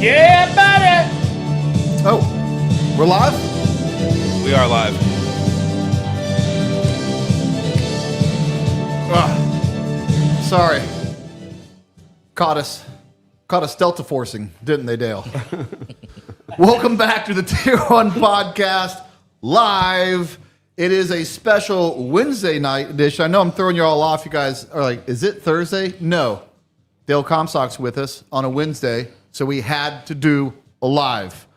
Yeah, buddy. Oh, we're live? We are live. Sorry. Caught us delta forcing, didn't they, Dale? Welcome back to the Tier 1 podcast live. It is a special Wednesday night edition. I know I'm throwing you all off. You guys are like, is it Thursday? No. Dale Comstock's with us on a Wednesday, so we had to do a live.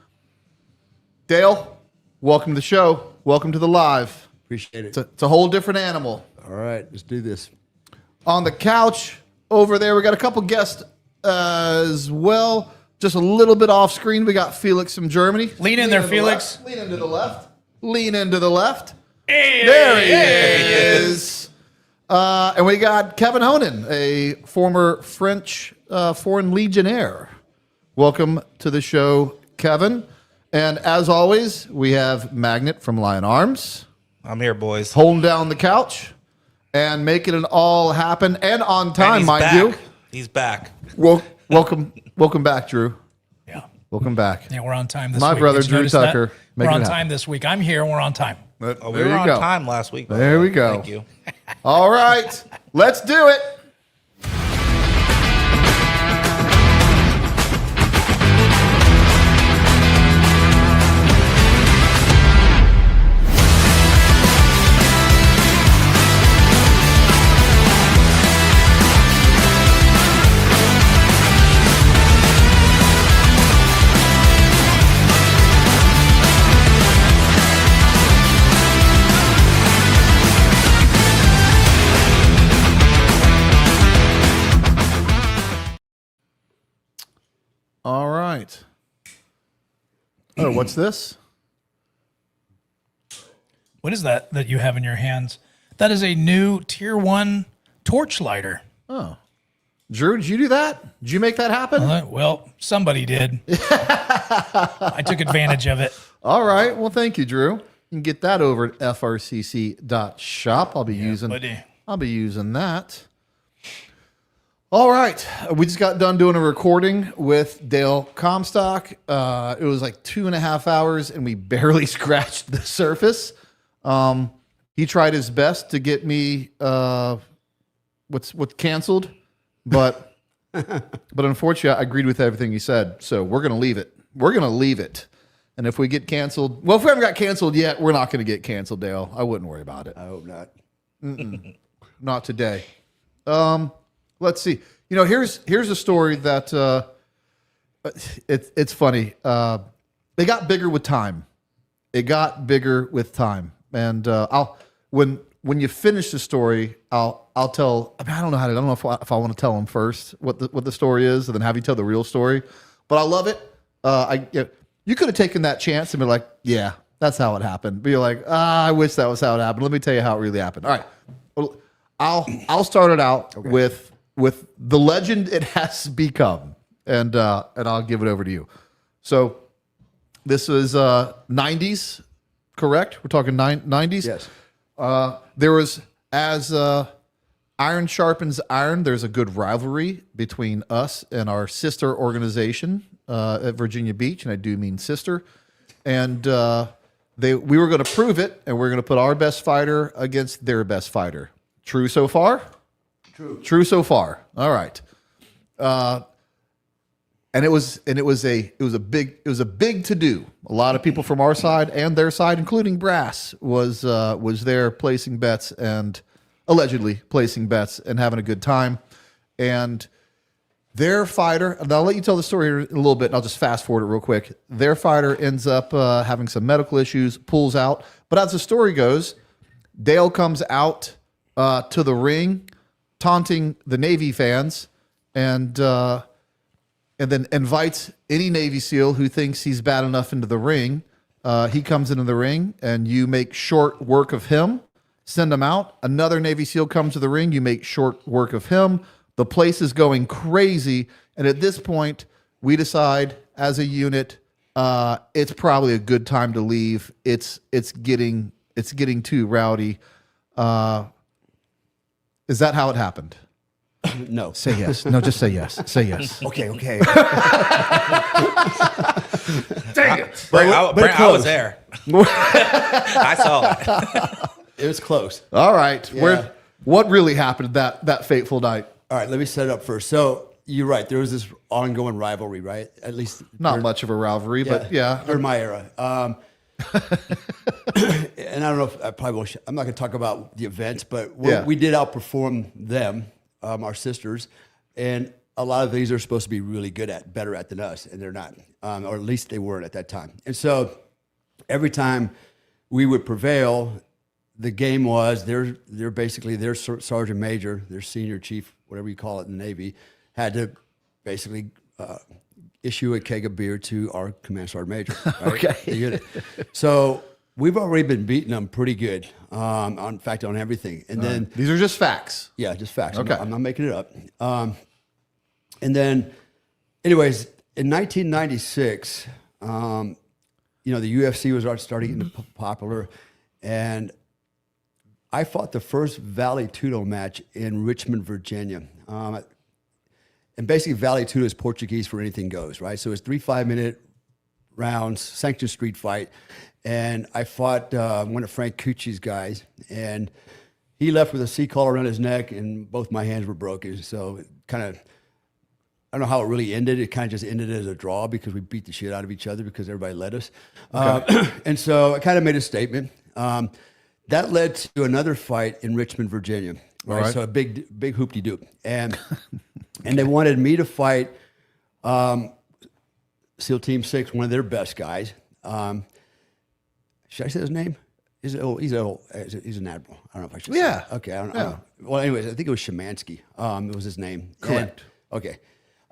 Dale, welcome to the show. Welcome to the live. Appreciate it. It's a whole different animal. All right, let's do this. On the couch over there, we got a couple guests as well. Just a little bit off screen, we got Felix from Germany. Lean in there, Felix. Lean into the left. Lean into the left. Hey, There he is. And we got Kevin Honan, a former French Foreign Legionnaire. Welcome to the show, Kevin. And as always, we have Magnet from Lion Arms. I'm here, boys. Holding down the couch and making it all happen. And on And time, he's mind back. you. He's back. Welcome back, Drew. Yeah. Welcome back. Yeah, we're on time this My week. brother, Did you Drew notice that? Tucker, We're making on it time happen. this week. I'm here and we're on time. Oh, we There were you on go. time last week. by the There way. we go. Thank you. All right, let's do it. All right. Oh, what's this? What is that you have in your hands? That is a new Tier 1 torch lighter. Oh, Drew, did you do that? Did you make that happen? Well, somebody did. I took advantage of it. All right. Well, thank you, Drew. You can get that over at frcc.shop. I'll be using that. All right. We just got done doing a recording with Dale Comstock. It was like 2.5 hours, and we barely scratched the surface. He tried his best to get me what's canceled, but unfortunately, I agreed with everything he said. So we're gonna leave it. We're gonna leave it. And if we get canceled, well, if we haven't got canceled yet, we're not gonna get canceled, Dale. I wouldn't worry about it. I hope not. Not today. Let's see. You know, here's a story that it's funny. They got bigger with time. It got bigger with time, and I'll when you finish the story, I'll tell. I mean, I don't know if I want to tell them first what the story is, and then have you tell the real story. But I love it. You could have taken that chance and been like, yeah, that's how it happened. But you're like, I wish that was how it happened. Let me tell you how it really happened. All right. Well, I'll start it out with the legend it has become, and I'll give it over to you. So this was 90s, correct? We're talking 90s? Yes. There was, as iron sharpens iron, there's a good rivalry between us and our sister organization at Virginia Beach, and I do mean sister. And we were going to prove it, and we're going to put our best fighter against their best fighter. True so far? True so far. All right. And it was a big to do. A lot of people from our side and their side, including Brass, was there placing bets and allegedly placing bets and having a good time. And their fighter, and I'll let you tell the story in a little bit, and I'll just fast forward it real quick. Their fighter ends up having some medical issues, pulls out. But as the story goes, Dale comes out to the ring, taunting the Navy fans, and then invites any Navy SEAL who thinks he's bad enough into the ring. He comes into the ring, and you make short work of him, send him out. Another Navy SEAL comes to the ring, you make short work of him. The place is going crazy, and at this point, we decide as a unit, it's probably a good time to leave. It's getting too rowdy. Is that how it happened? No. Say yes. No, just say yes. Say yes. Okay. Brent, but Brent, I close. was there. I saw it. It was close. All right. Yeah. What really happened that fateful night? All right, let me set it up first. So you're right. There was this ongoing rivalry, right? At least Not much of a rivalry, but yeah. during my era. And I don't know if I probably will. I'm not going to talk about the events, but we did outperform them, our sisters, and a lot of things they're supposed to be really good at, better at than us, and they're not, or at least they weren't at that time. And so every time we would prevail, the game was they're basically their sergeant major, their senior chief, whatever you call it in the Navy, had to basically issue a keg of beer to our command sergeant major. Right? Okay. The unit. So we've already been beating them pretty good. In fact, on everything. And then These are just facts. yeah, just facts. Okay. I'm not making it up. And then, anyways, in 1996, the UFC was starting to get popular, and I fought the first Vale Tudo match in Richmond, Virginia. And basically, Vale Tudo is Portuguese for anything goes, right? So it's 3 5-minute rounds, sanctioned street fight. And I fought one of Frank Cucci's guys, and he left with a C-collar around his neck, and both my hands were broken. So it kind of, I don't know how it really ended. It kind of just ended as a draw because we beat the shit out of each other because everybody let us. Okay. And so I kind of made a statement. That led to another fight in Richmond, Virginia. Right? So a big hoop-de-doop. And they wanted me to fight SEAL Team 6, one of their best guys. Should I say his name? He's an admiral. I don't know if I should say that. Okay, I don't know. Well, anyways, I think it was Szymanski. It was his name. Correct. Okay.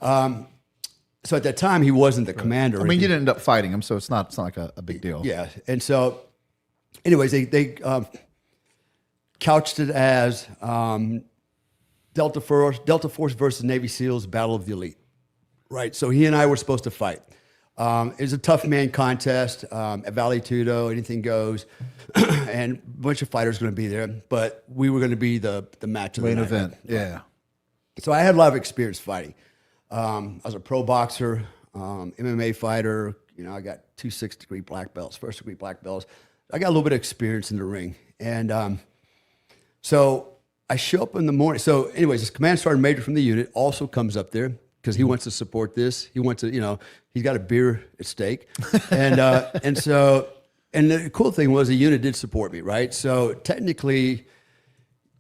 So at that time, he wasn't the commander. I mean, you didn't end up fighting him, so it's not like a big deal. Yeah. And so, anyways, they couched it as Delta Force versus Navy SEALs Battle of the Elite. Right. So he and I were supposed to fight. It was a tough man contest at Vale Tudo, anything goes, and a bunch of fighters going to be there, but we were going to be the match of the Main night. event. Yeah. So I had a lot of experience fighting. I was a pro boxer, MMA fighter. I got 2 6-degree black belts, 1st-degree black belts. I got a little bit of experience in the ring. And so I show up in the morning. So anyways, this command sergeant major from the unit also comes up there because he wants to support this. He wants to, he's got a beer at stake. And the cool thing was the unit did support me, right? So technically,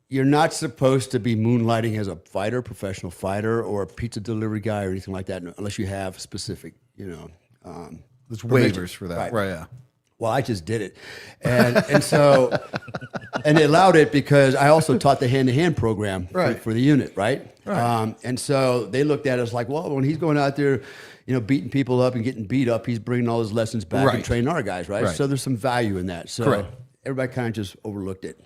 you're not supposed to be moonlighting as a fighter, professional fighter, or a pizza delivery guy or anything like that, unless you have specific, There's waivers for that. Right, yeah. Well, I just did it. And so, and they allowed it because I also taught the hand-to-hand program for the unit, right? And so they looked at us like, well, when he's going out there, beating people up and getting beat up, he's bringing all his lessons back and training our guys, right? So there's some value in that. So everybody kind of just overlooked it.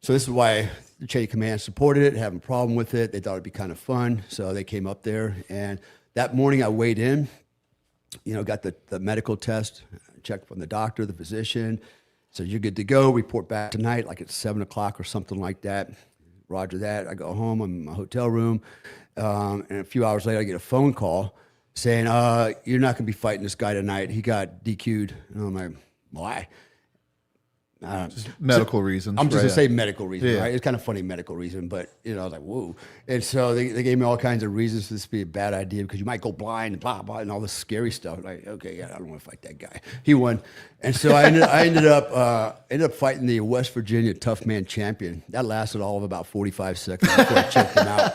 So this is why the chain of command supported it, having a problem with it. They thought it'd be kind of fun. So they came up there. And that morning I weighed in, got the medical test, checked from the doctor, the physician. So you're good to go. Report back tonight, like at 7 o'clock or something like that. Roger that. I go home. I'm in my hotel room. And a few hours later, I get a phone call saying, you're not going to be fighting this guy tonight. He got DQ'd. And I'm like, why? Just medical reasons. I'm just going to say medical reason, right? It's kind of funny medical reason, but, I was like, whoa. And so they gave me all kinds of reasons for this to be a bad idea because you might go blind and blah, blah, and all this scary stuff. Like, okay, I don't want to fight that guy. He won. And so I ended up fighting the West Virginia Tough Man champion. That lasted all of about 45 seconds before I checked him out.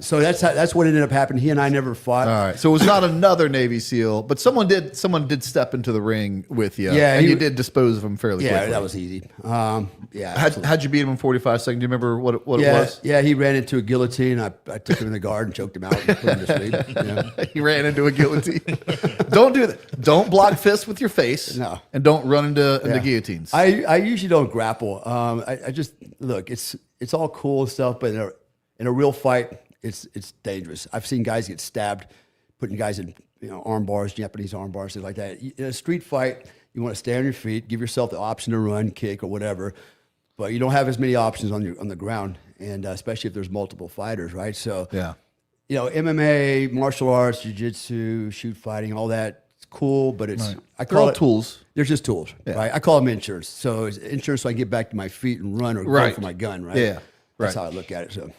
So that's what ended up happening. He and I never fought. All right. So it was not another Navy SEAL, but someone did step into the ring with you. Yeah, and you did dispose of him fairly quickly. Yeah, that was easy. How'd you beat him in 45 seconds? Do you remember what it was? Yeah, he ran into a guillotine. I took him in the guard and choked him out and put him to sleep. He ran into a guillotine. Don't do that. Don't block fists with your face. No. And don't run into guillotines. I usually don't grapple. I just look. It's all cool and stuff, but in a real fight, it's dangerous. I've seen guys get stabbed, putting guys in arm bars, Japanese arm bars, things like that. In a street fight, you want to stay on your feet, give yourself the option to run, kick, or whatever, but you don't have as many options on the ground, and especially if there's multiple fighters, right? So you know, MMA, martial arts, jiu-jitsu, shoot fighting, all that. It's cool, but it's I They're call all it tools. They're just tools, right? I call them insurance. So it's insurance so I can get back to my feet and run or go for my gun, right? Yeah, That's right. how I look at it. So,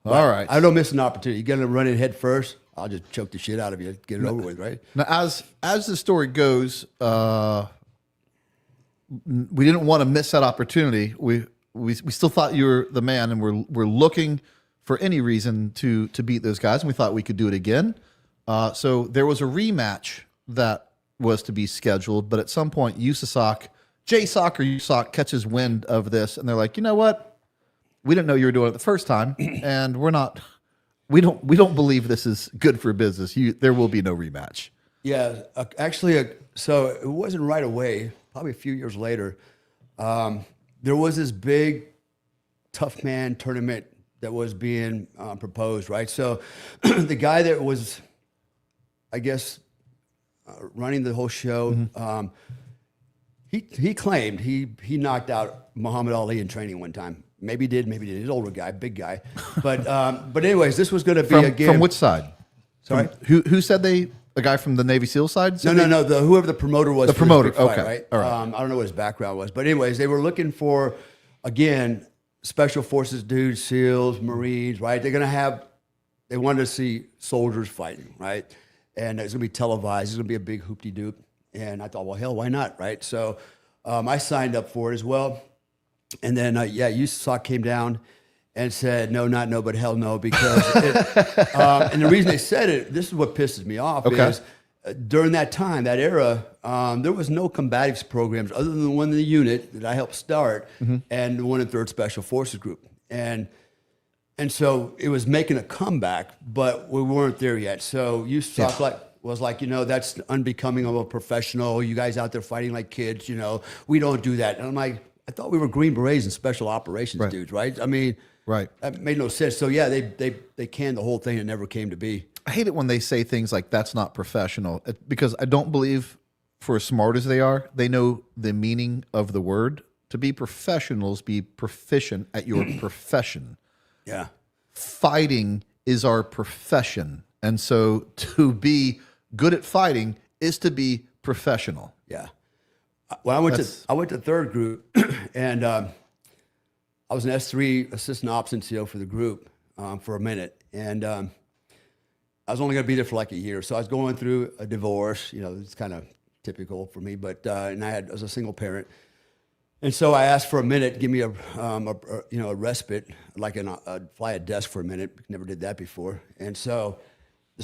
All right. I don't miss an opportunity. You're gonna run it head first. I'll just choke the shit out of you, get it over with, right? Now, as the story goes, we didn't want to miss that opportunity. We still thought you were the man, and we're looking for any reason to beat those guys, and we thought we could do it again. So there was a rematch that was to be scheduled, but at some point, JSOC catches wind of this, and they're like, you know what? We didn't know you were doing it the first time, and we don't believe this is good for business. There will be no rematch. Yeah, actually, so it wasn't right away. Probably a few years later, there was this big tough man tournament that was being proposed, right? So the guy that was, I guess, running the whole show, he claimed he knocked out Muhammad Ali in training one time. Maybe he did, maybe he didn't. He's an older guy, big guy. But anyways, this was going to be a game. From which side? Sorry? Who said they? A guy from the Navy SEAL side? No. Whoever the promoter was. The for promoter. this big fight, Okay. right? All right. I don't know what his background was, but anyways, they were looking for, again, special forces dudes, SEALs, Marines, right? They wanted to see soldiers fighting, right? And it's gonna be televised. It's gonna be a big hoopty-doop. And I thought, well, hell, why not, right? So I signed up for it as well. And then, USAC came down and said, no, not no, but hell no, because and the reason they said it, this is what pisses me off, is during that time, that era, there was no combatives programs other than the one in the unit that I helped start and the one in 3rd Special Forces Group. And so it was making a comeback, but we weren't there yet. So USAC was like, that's unbecoming of a professional. You guys out there fighting like kids, we don't do that. And I'm like, I thought we were Green Berets and special operations dudes, right? I mean, that made no sense. So yeah, they canned the whole thing. It never came to be. I hate it when they say things like that's not professional, because I don't believe, for as smart as they are, they know the meaning of the word. To be professionals, be proficient at your profession. Yeah. Fighting is our profession. And so to be good at fighting is to be professional. Yeah. Well, I went to 3rd group, and I was an S3 assistant ops NCO for the group for a minute, and I was only going to be there for like a year. So I was going through a divorce. It's kind of typical for me, but and I was a single parent, and so I asked for a minute, give me a respite, like I'd fly a desk for a minute. Never did that before, and so the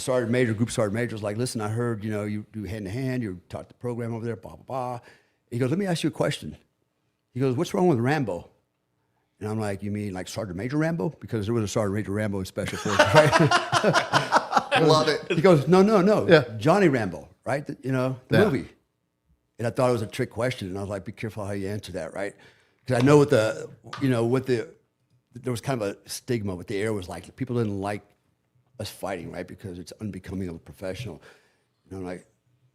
group sergeant major was like, "Listen, I heard you do hand to hand. You taught the program over there, blah blah blah." He goes, "Let me ask you a question." He goes, "What's wrong with Rambo?" And I'm like, "You mean like Sergeant Major Rambo?" Because there was a Sergeant Major Rambo in Special Forces, right? I love it. He goes, no. Yeah. Johnny Rambo, right? The movie. And I thought it was a trick question. And I was like, be careful how you answer that, right? Because I know there was kind of a stigma with the air was like, people didn't like us fighting, right? Because it's unbecoming of a professional. And I'm like,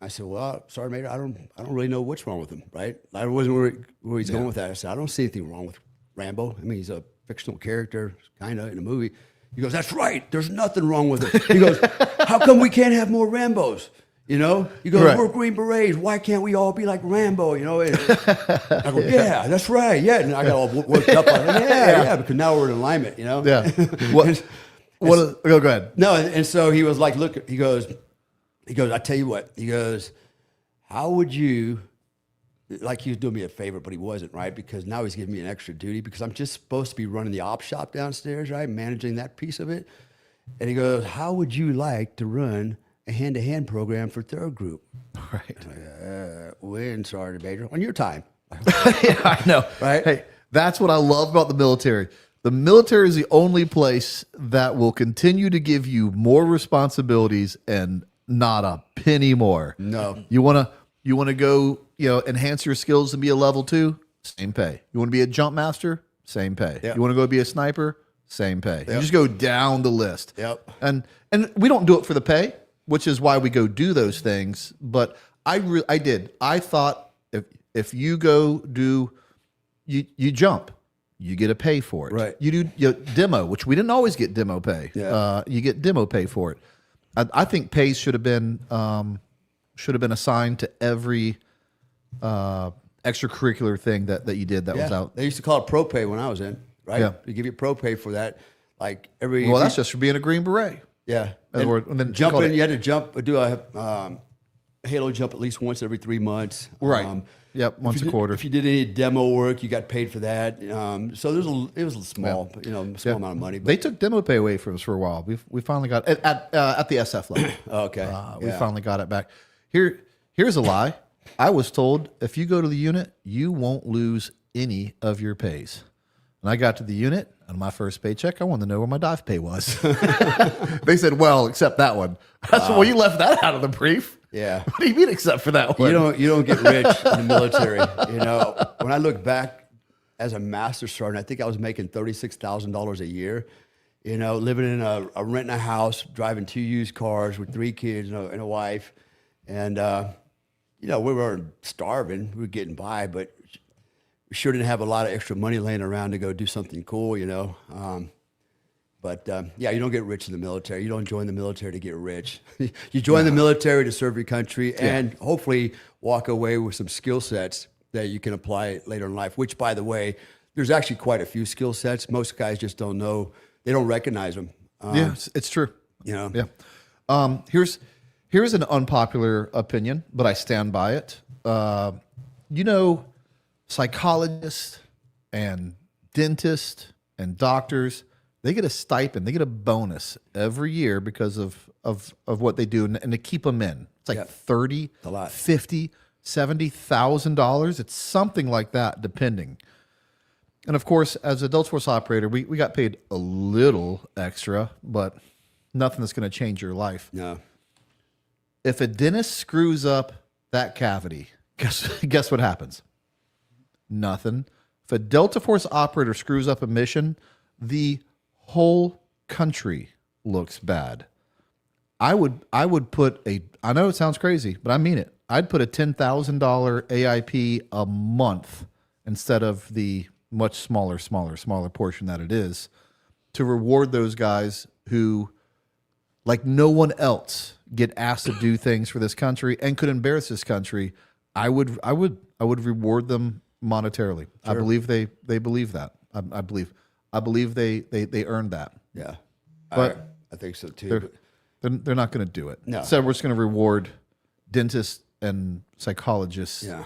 I said, well, Sergeant Major, I don't really know what's wrong with him, right? I wasn't where he's going with that. I said, I don't see anything wrong with Rambo. I mean, he's a fictional character, kind of, in a movie. He goes, that's right. There's nothing wrong with it. He goes, how come we can't have more Rambos? He goes, we're Green Berets. Why can't we all be like Rambo? And I go, yeah, that's right. Yeah. And I got all worked up. I go, yeah, because now we're in alignment, Yeah. Go ahead. No, and so he was like, look, he goes, I tell you what, he goes, how would you, like he was doing me a favor, but he wasn't, right? Because now he's giving me an extra duty because I'm just supposed to be running the op shop downstairs, right? Managing that piece of it. And he goes, how would you like to run a hand-to-hand program for 3rd group? Right. When, Sergeant Major? On your time. Yeah, I know. Right? Hey, that's what I love about the military. The military is the only place that will continue to give you more responsibilities and not a penny more. No. You want to go, enhance your skills and be a level 2, same pay. You want to be a jump master, same pay. Yep. You want to go be a sniper, same pay. Yep. You just go down the list. Yep. And we don't do it for the pay, which is why we go do those things. But I did. I thought if you go do, you jump. you get to pay for it. Right. You do demo, which we didn't always get demo pay. Yeah. You get demo pay for it. I think pays should have been assigned to every extracurricular thing that you did that was out. They used to call it pro pay when I was in, right? Yeah. They give you pro pay for that. Like every. Well, that's just for being a Green Beret. Yeah. And then jump called in, it- you had to do a halo jump at least once every 3 months. Right. Yep, once a quarter. If you did any demo work, you got paid for that. So it was a small, small amount of money. But, They took demo pay away from us for a while. We finally got it at the SF level. okay. We finally got it back. Here's a lie. I was told if you go to the unit, you won't lose any of your pays. And I got to the unit, and my first paycheck, I wanted to know where my dive pay was. They said, well, except that one. I said, well, you left that out of the brief. Yeah. What do you mean except for that one? You don't get rich in the military. When I look back as a master sergeant, I think I was making $36,000 a year. Living in renting a house, driving 2 used cars with 3 kids and a wife, and we weren't starving. We were getting by, but we sure didn't have a lot of extra money laying around to go do something cool. But you don't get rich in the military. You don't join the military to get rich. You join the military to serve your country and hopefully walk away with some skill sets that you can apply later in life, which, by the way, there's actually quite a few skill sets. Most guys just don't know. They don't recognize them. Yeah, it's true. Yeah. Here's an unpopular opinion, but I stand by it. Psychologists and dentists and doctors, they get a stipend, they get a bonus every year because of what they do, and to keep them in. It's like $30, a lot. $50, $70,000. It's something like that, depending. And of course, as a Delta Force operator, we got paid a little extra, but nothing that's going to change your life. No. If a dentist screws up that cavity, guess what happens? Nothing. If a Delta Force operator screws up a mission, the whole country looks bad. I would put I know it sounds crazy, but I mean it. I'd put a $10,000 AIP a month instead of the much smaller portion that it is to reward those guys who, like no one else, get asked to do things for this country and could embarrass this country. I would reward them monetarily. Sure. I believe they believe that. I believe they earned that. Yeah. But I think so too. They're not going to do it. No. So we're just going to reward dentists and psychologists. Yeah.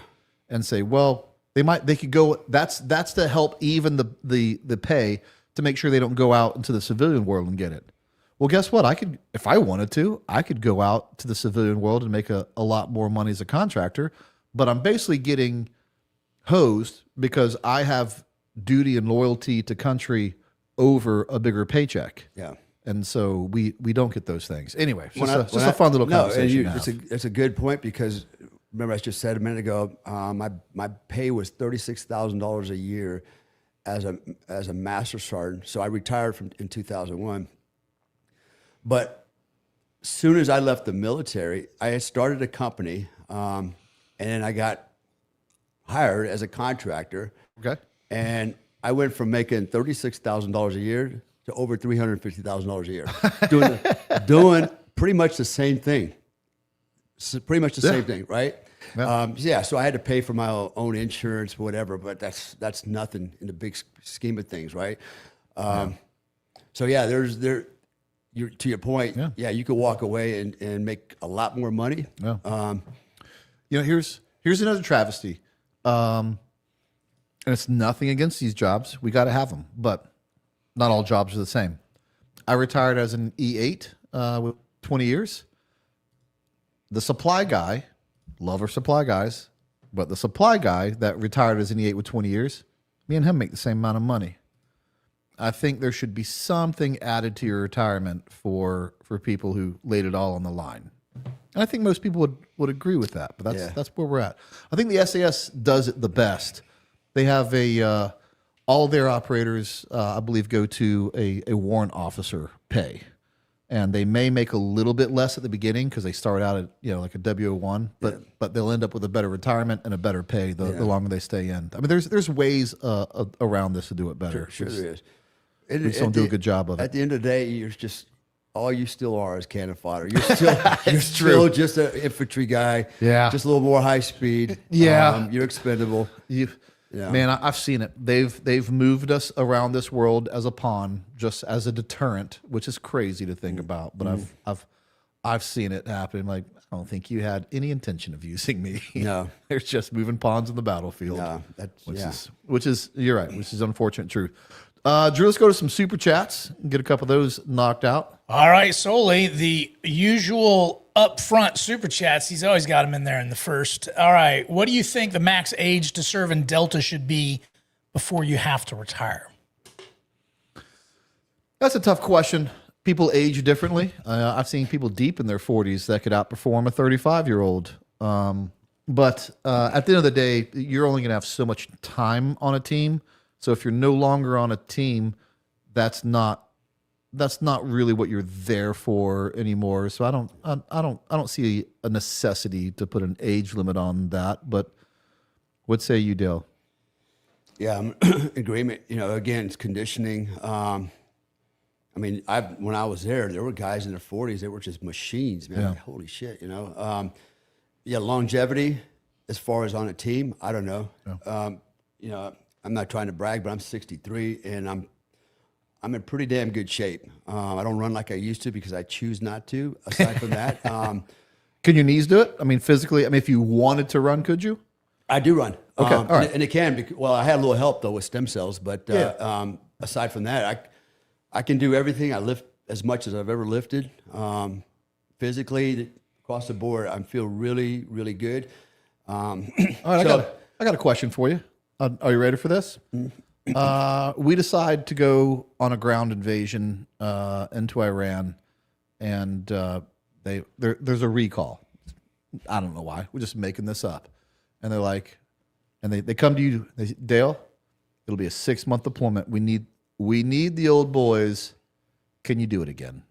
And say, well, they could go. That's to help even the pay to make sure they don't go out into the civilian world and get it. Well, guess what? I could, if I wanted to, I could go out to the civilian world and make a lot more money as a contractor, but I'm basically getting hosed because I have duty and loyalty to country over a bigger paycheck. Yeah. And so we don't get those things. Anyway, it's just a fun little conversation. It's a good point because remember I just said a minute ago, my pay was $36,000 a year as a master sergeant. So I retired in 2001. But as soon as I left the military, I had started a company, and then I got hired as a contractor. Okay. And I went from making $36,000 a year to over $350,000 a year, doing pretty much the same thing. Same thing, right? Yeah. So I had to pay for my own insurance, whatever, but that's nothing in the big scheme of things, right? So yeah, to your point, you could walk away and make a lot more money. Yeah. Here's another travesty. And it's nothing against these jobs. We got to have them, but not all jobs are the same. I retired as an E8 with 20 years. The supply guy, love our supply guys, but the supply guy that retired as an E8 with 20 years, me and him make the same amount of money. I think there should be something added to your retirement for people who laid it all on the line. And I think most people would agree with that, but that's where we're at. I think the SAS does it the best. They have all their operators, I believe, go to a warrant officer pay. and they may make a little bit less at the beginning because they start out at like a W01, but they'll end up with a better retirement and a better pay the longer they stay in. I mean, there's ways around this to do it better. Sure there is. We just don't do a good job of it. At the end of the day, you're just all you still are is cannon fodder. You're still just an infantry guy. Yeah, just a little more high speed. Yeah, you're expendable. Man, I've seen it. They've moved us around this world as a pawn, just as a deterrent, which is crazy to think about. But I've seen it happen. Like, I don't think you had any intention of using me. No, there's just moving pawns in the battlefield. No, which is you're right. Which is unfortunate truth. Drew, let's go to some super chats and get a couple of those knocked out. All right, Soli, the usual upfront super chats. He's always got them in there in the first. All right, what do you think the max age to serve in Delta should be before you have to retire? That's a tough question. People age differently. I've seen people deep in their 40s that could outperform a 35-year-old. But at the end of the day, you're only going to have so much time on a team. So if you're no longer on a team, that's not really what you're there for anymore. So I don't see a necessity to put an age limit on that. But what say you, Dale? Yeah, I'm in agreement. Again, it's conditioning. I mean, when I was there were guys in their 40s. They were just machines, man. Yeah. Like, holy shit, longevity as far as on a team, I don't know. Yeah. I'm not trying to brag, but I'm 63 and I'm in pretty damn good shape. I don't run like I used to because I choose not to. Aside from that, can your knees do it? I mean, physically. I mean, if you wanted to run, could you? I do run. Okay, all right. And it can. Well, I had a little help though with stem cells, but aside from that, I can do everything. I lift as much as I've ever lifted. Physically, across the board, I feel really, really good. All right, I got a question for you. Are you ready for this? We decide to go on a ground invasion into Iran, and there's a recall. I don't know why. We're just making this up. And they're like, and they come to you, Dale, it'll be a 6-month deployment. We need the old boys. Can you do it again?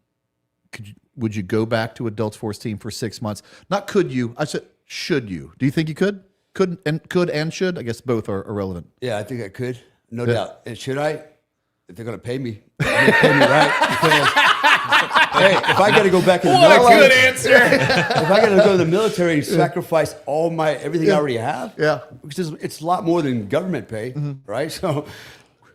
Would you go back to a Delta Force team for 6 months? Not could you. I said, should you? Do you think you could? Could and should? I guess both are irrelevant. Yeah, I think I could. No doubt. And should I? If they're going to pay me, they're going to pay me right. Because, hey, if I got to go back in the military. What a good answer. If I got to go to the military and sacrifice all everything I already have, because it's a lot more than government pay, right? So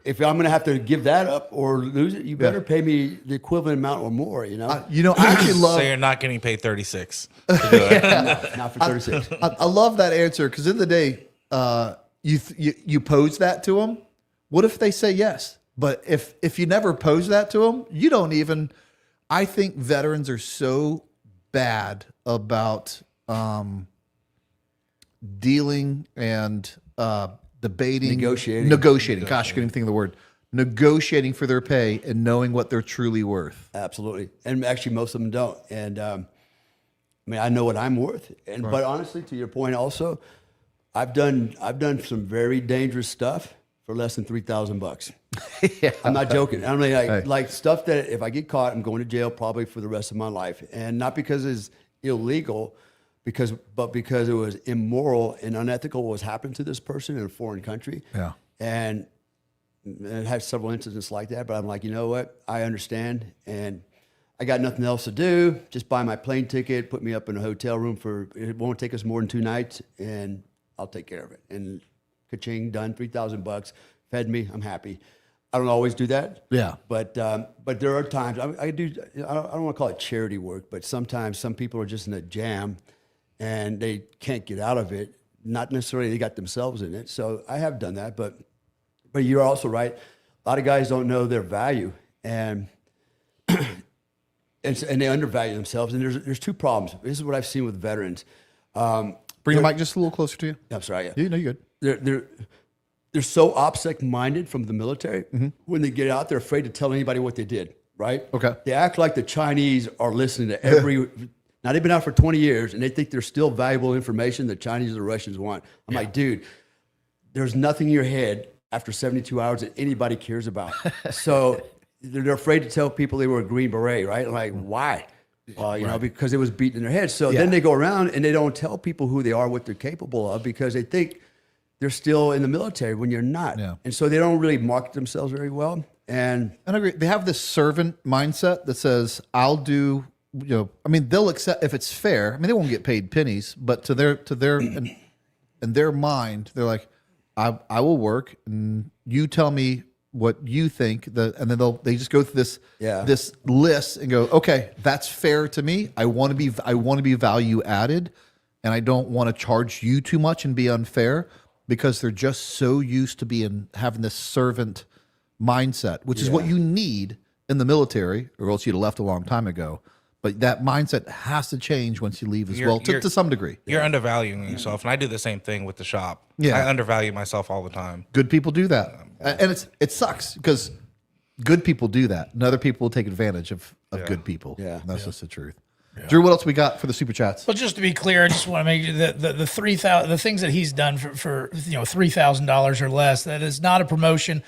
if I'm going to have to give that up or lose it, you better pay me the equivalent amount or more, I actually love... So you're not getting paid 36 to do it. No, not for 36. I love that answer because in the day, you pose that to them. What if they say yes? But if you never pose that to them, you don't even... I think veterans are so bad about dealing and... debating, negotiating. Gosh, I couldn't even think of the word. Negotiating for their pay and knowing what they're truly worth. Absolutely, and actually, most of them don't. And I mean, I know what I'm worth. And but honestly, to your point, also, I've done some very dangerous stuff for less than $3,000. Yeah. I'm not joking. I mean, like stuff that if I get caught, I'm going to jail probably for the rest of my life, and not because it's illegal. But because it was immoral and unethical what was happening to this person in a foreign country. Yeah. And it had several incidents like that, but I'm like, you know what? I understand. And I got nothing else to do. Just buy my plane ticket, put me up in a hotel room it won't take us more than 2 nights, and I'll take care of it. And ka-ching, done, $3,000, fed me, I'm happy. I don't always do that. Yeah. But there are times, I don't want to call it charity work, but sometimes some people are just in a jam and they can't get out of it. Not necessarily they got themselves in it. So I have done that, but you're also right. A lot of guys don't know their value, and they undervalue themselves. And there's 2 problems. This is what I've seen with veterans. Bring the mic just a little closer to you. I'm sorry. Yeah. You're good. They're so OPSEC-minded from the military. When they get out, they're afraid to tell anybody what they did, right? Okay. They act like the Chinese are listening to every... Now, they've been out for 20 years, and they think there's still valuable information that Chinese or the Russians want. I'm like, dude, there's nothing in your head after 72 hours that anybody cares about. So they're afraid to tell people they were a Green Beret, right? Like, why? Because it was beaten in their head. So then they go around and they don't tell people who they are, what they're capable of, because they think they're still in the military when you're not. Yeah. And so they don't really market themselves very well. And I agree. They have this servant mindset that says, I'll do, they'll accept if it's fair. I mean, they won't get paid pennies, but to their in their mind, they're like, I will work and you tell me what you think, and then they just go through this list and go, okay, that's fair to me. I want to be value added, and I don't want to charge you too much and be unfair, because they're just so used to having this servant mindset, which is what you need in the military, or else you'd have left a long time ago. But that mindset has to change once you leave as well, to some degree. You're undervaluing yourself, and I do the same thing with the shop. Yeah. I undervalue myself all the time. Good people do that, and it sucks because good people do that, and other people will take advantage of good people. Yeah. And that's just the truth. Drew, what else we got for the super chats? Well, just to be clear, I just want to make the 3,000 the things that he's done for $3,000 or less. That is not a promotion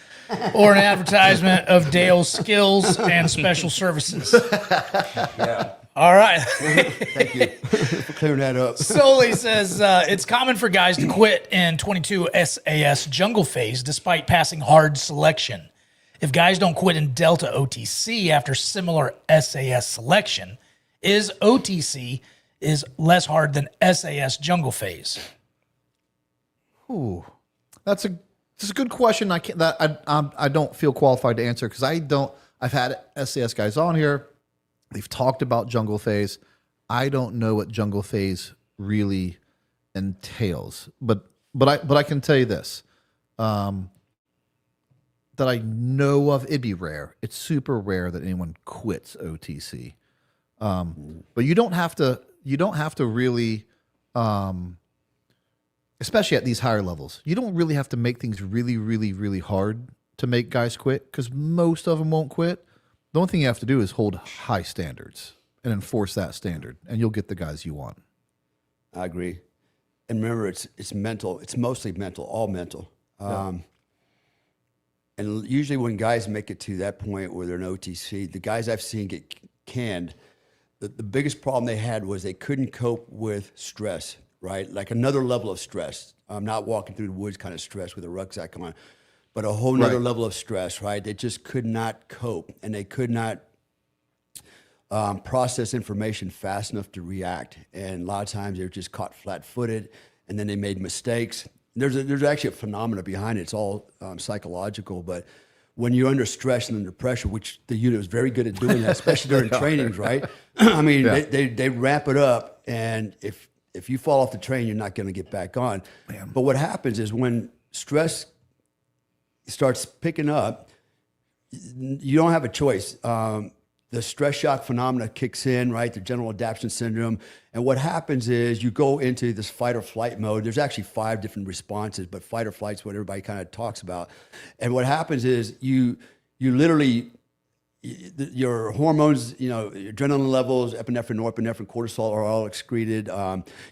or an advertisement of Dale's skills and special services. yeah, All right. thank you for clearing that up. Solely says it's common for guys to quit in 22 SAS jungle phase despite passing hard selection. If guys don't quit in Delta OTC after similar SAS selection, is OTC less hard than SAS jungle phase? Ooh, that's a good question. I don't feel qualified to answer because I've had SAS guys on here. They've talked about jungle phase. I don't know what jungle phase really entails, but I can tell you this, that I know of. It'd be rare. It's super rare that anyone quits OTC. But you don't have to really, especially at these higher levels, you don't really have to make things really, really, really hard to make guys quit, because most of them won't quit. The only thing you have to do is hold high standards and enforce that standard, and you'll get the guys you want. I agree. And remember, it's mental. It's mostly mental, all mental. And usually when guys make it to that point where they're an OTC, the guys I've seen get canned, the biggest problem they had was they couldn't cope with stress, right? Like another level of stress. I'm not walking through the woods kind of stress with a rucksack on, but a whole nother level of stress, right? They just could not cope, and they could not process information fast enough to react. And a lot of times they're just caught flat-footed, and then they made mistakes. There's actually a phenomena behind it. It's all psychological, but when you're under stress and under pressure, which the unit was very good at doing that, especially during trainings, right? I mean, they ramp it up, and if you fall off the train, you're not going to get back on. Damn. But what happens is when stress starts picking up, you don't have a choice. The stress shock phenomena kicks in, right? The general adaptation syndrome. And what happens is you go into this fight or flight mode. There's actually 5 different responses, but fight or flight's what everybody kind of talks about. And what happens is you literally, your hormones, your adrenaline levels, epinephrine, norepinephrine, cortisol are all excreted.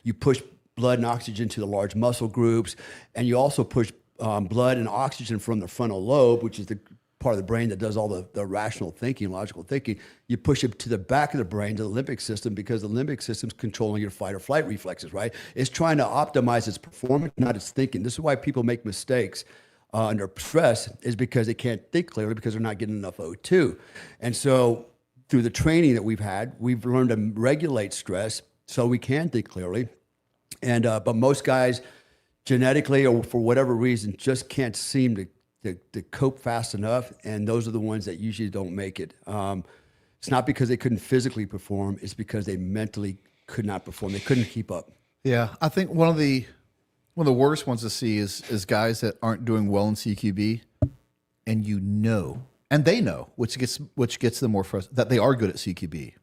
You push blood and oxygen to the large muscle groups, and you also push blood and oxygen from the frontal lobe, which is the part of the brain that does all the rational thinking, logical thinking. You push it to the back of the brain, to the limbic system, because the limbic system's controlling your fight or flight reflexes, right? It's trying to optimize its performance, not its thinking. This is why people make mistakes under stress, is because they can't think clearly because they're not getting enough O2. And so through the training that we've had, we've learned to regulate stress so we can think clearly. And but most guys genetically or for whatever reason just can't seem to cope fast enough, and those are the ones that usually don't make it. It's not because they couldn't physically perform, it's because they mentally could not perform. They couldn't keep up. Yeah, I think one of the worst ones to see is guys that aren't doing well in CQB, and and they know, which gets them more frustrated, that they are good at CQB.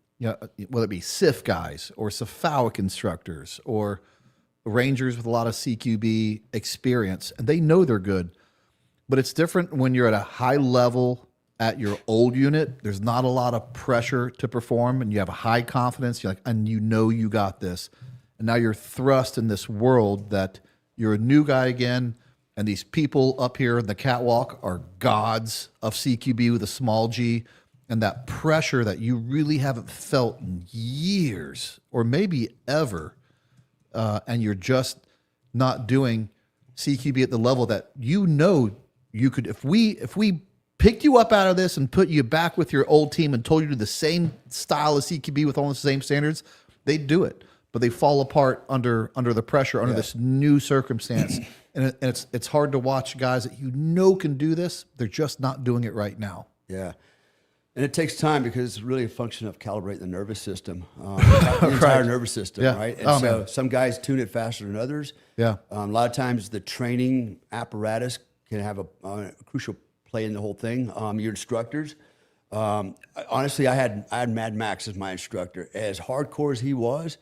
Whether it be CIF guys or cephalic instructors or rangers with a lot of CQB experience, and they know they're good. But it's different when you're at a high level at your old unit. There's not a lot of pressure to perform, and you have a high confidence. And you got this. And now you're thrust in this world that you're a new guy again, And these people up here in the catwalk are gods of CQB with a small g. And that pressure that you really haven't felt in years or maybe ever. And you're just not doing CQB at the level that you could. If we picked you up out of this and put you back with your old team and told you to do the same style of CQB with almost the same standards, they'd do it. But they fall apart under the pressure, under this new circumstance. And it's hard to watch guys that can do this. They're just not doing it right now. Yeah. And it takes time because it's really a function of calibrating the nervous system, the entire nervous system, right? And some guys tune it faster than others. Yeah. A lot of times the training apparatus can have a crucial play in the whole thing. Your instructors, honestly, I had Mad Max as my instructor. As hardcore as he was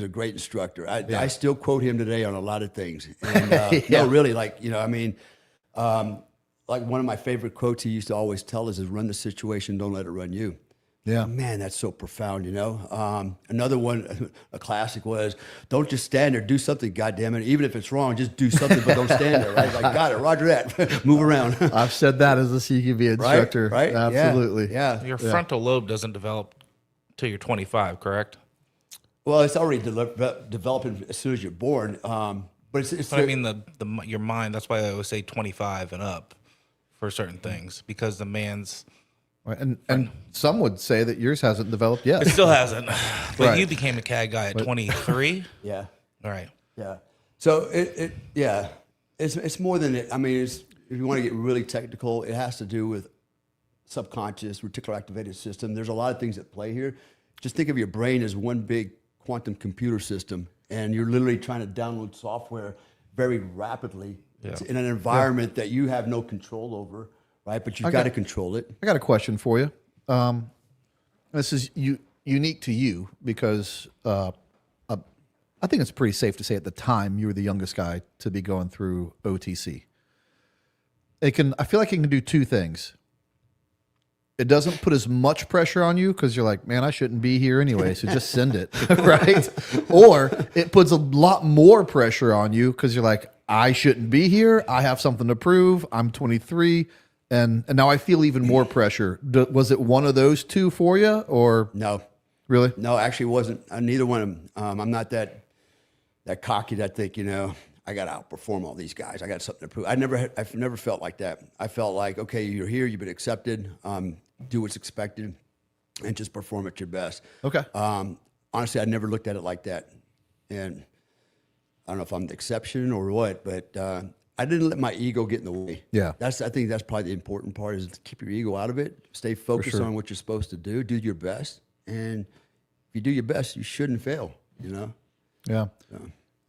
a great instructor. I still quote him today on a lot of things. And no, really, like one of my favorite quotes he used to always tell us is run the situation, don't let it run you. Yeah. Man, that's so profound, Another one, a classic was, don't just stand there, do something, goddammit. Even if it's wrong, just do something, but don't stand there, right? Like, got it, roger that, move around. I've said that as a CQB instructor. Right? Absolutely. Yeah. Your frontal lobe doesn't develop till you're 25, correct? Well, it's already developing as soon as you're born. But I mean, your mind, that's why I always say 25 and up for certain things, because the man's... Right. And some would say that yours hasn't developed yet. It still hasn't. But you became a CAD guy at 23? Yeah. All right. Yeah. So it's more than it. I mean, if you want to get really technical, it has to do with subconscious, reticular activated system. There's a lot of things at play here. Just think of your brain as one big quantum computer system, and you're literally trying to download software very rapidly in an environment that you have no control over. Right, but you've got to control it. I got a question for you. This is unique to you because I think it's pretty safe to say at the time you were the youngest guy to be going through OTC. I feel like it can do two things. It doesn't put as much pressure on you because you're like, man, I shouldn't be here anyway, so just send it, right? Or it puts a lot more pressure on you because you're like, I shouldn't be here. I have something to prove. I'm 23. And now I feel even more pressure. Was it one of those two for you, or no? Really? No, actually, it wasn't. Neither one of them. I'm not that cocky that think I got to outperform all these guys. I got something to prove. I've never felt like that. I felt like, okay, you're here, you've been accepted. Do what's expected, and just perform at your best. Okay. Honestly, I never looked at it like that, and I don't know if I'm the exception or what, but. I didn't let my ego get in the way. Yeah. I think that's probably the important part is to keep your ego out of it. Stay focused on what you're supposed to do. Do your best. And if you do your best, you shouldn't fail, Yeah. So.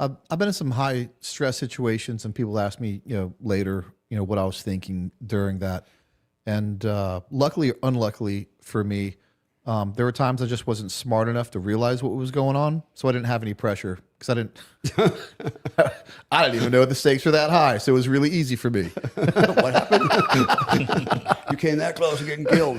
I've been in some high stress situations and people ask me, later, what I was thinking during that. And luckily or unluckily for me, there were times I just wasn't smart enough to realize what was going on. So I didn't have any pressure because I didn't even know the stakes were that high. So it was really easy for me. What happened? You came that close to getting killed.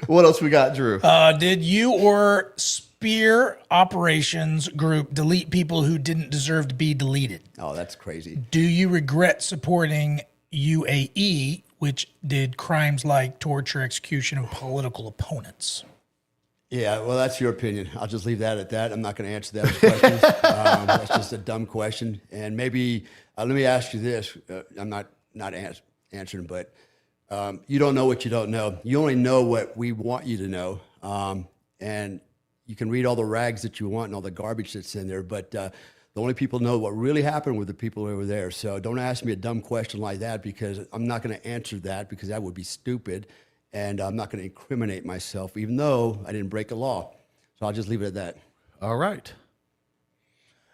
What else we got, Drew? Did you or Spear Operations Group delete people who didn't deserve to be deleted? Oh, that's crazy. Do you regret supporting UAE, which did crimes like torture, execution of political opponents? Yeah, well, that's your opinion. I'll just leave that at that. I'm not going to answer those questions. That's just a dumb question. And maybe let me ask you this. I'm not answering, but you don't know what you don't know. You only know what we want you to know. And you can read all the rags that you want and all the garbage that's in there, but the only people who know what really happened were the people who were there. So don't ask me a dumb question like that because I'm not going to answer that because that would be stupid. And I'm not going to incriminate myself, even though I didn't break a law. So I'll just leave it at that. All right.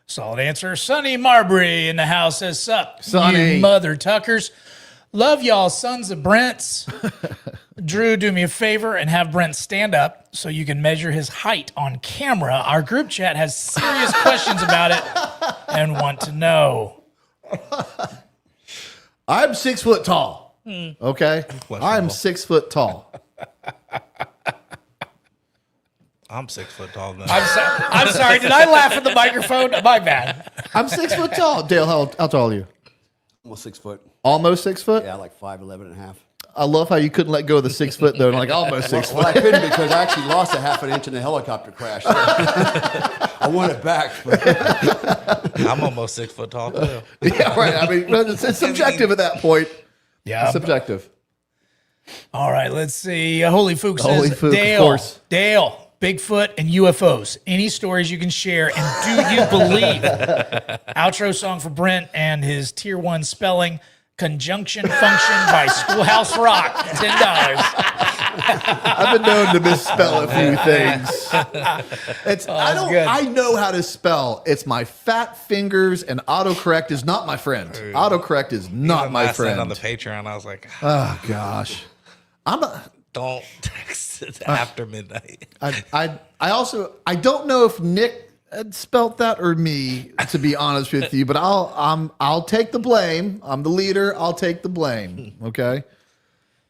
Solid answer. Sonny Marbury in the house says, sup, Sonny. you mother Tuckers. Love y'all, sons of Brents. Drew, do me a favor and have Brent stand up so you can measure his height on camera. Our group chat has serious questions about it and want to know. I'm 6 foot tall. Okay? I'm 6 foot tall. I'm 6 foot tall now. I'm sorry. Did I laugh at the microphone? My bad. I'm 6 foot tall. Dale, how tall are you? Almost 6 foot. Almost 6 foot? Yeah, like 5'11" and a half. I love how you couldn't let go of the 6 foot though. Like almost 6 Well, foot. I couldn't because I actually lost a half an inch in the helicopter crash. I want it back. But I'm almost 6 foot tall too. Yeah, right. I mean, it's subjective at that point. Yeah. Subjective. All right, let's see. Holy Fook says, Holy Fook, of Dale, course. Dale, Bigfoot and UFOs. Any stories you can share? And do you believe? Outro song for Brent and his Tier 1 spelling. Conjunction function by Schoolhouse Rock. $10. I've been known to misspell a few things. good. I know how to spell. It's my fat fingers, and autocorrect is not my friend. Autocorrect is not Even my last night friend. on the Patreon, I was like, Oh gosh. don't text it after midnight. I don't know if Nick had spelt that or me, to be honest with you, but I'll take the blame. I'm the leader. I'll take the blame. Okay.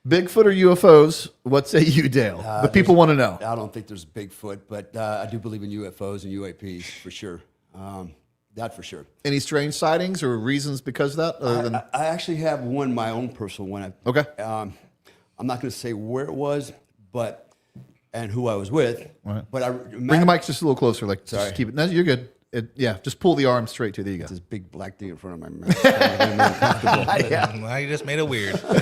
Bigfoot or UFOs? What say you, Dale? The people want to know. I don't think there's Bigfoot, but I do believe in UFOs and UAPs for sure. That for sure. Any strange sightings or reasons because of that? Other than I actually have one, my own personal one. Okay. I'm not going to say where it was, and who I was with. Right. But I bring the mic just a little closer. Like, Sorry. just keep it. No, you're good. Yeah, just pull the arm straight to. There you go. this big black thing in front of my mouth. I'm Now you just made it weird. afraid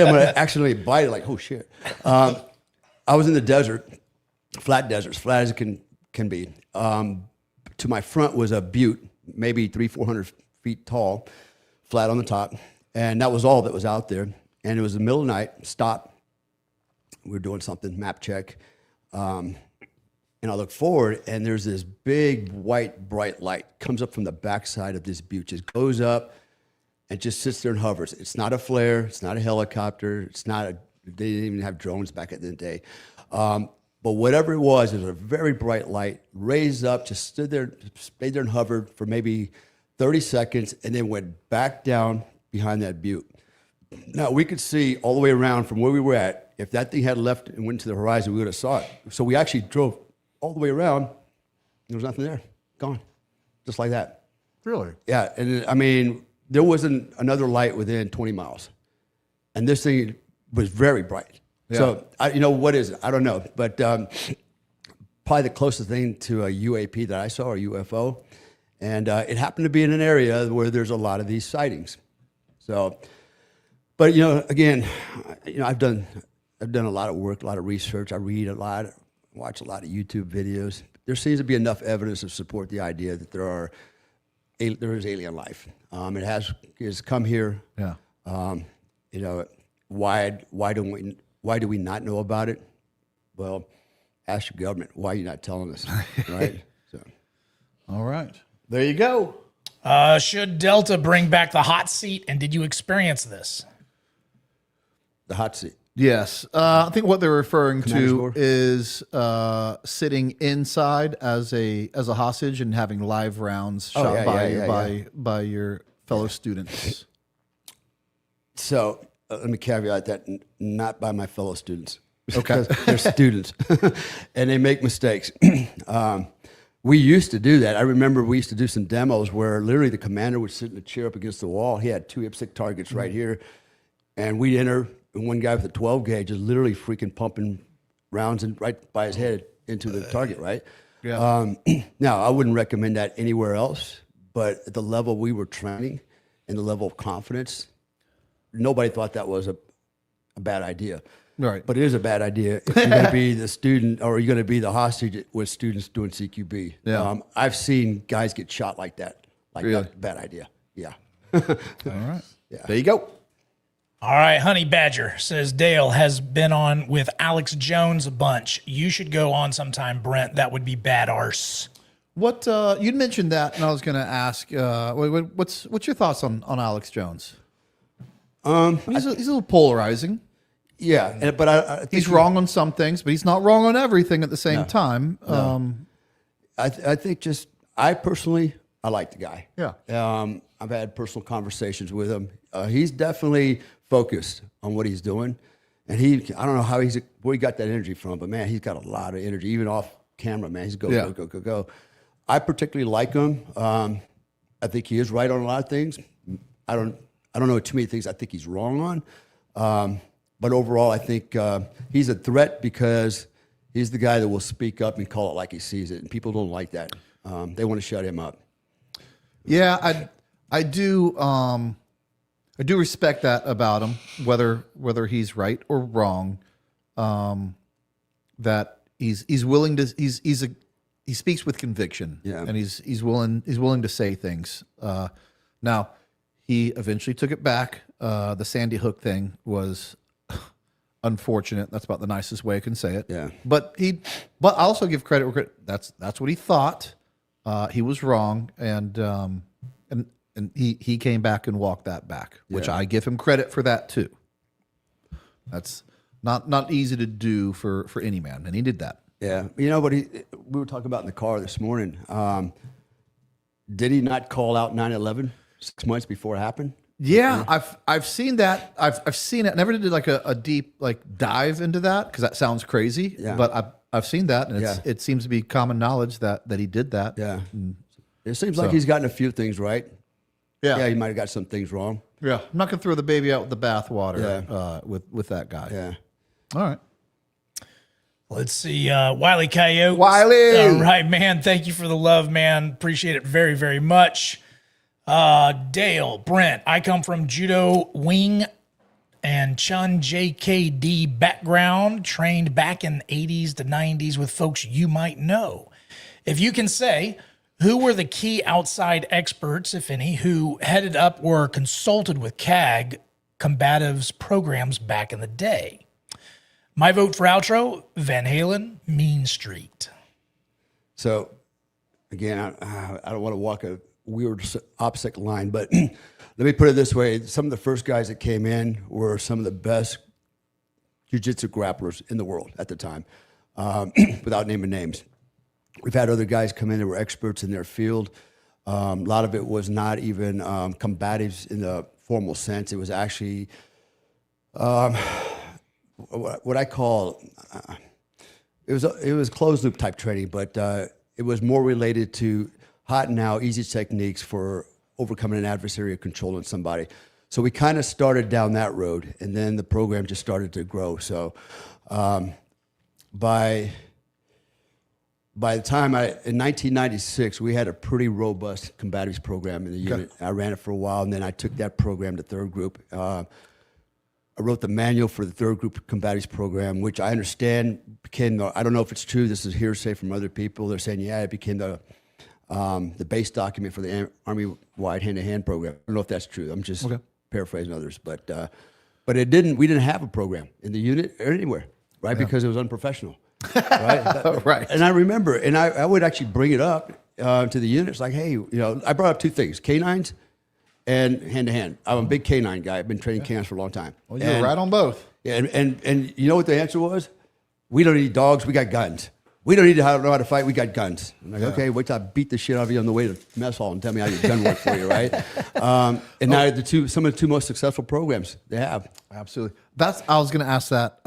I'm going to accidentally bite it. Like, oh shit. I was in the desert, flat deserts, flat as it can be. To my front was a butte, maybe 300-400 feet tall, flat on the top, and that was all that was out there. And it was the middle of the night. Stopped. We were doing something, map check. And I look forward, and there's this big, white, bright light comes up from the backside of this butte. Just goes up and just sits there and hovers. It's not a flare. It's not a helicopter. They didn't even have drones back in the day. But whatever it was a very bright light, raised up, just stayed there and hovered for maybe 30 seconds, and then went back down behind that butte. Now, we could see all the way around from where we were at. If that thing had left and went to the horizon, we would have saw it. So we actually drove all the way around. There was nothing there. Gone. Just like that. Really? Yeah. And I mean, there wasn't another light within 20 miles. And this thing was very bright. Yeah. So, what is it? I don't know. But probably the closest thing to a UAP that I saw, or UFO. And it happened to be in an area where there's a lot of these sightings. So, but, again, I've done a lot of work, a lot of research. I read a lot, watch a lot of YouTube videos. There seems to be enough evidence to support the idea that there is alien life. It has come here. Yeah. Why do we not know about it? Well, ask your government. Why are you not telling us? Right. So. All right. There you go. Should Delta bring back the hot seat? And did you experience this? The hot seat. Yes. I think what they're referring Commander's to board? is sitting inside as a hostage and having live rounds shot by your fellow students. So let me caveat that not by my fellow students. Okay. Because they're students and they make mistakes. We used to do that. I remember we used to do some demos where literally the commander would sit in a chair up against the wall. He had 2 IPSC targets right here. And we'd enter, and one guy with a 12 gauge is literally freaking pumping rounds right by his head into the target, right? Yeah. Now, I wouldn't recommend that anywhere else, but at the level we were training and the level of confidence, nobody thought that was a bad idea. Right. But it is a bad idea if you're going to be the student or you're going to be the hostage with students doing CQB. Yeah. I've seen guys get shot like that. Really? That's a bad idea. Yeah. All right. Yeah. There you go. All right, Honey Badger says Dale has been on with Alex Jones a bunch. You should go on sometime, Brent. That would be bad arse. What you'd mentioned that, and I was going to ask, what's your thoughts on Alex Jones? He's a little polarizing. Yeah, but I think He's wrong on some things, but he's not wrong on everything at the same time. I think I personally like the guy. Yeah. I've had personal conversations with him. He's definitely focused on what he's doing, and I don't know where he got that energy from, but man, he's got a lot of energy, even off camera. Man, he's go. I particularly like him. I think he is right on a lot of things. I don't know too many things I think he's wrong on. But overall, I think he's a threat because he's the guy that will speak up and call it like he sees it, and people don't like that. They want to shut him up. Yeah, I do respect that about him, whether he's right or wrong. That he's willing to he speaks with conviction, Yeah. and he's willing to say things. Now, he eventually took it back. The Sandy Hook thing was unfortunate. That's about the nicest way I can say it. Yeah. But I also give credit where credit. That's what he thought. He was wrong, and he came back and walked that back, which Yeah. I give him credit for that too. That's not easy to do for any man, and he did that. Yeah, but we were talking about in the car this morning. Did he not call out 9/11 6 months before it happened? Yeah, I've seen that. I've seen it. Never did like a deep dive into that because that sounds crazy. Yeah. But I've seen that, and it seems to be common knowledge that he did that. Yeah. It seems like he's gotten a few things right. Yeah. Yeah, he might have got some things wrong. Yeah. I'm not gonna throw the baby out with the bathwater with that guy. Yeah. All right. Let's see. Wiley Coyote. Wiley! All right, man. Thank you for the love, man. Appreciate it very, very much. Dale, Brent, I come from Judo Wing and Chun JKD background, trained back in the 80s to 90s with folks you might know. If you can say, who were the key outside experts, if any, who headed up or consulted with CAG combatives programs back in the day? My vote for outro, Van Halen, Mean Street. So, again, I don't want to walk a weird opposite line, but let me put it this way. Some of the first guys that came in were some of the best jiu-jitsu grapplers in the world at the time, without naming names. We've had other guys come in that were experts in their field. A lot of it was not even combatives in the formal sense. It was actually what I call it was closed loop type training, but it was more related to hot and now easy techniques for overcoming an adversary or controlling somebody. So we kind of started down that road, and then the program just started to grow. So by the time in 1996, we had a pretty robust combatives program in the unit. I ran it for a while, and then I took that program to third group. I wrote the manual for the third group combatives program, which I understand became I don't know if it's true. This is hearsay from other people. They're saying, yeah, it became the base document for the Army-wide hand-to-hand program. I don't know if that's true. I'm just paraphrasing others, but it didn't. We didn't have a program in the unit or anywhere, right? Yeah. Because it was unprofessional, right? Right. And I remember, and I would actually bring it up to the units, like, hey, I brought up two things: canines and hand-to-hand. I'm a big canine guy. I've been training canines for a long time. Well, you're right on both. Yeah, and you know what the answer was? We don't need dogs. We got guns. We don't need to know how to fight. We got guns. I'm like, okay, wait till I beat the shit out of you on the way to mess hall and tell me how your gun worked for you, right? And now some of the two most successful programs they have. Absolutely. I was going to ask that.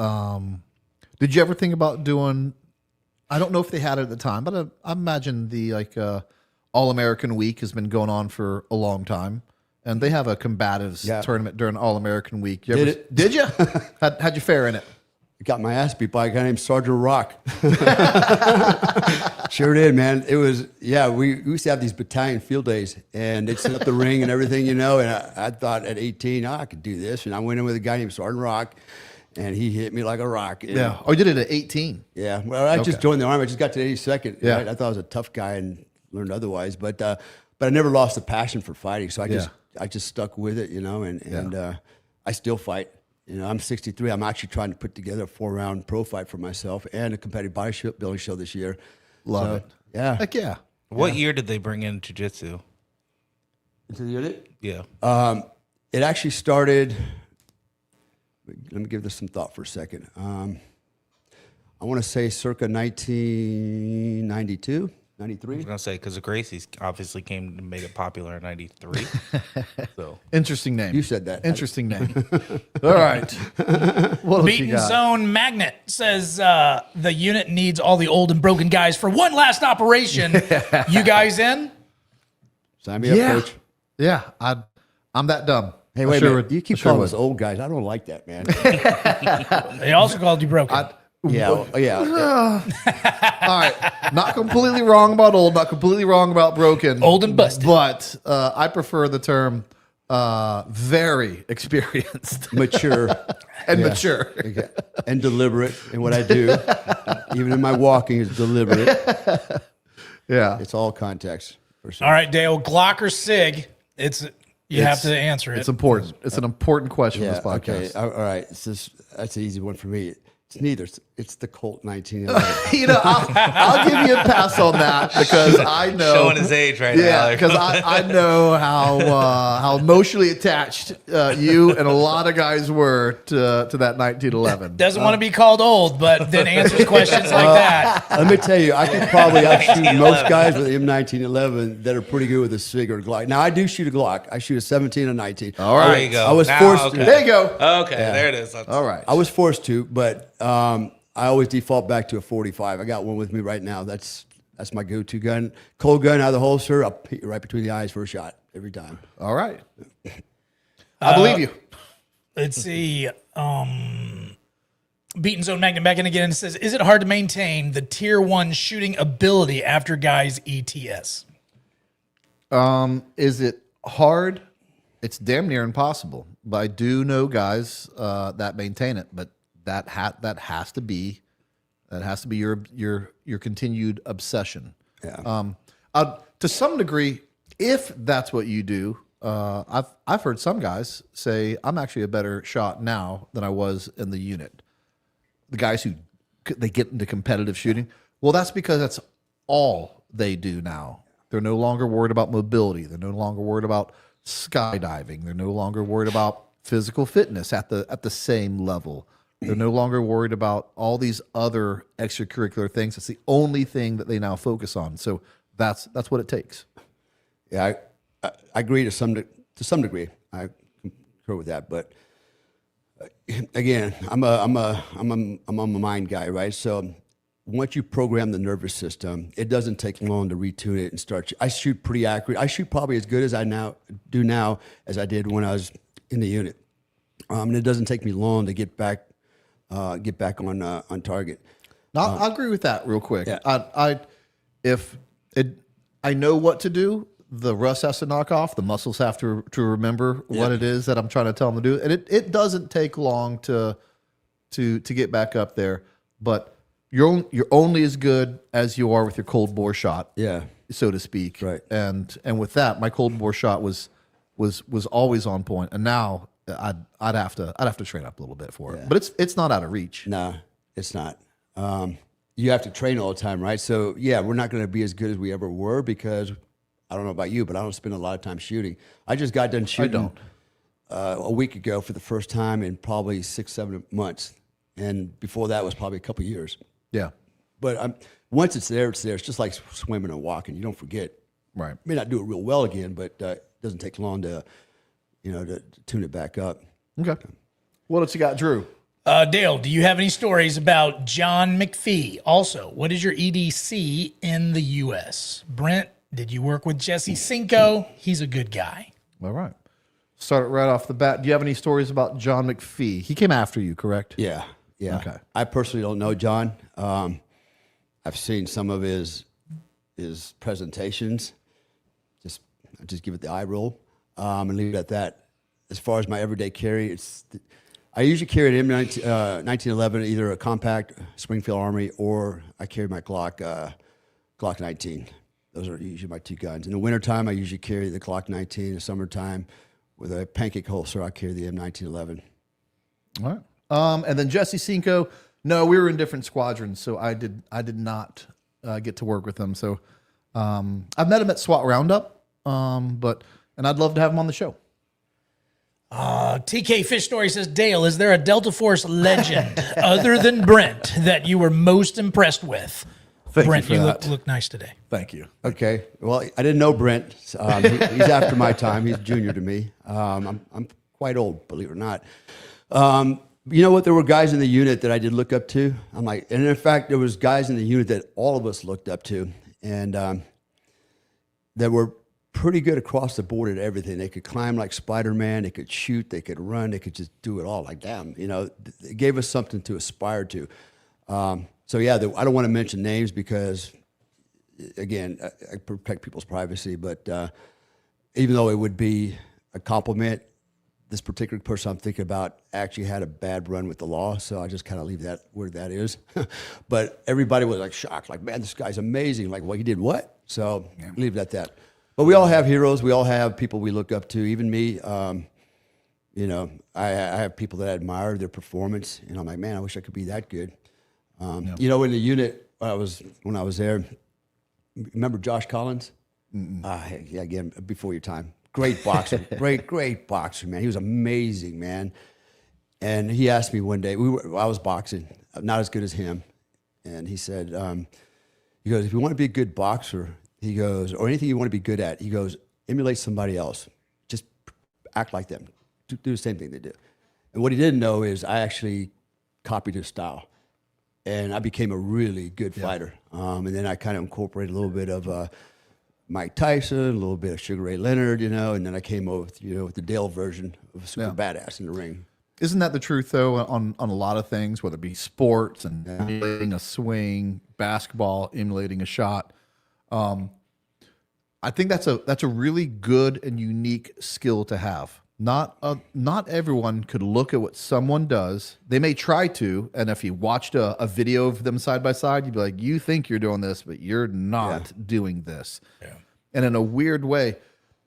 Did you ever think about doing? I don't know if they had it at the time, but I imagine the All-American Week has been going on for a long time, and they have a combatives tournament during All-American Week. Did you? How'd you fare in it? Got my ass beat by a guy named Sergeant Rock. Sure did, man. It was, we used to have these battalion field days, and they'd set up the ring and everything, and I thought at 18, I could do this. And I went in with a guy named Sergeant Rock, and he hit me like a rock. Yeah. Oh, you did it at 18? Yeah. Well, I just joined the Army. I just got to the 82nd. Yeah. Right? I thought I was a tough guy and learned otherwise. But I never lost the passion for fighting, so I just stuck with it, and I still fight. I'm 63. I'm actually trying to put together a 4-round pro fight for myself and a competitive bodybuilding show this year. Love it. Yeah. Heck yeah. What year did they bring in jiu-jitsu? Into the unit? Yeah. It actually started, let me give this some thought for a second. I want to say circa 1992. I 93? was gonna say because the Gracies obviously came and made it popular in '93. So Interesting name. You said that. Interesting name. All right. What else you Beaten got? Zone Magnet says the unit needs all the old and broken guys for one last operation. You guys in? Sign me up, Yeah. coach. Yeah. I'm that dumb. Hey, wait a Sure minute. would- You keep sure calling would. us old guys. I don't like that, man. They also called you broken. yeah. All right. Not completely wrong about old, not completely wrong about broken. Old and busted. But I prefer the term very experienced Mature and mature. okay. And deliberate in what I do. Even in my walking is deliberate. Yeah. It's all context. For sure. All right, Dale, Glock or Sig? You have to answer it. It's important. It's an important question in Yeah, this podcast. okay. All right. That's an easy one for me. It's neither. It's the Colt 1911. You know, I'll give you a pass on that because I know showing his age right now. Yeah, because I know how emotionally attached you and a lot of guys were to that 1911. Doesn't want to be called old, but then answers questions like that. Let me tell you, I could probably outshoot most guys with the M1911 that are pretty good with a SIG or a Glock. Now, I do shoot a Glock. I shoot a 17 and 19. All right. There you go. I was Now, forced okay. to. There you go. Okay, there it is. All right. I was forced to, but I always default back to a 45. I got one with me right now. That's my go-to gun. Cold gun out of the holster. I'll hit you right between the eyes for a shot every time. All right. I believe you. Let's see. Beaten Zone Magnet back in again and says, is it hard to maintain the tier 1 shooting ability after guys ETS? Is it hard? It's damn near impossible. But I do know guys that maintain it. But that has to be your continued obsession. Yeah. To some degree, if that's what you do, I've heard some guys say I'm actually a better shot now than I was in the unit. The guys who they get into competitive shooting, well, that's because that's all they do now. They're no longer worried about mobility. They're no longer worried about skydiving. They're no longer worried about physical fitness at the same level. They're no longer worried about all these other extracurricular things. It's the only thing that they now focus on. So that's what it takes. Yeah, I agree to some degree. I concur with that, but again, I'm a mind guy, right? So once you program the nervous system, it doesn't take long to retune it and start. I shoot pretty accurate. I shoot probably as good as I do now as I did when I was in the unit, and it doesn't take me long to get back on target. Now, I agree with that real quick. Yeah. I know what to do. The rust has to knock off. The muscles have to remember what it is that I'm trying to tell them to do. And it doesn't take long to get back up there. But you're only as good as you are with your cold bore shot. Yeah. So to speak. Right. And with that, my cold bore shot was always on point. And now I'd have to train up a little bit for it. Yeah. But it's not out of reach. No, it's not. You have to train all the time, right? So yeah, we're not going to be as good as we ever were because I don't know about you, but I don't spend a lot of time shooting. I just got done shooting a week ago for the first time in probably 6-7 months, and before that was probably a couple of years. Yeah. But once it's there, it's there. It's just like swimming and walking. You don't forget. Right. May not do it real well again, but it doesn't take long to tune it back up. Okay. What else you got, Drew? Dale, do you have any stories about John McPhee? Also, what is your EDC in the U.S.? Brent, did you work with Jesse Cinco? He's a good guy. All right. Start it right off the bat. Do you have any stories about John McPhee? He came after you, correct? Yeah. Okay. I personally don't know John. I've seen some of his presentations. Just give it the eye roll and leave it at that. As far as my everyday carry, I usually carry an M1911, either a compact Springfield Armory, or I carry my Glock 19. Those are usually my two guns. In the wintertime, I usually carry the Glock 19. In the summertime, with a pancake holster, I carry the M1911. All right. And then Jesse Cinco. No, we were in different squadrons, so I did not get to work with him. So I've met him at SWAT Roundup, and I'd love to have him on the show. TK Fish Story says, Dale, is there a Delta Force legend other than Brent that you were most impressed with? Thank Brent, you you for look, that. look nice today. Thank you. Okay. Well, I didn't know Brent. He's after my time. He's junior to me. I'm quite old, believe it or not. You know what? There were guys in the unit that I did look up to. And in fact, there was guys in the unit that all of us looked up to, and that were pretty good across the board at everything. They could climb like Spider-Man. They could shoot. They could run. They could just do it all. Like, damn, it gave us something to aspire to. So yeah, I don't want to mention names because, again, I protect people's privacy. But even though it would be a compliment, this particular person I'm thinking about actually had a bad run with the law. So I just kind of leave that where that is. But everybody was like shocked, like, man, this guy's amazing. Like, well, he did what? So leave it at that. But we all have heroes. We all have people we look up to. Even me, I have people that I admire their performance, and I'm like, man, I wish I could be that good. In the unit, when I was there, remember Josh Collins? Yeah, again, before your time. Great boxer, great boxer, man. He was amazing, man. And he asked me one day, I was boxing, not as good as him, and he said, he goes, if you want to be a good boxer, he goes, or anything you want to be good at, he goes, emulate somebody else. Just act like them. Do the same thing they do. And what he didn't know is I actually copied his style. And I became a really good fighter. And then I kind of incorporated a little bit of Mike Tyson, a little bit of Sugar Ray Leonard, and then I came over with the Dale version of super badass in the ring. Isn't that the truth, though, on a lot of things, whether it be sports and emulating a swing, basketball, emulating a shot? I think that's a really good and unique skill to have. Not everyone could look at what someone does. They may try to, and if you watched a video of them side by side, you'd be like, you think you're doing this, but you're not doing this. Yeah. And in a weird way,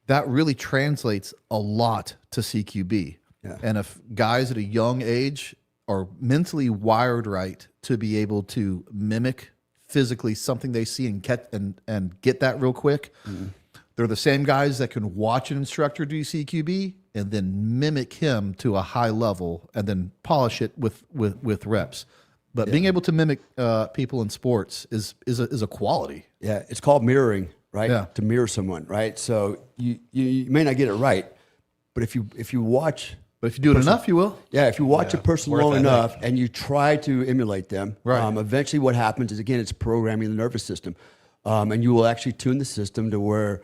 that really translates a lot to CQB. Yeah. And if guys at a young age are mentally wired right to be able to mimic physically something they see and get that real quick, they're the same guys that can watch an instructor do CQB and then mimic him to a high level and then polish it with reps. But being able to mimic people in sports is a quality. Yeah, it's called mirroring, right? Yeah. To mirror someone, right? So you may not get it right, but if you watch. But if you do it enough, you will. Yeah, if you watch a person long enough and you try to emulate them, eventually what happens is, again, it's programming the nervous system. And you will actually tune the system to where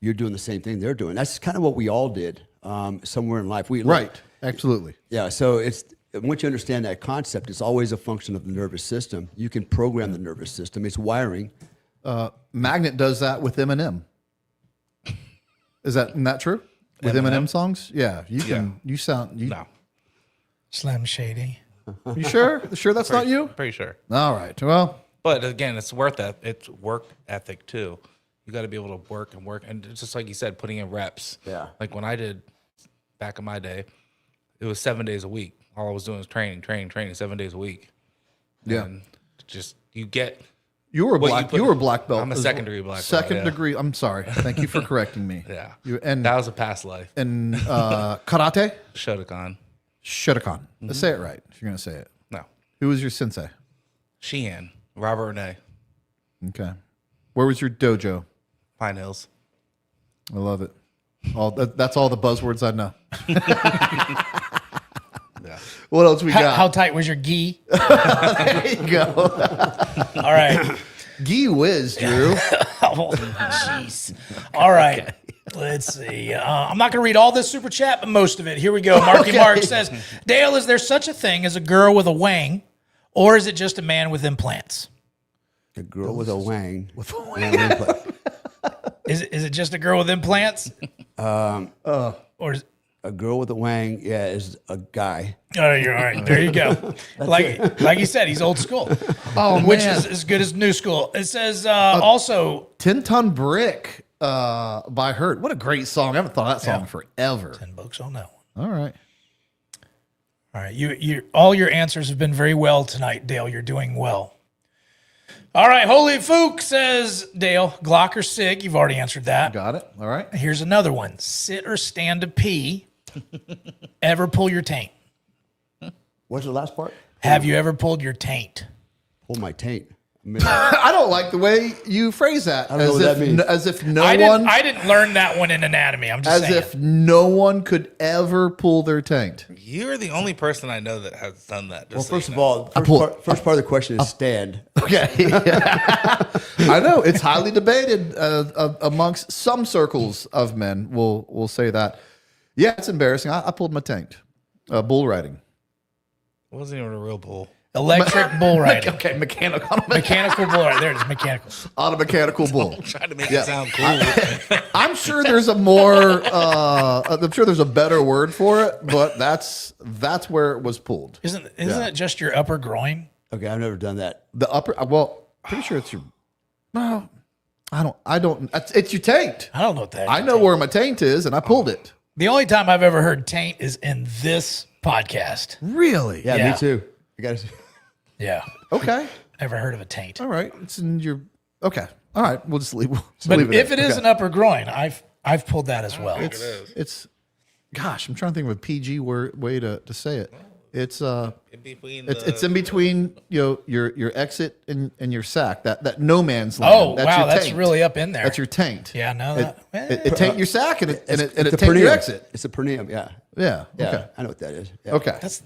you're doing the same thing they're doing. That's kind of what we all did somewhere in life. Absolutely. Yeah, so once you understand that concept, it's always a function of the nervous system. You can program the nervous system. It's wiring. Magnet does that with Eminem. Isn't that true? With Eminem songs? Yeah. You sound... No. Slim Shady. You sure? Sure that's not you? Pretty sure. All right. Well... But again, it's it's work ethic too. You got to be able to work, and it's just like you said, putting in reps. Yeah. Like when I did back in my day, it was 7 days a week. All I was doing was training 7 days a week. Yeah. And just you were a black belt. I'm a second degree black belt. Second degree. I'm sorry. Thank you for correcting me. Yeah. And that was a past life. And karate? Shotokan. Let's say it right if you're going to say it. No. Who was your sensei? Sheehan. Robert Renee. Okay. Where was your dojo? Pine Hills. I love it. That's all the buzzwords I know. Yeah. What else we got? How tight was your gi? There you go. All right. Gee whiz, Drew. Oh, jeez. All right. Let's see. I'm not going to read all this super chat, but most of it. Here we go. Marky Mark says, Dale, is there such a thing as a girl with a wang, or is it just a man with implants? A girl with a wang. Is it just a girl with implants? Or is a girl with a wang, is a guy. Oh, you're all right. There you go. like you said, he's old school. Which is as good as new school. It says also 10-Ton Brick by Hurt. What a great song. I haven't thought of that song forever. $10 on that one. All right. All right. You all your answers have been very well tonight, Dale. You're doing well. All right. Holy Fook says, Dale, Glock or Sig? You've already answered that. Got it. All right. Here's another one. Sit or stand to pee. Ever pull your taint? What's the last part? Have you ever pulled your taint? Pull my taint. I don't like the way you phrase that. I don't know what that means. As if no I one, didn't learn that one in anatomy. I'm just as saying. if no one could ever pull their taint. You're the only person I know that has done that. Well, just so first you of know. all, first part of the question is stand. Okay, I know it's highly debated amongst some circles of men. We'll say that. Yeah, it's embarrassing. I pulled my taint. Bull riding. It wasn't even a real bull. Electric bull riding. Okay, mechanical Mechanical bull riding. There it is, mechanical. on a mechanical bull. Trying to make it sound cool. I'm sure there's a more. I'm sure there's a better word for it, but that's where it was pulled. Isn't it just your upper groin? Okay, I've never done that. The upper. Well, pretty sure it's your. No, I don't. It's your taint. I don't know what that is. I know where my taint is, and I pulled it. The only time I've ever heard taint is in this podcast. Really? Yeah, Yeah. me too. I got to. Yeah. Okay. Never heard of a taint. All right. It's in your. Okay. All right. We'll just leave. But leave if there. it is Okay. an upper groin, I've pulled that as well. It's. Gosh, I'm trying to think of a PG way to say it. It's In between It's in between, your exit and your sack, that no man's land. Oh, That's wow, your that's taint. really up in there. That's your taint. Yeah, I know that. It taint your sack and it the taint your perineum. exit. It's the perineum. Yeah. Yeah. Yeah. Okay. I know what that is. Yeah. Okay. Is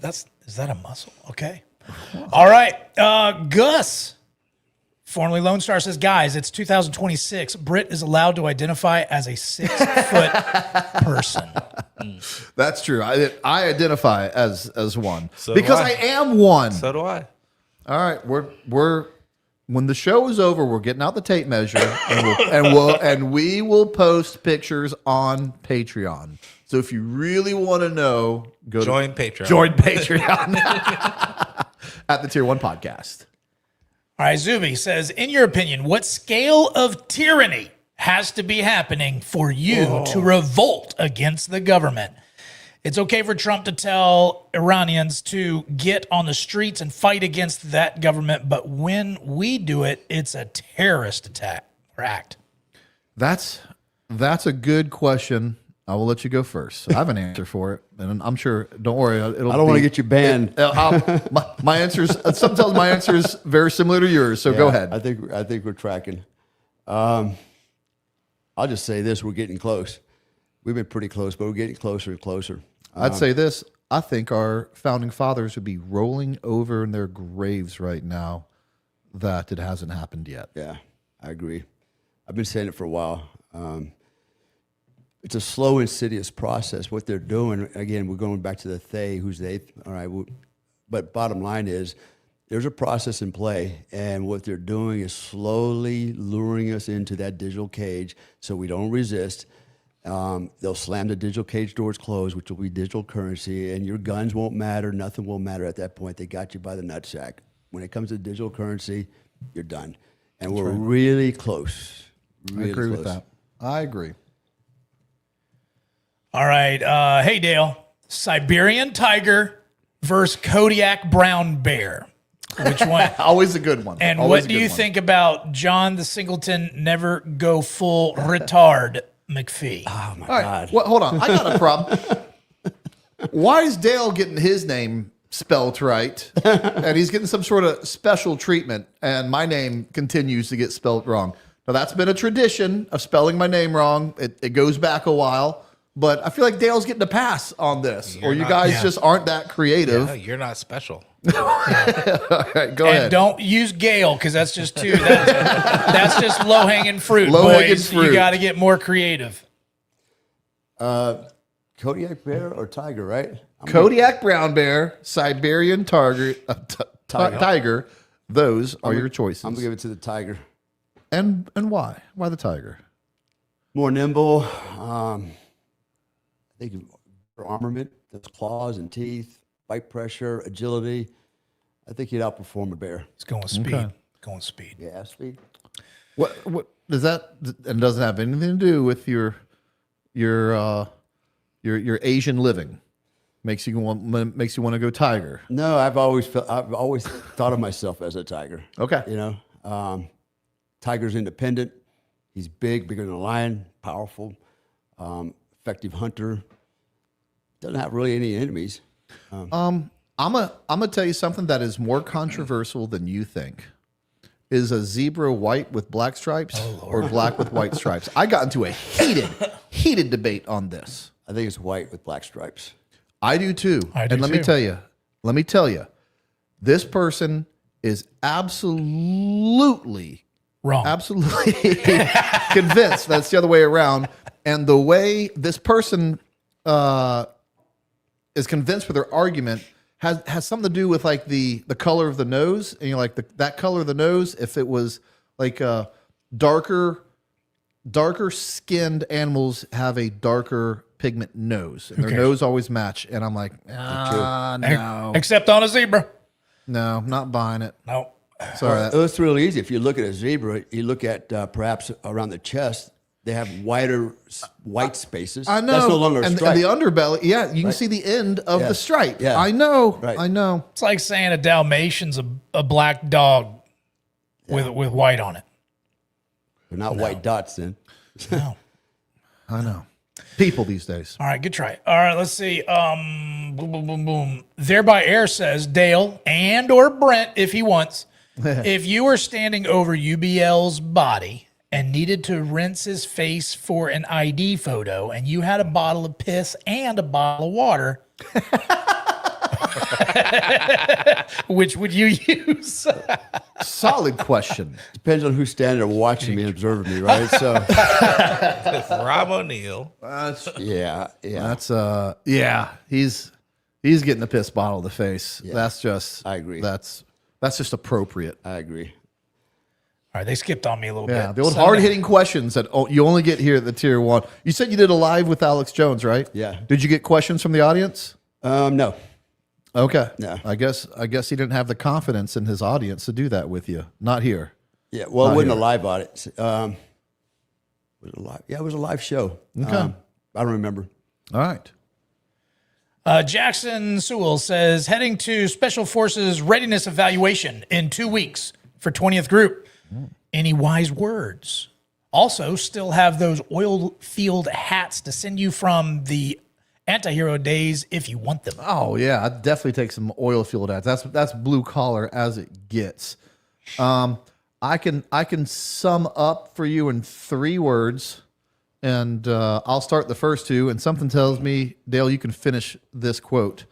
that a muscle? Okay. All right. Gus, formerly Lone Star, says, guys, it's 2026. Britt is allowed to identify as a 6-foot person. That's true. I identify as one So because do I I. am one. So do I. All right, we're when the show is over, we're getting out the tape measure and we will post pictures on Patreon. So if you really want to know, Join Patreon. Join Patreon at the Tier 1 podcast. All right. Zuby says, in your opinion, what scale of tyranny has to be happening for you to revolt against the government? It's okay for Trump to tell Iranians to get on the streets and fight against that government, but when we do it, it's a terrorist attack or act. That's a good question. I will let you go first. I have an answer for it, and I'm sure. Don't worry. I don't want to get you banned. My answers. Sometimes my answer is very similar to yours. So go ahead. I think we're tracking. I'll just say this: we're getting close. We've been pretty close, but we're getting closer and closer. I'd say this. I think our founding fathers would be rolling over in their graves right now that it hasn't happened yet. Yeah, I agree. I've been saying it for a while. It's a slow, insidious process. What they're doing, again, we're going back to the they, who's they. All right, but bottom line is there's a process in play, and what they're doing is slowly luring us into that digital cage so we don't resist. They'll slam the digital cage doors closed, which will be digital currency, and your guns won't matter. Nothing will matter at that point. They got you by the nutsack. When it comes to digital currency, you're done. And we're really close. Really I agree close. with that. I agree. All right. Hey, Dale. Siberian tiger versus Kodiak brown bear. Which one? Always a good one. And Always what a do good you one. think about John the Singleton never go full retard McPhee? Oh, my All right. God. Well, hold on. I got a problem. Why is Dale getting his name spelt right, and he's getting some sort of special treatment, and my name continues to get spelt wrong? Now, that's been a tradition of spelling my name wrong. It goes back a while. But I feel like Dale's getting a pass on this, or you guys just aren't that creative. No, you're not special. All right, go And ahead. don't use Gale because that's just too. That's just low hanging fruit. Low-hanging boys. fruit. You got to get more creative. Kodiak bear or tiger, right? Kodiak brown bear, Siberian tiger. Those are your choices. I'm going to give it to the tiger. And why? Why the tiger? More nimble. I think for armament, those claws and teeth, bite pressure, agility. I think he'd outperform a bear. It's going speed. Okay. Going speed. Yeah, speed. What does that, and doesn't have anything to do with your Asian living? Makes you want to go tiger. No, I've always thought of myself as a tiger. Okay. You know, tiger's independent. He's bigger than a lion, powerful, effective hunter. Doesn't have really any enemies. I'm gonna tell you something that is more controversial than you think. is a zebra white with black stripes or black with white stripes? I got into a heated debate on this. I think it's white with black stripes. I do too. do let me tell you, this person is absolutely Wrong. Absolutely convinced that's the other way around. And the way this person is convinced with their argument has something to do with like the color of the nose. And you're like that color of the nose, if it was like darker skinned animals have a darker pigment nose. And their nose always match. And I'm like, no. Except on a zebra. No, I'm not buying it. No. Sorry. It's real easy. If you look at a zebra, you look at perhaps around the chest, they have wider white spaces. I know. That's no longer a and stripe. the underbelly, you can see the end of the stripe. Yeah. I know. Right. I know. It's like saying a Dalmatian's a black dog with white on it. They're not white dots then. No. I know. People these days. All right, good try. All right, let's see. Boom, boom, boom, boom. Thereby Air says, Dale and or Brent, if he wants, if you were standing over UBL's body and needed to rinse his face for an ID photo and you had a bottle of piss and a bottle of water, which would you use? Solid question. Depends on who's standing there watching me and observing me, right? So, Rob O'Neill. yeah. That's he's getting the piss bottle to the face. Yeah. That's just I agree. That's just appropriate. I agree. All right, they skipped on me a little Yeah, bit. the old hard-hitting questions that you only get here at the Tier 1. You said you did a live with Alex Jones, right? Yeah. Did you get questions from the audience? No. Okay. No. I guess he didn't have the confidence in his audience to do that with you. Not here. Yeah. Well, Not it wasn't here. a live audit. Was it a live? Yeah, it was a live show. Okay. I don't remember. All right. Jackson Sewell says, heading to Special Forces Readiness Evaluation in 2 weeks for 20th Group. Any wise words? Also, still have those oil field hats to send you from the anti-hero days if you want them. Oh yeah, I'd definitely take some oil field ads. That's blue collar as it gets. I can sum up for you in 3 words, and I'll start the first 2. And something tells me, Dale, you can finish this quote.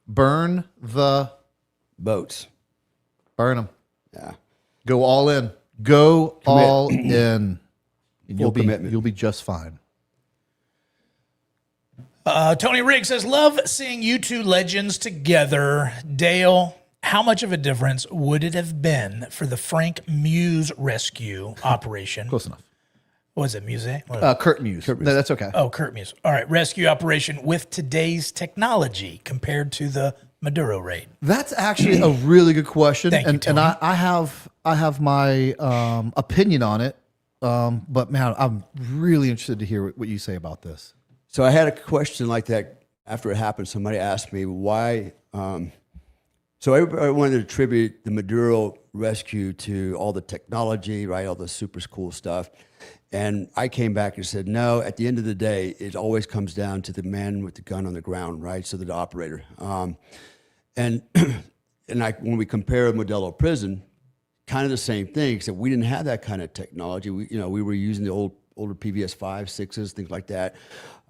Burn the Boats. burn them. Yeah. Go all in. Go all in. And Full commitment. You'll be just fine. Tony Riggs says, love seeing you two legends together. Dale, how much of a difference would it have been for the Frank Muse rescue operation? Close enough. What was it, Muse? Kurt Muse. No, that's okay. Oh, Kurt Muse. All right, rescue operation with today's technology compared to the Maduro raid. That's actually a really good question, Thank you, and Tony. I have my opinion on it. But man, I'm really interested to hear what you say about this. So I had a question like that after it happened. Somebody asked me why. So everybody wanted to attribute the Maduro rescue to all the technology, right? All the super cool stuff. And I came back and said, no, at the end of the day, it always comes down to the man with the gun on the ground, right? So the operator. And when we compare Modelo Prison, kind of the same thing, except we didn't have that kind of technology. We were using the older PVS 5, 6s, things like that,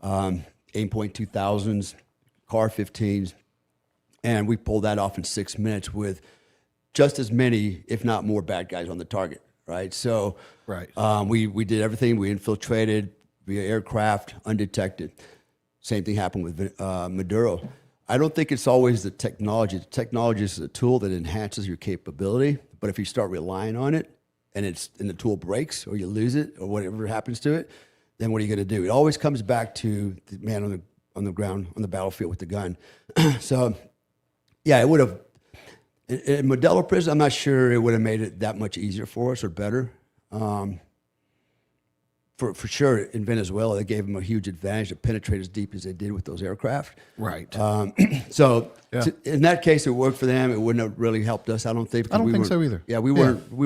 Aimpoint 2000s, Car 15s, and we pulled that off in 6 minutes with just as many, if not more, bad guys on the target, right? So Right. we did everything. We infiltrated via aircraft, undetected. Same thing happened with Maduro. I don't think it's always the technology. The technology is a tool that enhances your capability, but if you start relying on it and the tool breaks or you lose it or whatever happens to it, then what are you going to do? It always comes back to the man on the ground, on the battlefield with the gun. So, yeah, it would have. In Modelo Prison, I'm not sure it would have made it that much easier for us or better. For sure, in Venezuela, they gave them a huge advantage to penetrate as deep as they did with those aircraft. Right. So in that case, it worked for them. It wouldn't have really helped us, I don't think. I don't because think weren't- so either. Yeah, we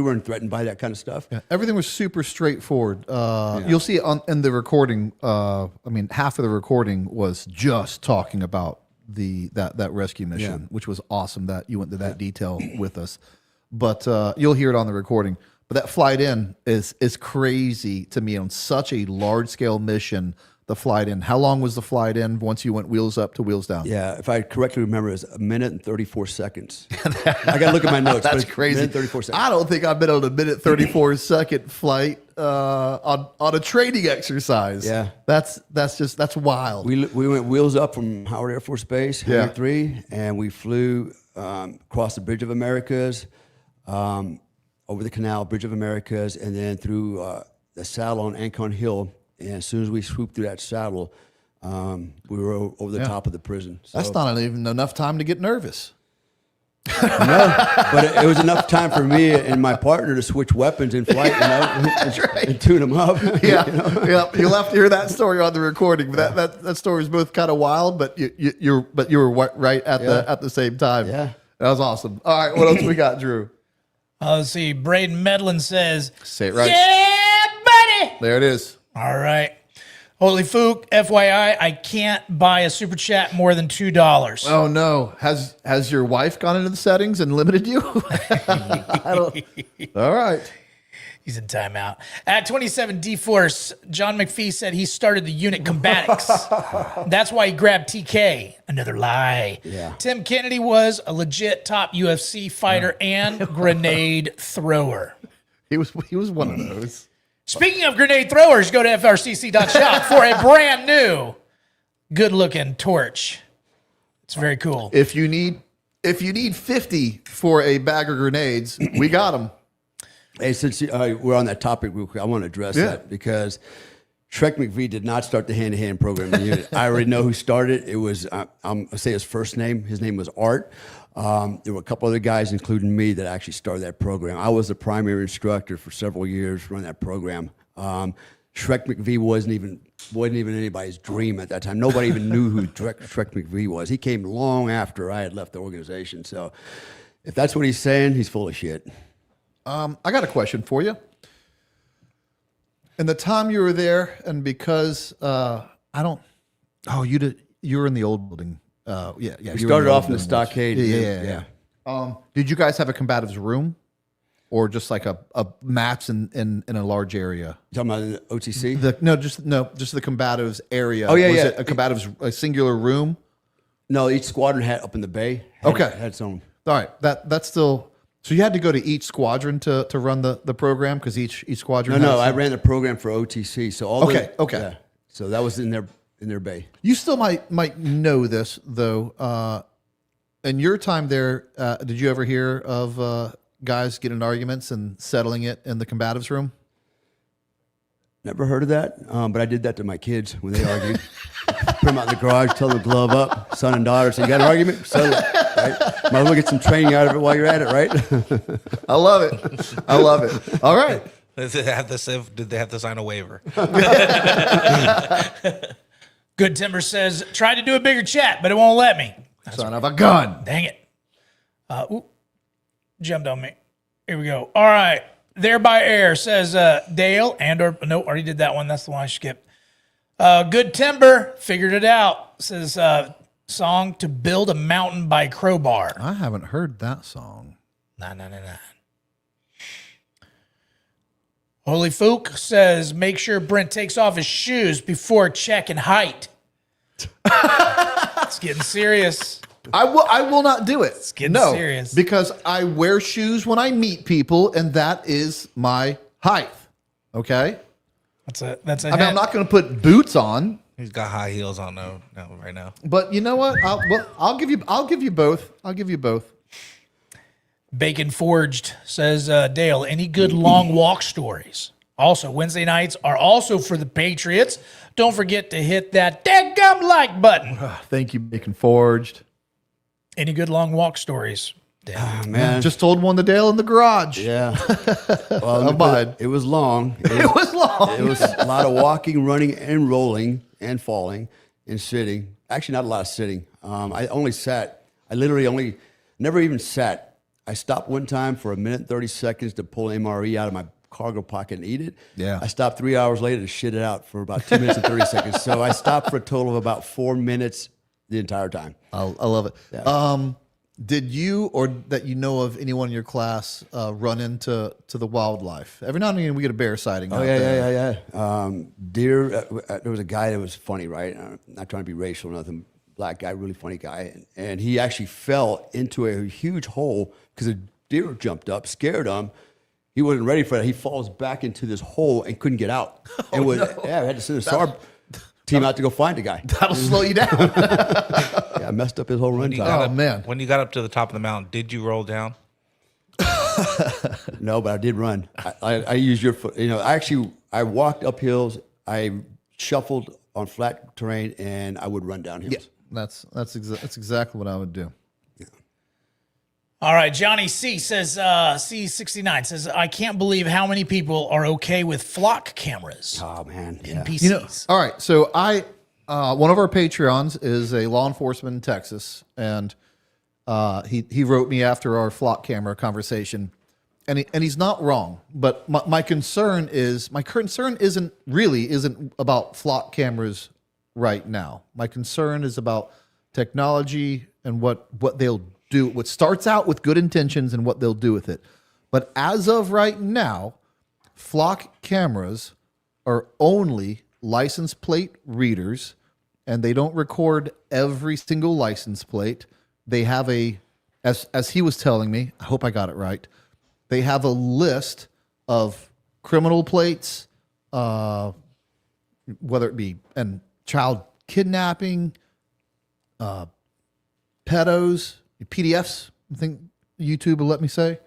weren't threatened by that kind of stuff. Yeah, everything was super straightforward. You'll see in the recording. Half of the recording was just talking about that rescue mission, which was awesome. That you went to that detail with us. but you'll hear it on the recording. But that flight in is crazy to me on such a large scale mission. The flight in. How long was the flight in once you went wheels up to wheels down? Yeah, if I correctly remember, it was 1 minute and 34 seconds. I got to look at my notes. That's but crazy. 1 minute 34 seconds. I don't think I've been on a minute 34-second flight on a training exercise. Yeah. That's wild. We went wheels up from Howard Air Force Base, Yeah. Hangar 3, and we flew across the Bridge of Americas, over the canal, Bridge of Americas, and then through the saddle on Ancon Hill. And as soon as we swooped through that saddle, we were over the top of the prison. So, That's not even enough time to get nervous. no, but it was enough time for me and my partner to switch weapons in flight, and tune them up. Yeah, yeah. You'll have to hear that story on the recording. But that story is both kind of wild, but you were right at the same time. Yeah, that was awesome. All right, what else we got, Drew? Let's see. Braden Medlin says, Say it right. "Yeah, buddy." There it is. All right. Holy Fook, FYI, I can't buy a super chat more than $2. Oh no! Has your wife gone into the settings and limited you? I don't. All right. He's in timeout. At 27 D-Force, John McPhee said he started the unit combatics. That's why he grabbed TK. Another lie. Yeah. Tim Kennedy was a legit top UFC fighter and grenade thrower. He was one of those. Speaking of grenade throwers, go to frcc.shop for a brand new, good-looking torch. It's very cool. If you need 50 for a bag of grenades, we got them. Hey, since we're on that topic real quick, I want to address that because Shrek McVie did not start the hand-to-hand program in the unit. I already know who started. It was, I'll say his first name. His name was Art. There were a couple other guys, including me, that actually started that program. I was the primary instructor for several years running that program. Shrek McVie wasn't even anybody's dream at that time. Nobody even knew who Shrek McVie was. He came long after I had left the organization. So if that's what he's saying, he's full of shit. I got a question for you. In the time you were there, and because you were in the old building. Yeah. We started off in the stockade. Yeah. Did you guys have a combatives room, or just like a mats in a large area? You talking about the OTC? Just the combatives area. Oh, yeah, Was yeah. it a combatives a singular room? No, each squadron had up in the bay. Had its own. All right, that's still. So you had to go to each squadron to run the program because each squadron. No, I ran the program for OTC. So all Okay. Yeah, so that was in their bay. You still might know this though. In your time there, did you ever hear of guys getting in arguments and settling it in the combatives room? Never heard of that, but I did that to my kids when they argued. Put them out in the garage, tell them to glove up, son and daughter. So you got an argument? Settle it, right? Might as well get some training out of it while you're at it, right? I love it. All right. Did they have to sign a waiver? Good Timber says, tried to do a bigger chat, but it won't let me. Son of a gun. Dang it. Jumped on me. Here we go. All right. There by Air says Dale already did that one. That's the one I skipped. Good Timber figured it out. Says song To Build a Mountain by Crowbar. I haven't heard that song. 999. Holy Fook says make sure Brent takes off his shoes before checking height. It's getting serious. I will not do it. It's getting serious. Because I wear shoes when I meet people, and that is my height. Okay? That's a I mean, I'm not going to put boots on. He's got high heels on no right now. But you know what? I'll give you both. I'll give you both. Bacon Forged says, Dale, any good long walk stories? Also, Wednesday nights are also for the Patriots. Don't forget to hit that dadgum like button. Thank you, Bacon Forged. Any good long walk stories? Dale? Man, Just told one to Dale in the garage. yeah. Well, it was long. It was long. It was a lot of walking, running, and rolling, and falling, and sitting. Actually, not a lot of sitting. I only sat. I literally never even sat. I stopped one time for 1 minute and 30 seconds to pull MRE out of my cargo pocket and eat it. Yeah. I stopped 3 hours later to shit it out for about 2 minutes and 30 seconds. So I stopped for a total of about 4 minutes the entire time. I love it. Yeah. Did you or that you know of anyone in your class run into the wildlife? Every now and again we get a bear sighting. Oh, yeah. Deer, there was a guy that was funny, right? Not trying to be racial or nothing. Black guy, really funny guy. And he actually fell into a huge hole because a deer jumped up, scared him. He wasn't ready for that. He falls back into this hole and couldn't get out. We had to send a SAR team out to go find the guy. That'll slow you down. Yeah, I messed up his whole run time. Oh, man. When you got up to the top of the mountain, did you roll down? No, but I did run. I used your foot. I walked up hills. I shuffled on flat terrain, and I would run down hills. Yeah, that's exactly what I would do. All right, Johnny C says, C69 says, I can't believe how many people are okay with flock cameras Oh man, in yeah. PCs. All right, so one of our Patreons is a law enforcement in Texas, and he wrote me after our flock camera conversation, and he's not wrong. But my concern isn't about flock cameras right now. My concern is about technology and what they'll do. What starts out with good intentions and what they'll do with it. But as of right now, flock cameras are only license plate readers, and they don't record every single license plate. They have as he was telling me, I hope I got it right, they have a list of criminal plates, whether it be child kidnapping, pedos, PDFs, I think YouTube will let me say.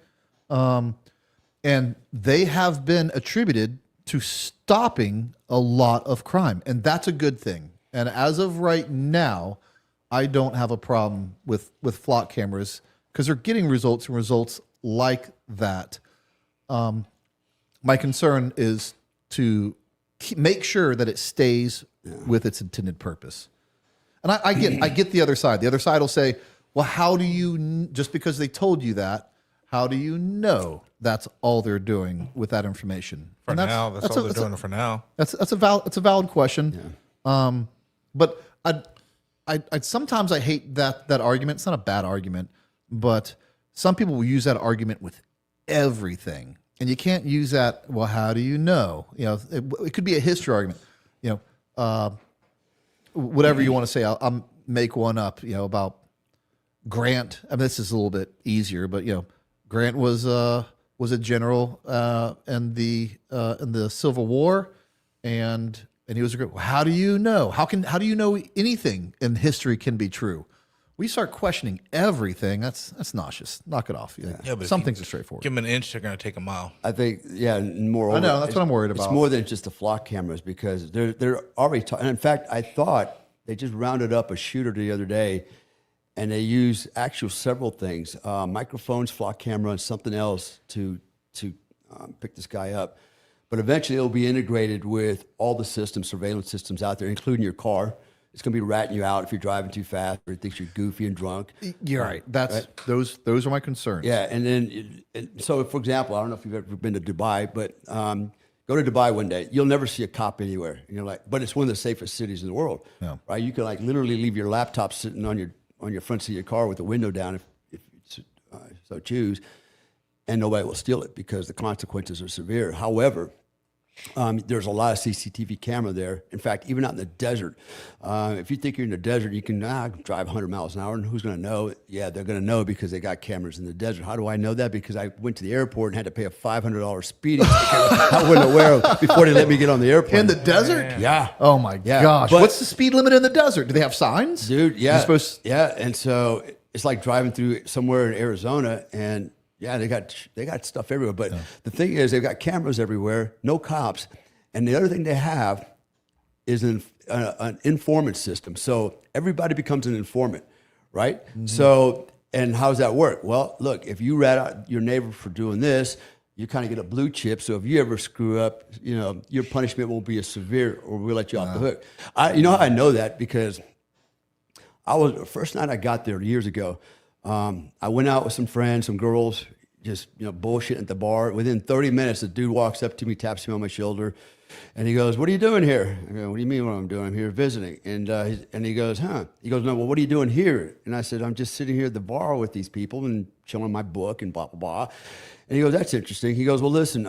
And they have been attributed to stopping a lot of crime. And that's a good thing. And as of right now, I don't have a problem with flock cameras because they're getting results and results like that. My concern is to make sure that it stays with its intended purpose. And I get the other side. The other side will say, well, how do you, just because they told you that, how do you know that's all they're doing with that information? For now, that's all they're doing for now. That's a valid question. Yeah. But I sometimes I hate that argument. It's not a bad argument, but some people will use that argument with everything, and you can't use that. Well, how do you know? It could be a history argument. Whatever you want to say. I'll make one up. About Grant. I mean, this is a little bit easier, but Grant was a general in the Civil War, and he was a great. Well, how do you know? How do you know anything in history can be true? We start questioning everything. That's nauseous. Knock it off. Yeah, but some things are straightforward. Give them an inch, they're going to take a mile. I think, moreover. I know, that's what I'm worried about. It's more than just the flock cameras because they're already. And in fact, I thought they just rounded up a shooter the other day, and they use several things: microphones, flock camera, and something else to pick this guy up. But eventually, it'll be integrated with all the surveillance systems out there, including your car. It's going to be ratting you out if you're driving too fast or it thinks you're goofy and drunk. You're right. Those are my concerns. Yeah, and then so for example, I don't know if you've ever been to Dubai, but go to Dubai one day. You'll never see a cop anywhere. And you're like, but it's one of the safest cities in the world. Yeah. Right? You can literally leave your laptop sitting on your front seat of your car with the window down if you so choose, and nobody will steal it because the consequences are severe. However, there's a lot of CCTV camera there. In fact, even out in the desert, if you think you're in the desert, you can drive 100 miles an hour, and who's going to know? Yeah, they're going to know because they got cameras in the desert. How do I know that? Because I went to the airport and had to pay a $500 speeding ticket I wasn't aware of before they let me get on the airplane. In the desert? Yeah. Oh my gosh. What's the speed limit in the desert? Do they have signs? Dude, yeah. Yeah, and so it's like driving through somewhere in Arizona and yeah, they got stuff everywhere. But the thing is, they've got cameras everywhere, no cops. And the other thing they have is an informant system. So everybody becomes an informant, right? Mm-hmm. So, and how does that work? Well, look, if you rat out your neighbor for doing this, you kind of get a blue chip. So if you ever screw up, your punishment won't be as severe, or we'll let you off the hook. You know how I know that? Because the first night I got there years ago, I went out with some friends, some girls, just bullshitting at the bar. Within 30 minutes, the dude walks up to me, taps me on my shoulder, and he goes, "What are you doing here?" I go, "What do you mean what I'm doing? I'm here visiting." And he goes, "Huh?" He goes, "No, well, what are you doing here?" And I said, "I'm just sitting here at the bar with these people and chilling my book and blah, blah, blah." And he goes, "That's interesting." He goes, "Well, listen,"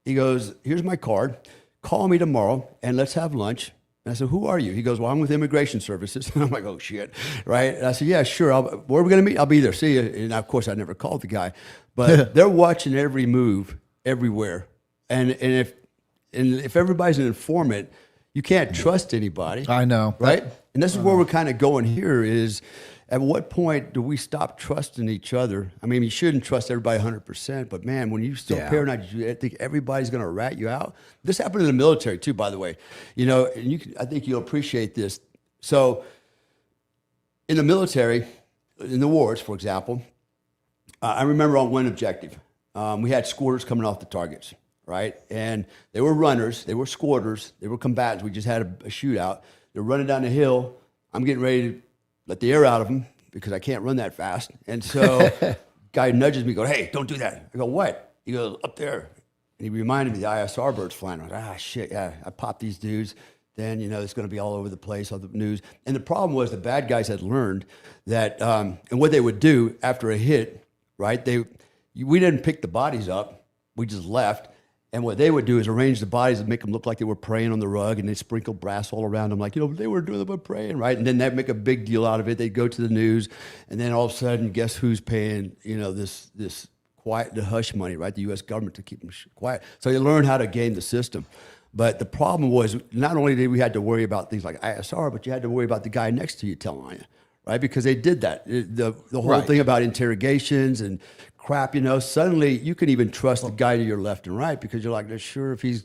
he goes, "Here's my card. Call me tomorrow and let's have lunch." And I said, "Who are you?" He goes, "Well, I'm with Immigration Services." And I'm like, "Oh, shit." Right? And I said, "Yeah, sure. Where are we going to meet?" "I'll be there. See you." And of course, I never called the guy. But they're watching every move everywhere. And if everybody's an informant, you can't trust anybody. I know. Right? And this is where we're kind of going here is, at what point do we stop trusting each other? I mean, you shouldn't trust everybody 100%, but man, when you're so paranoid, you think everybody's going to rat you out. This happened in the military too, by the way. And I think you'll appreciate this. So in the military, in the wars, for example, I remember on one objective, we had squatters coming off the targets, right? And they were runners, they were squatters, they were combatants. We just had a shootout. They're running down the hill. I'm getting ready to let the air out of them because I can't run that fast. And so guy nudges me, go, "Hey, don't do that." I go, "What?" He goes, "Up there." And he reminded me the ISR birds flying. I was like, shit, yeah, I popped these dudes. Then, it's going to be all over the place, all the news. And the problem was the bad guys had learned that, and what they would do after a hit, right? We didn't pick the bodies up. We just left. And what they would do is arrange the bodies and make them look like they were praying on the rug, and they'd sprinkle brass all around them, like, they were doing the praying, right? And then they'd make a big deal out of it. They'd go to the news, and then all of a sudden, guess who's paying, this quiet, the hush money, right? The U.S. government to keep them quiet. So you learn how to game the system. But the problem was, not only did we had to worry about things like ISR, but you had to worry about the guy next to you telling on you, right? Because they did that. The whole thing about interrogations and crap, suddenly you can even trust the guy to your left and right because you're like, "Not sure if he's,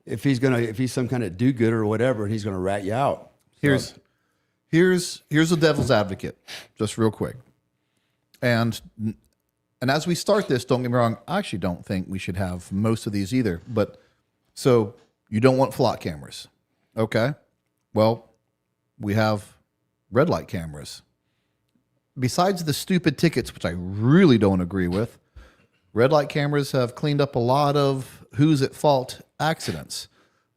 if he's some kind of do-gooder or whatever, and he's gonna rat you out." Here's the devil's advocate, just real quick. And as we start this, don't get me wrong, I actually don't think we should have most of these either. But so you don't want flock cameras. Okay. Well, we have red light cameras. Besides the stupid tickets, which I really don't agree with, red light cameras have cleaned up a lot of who's at fault accidents.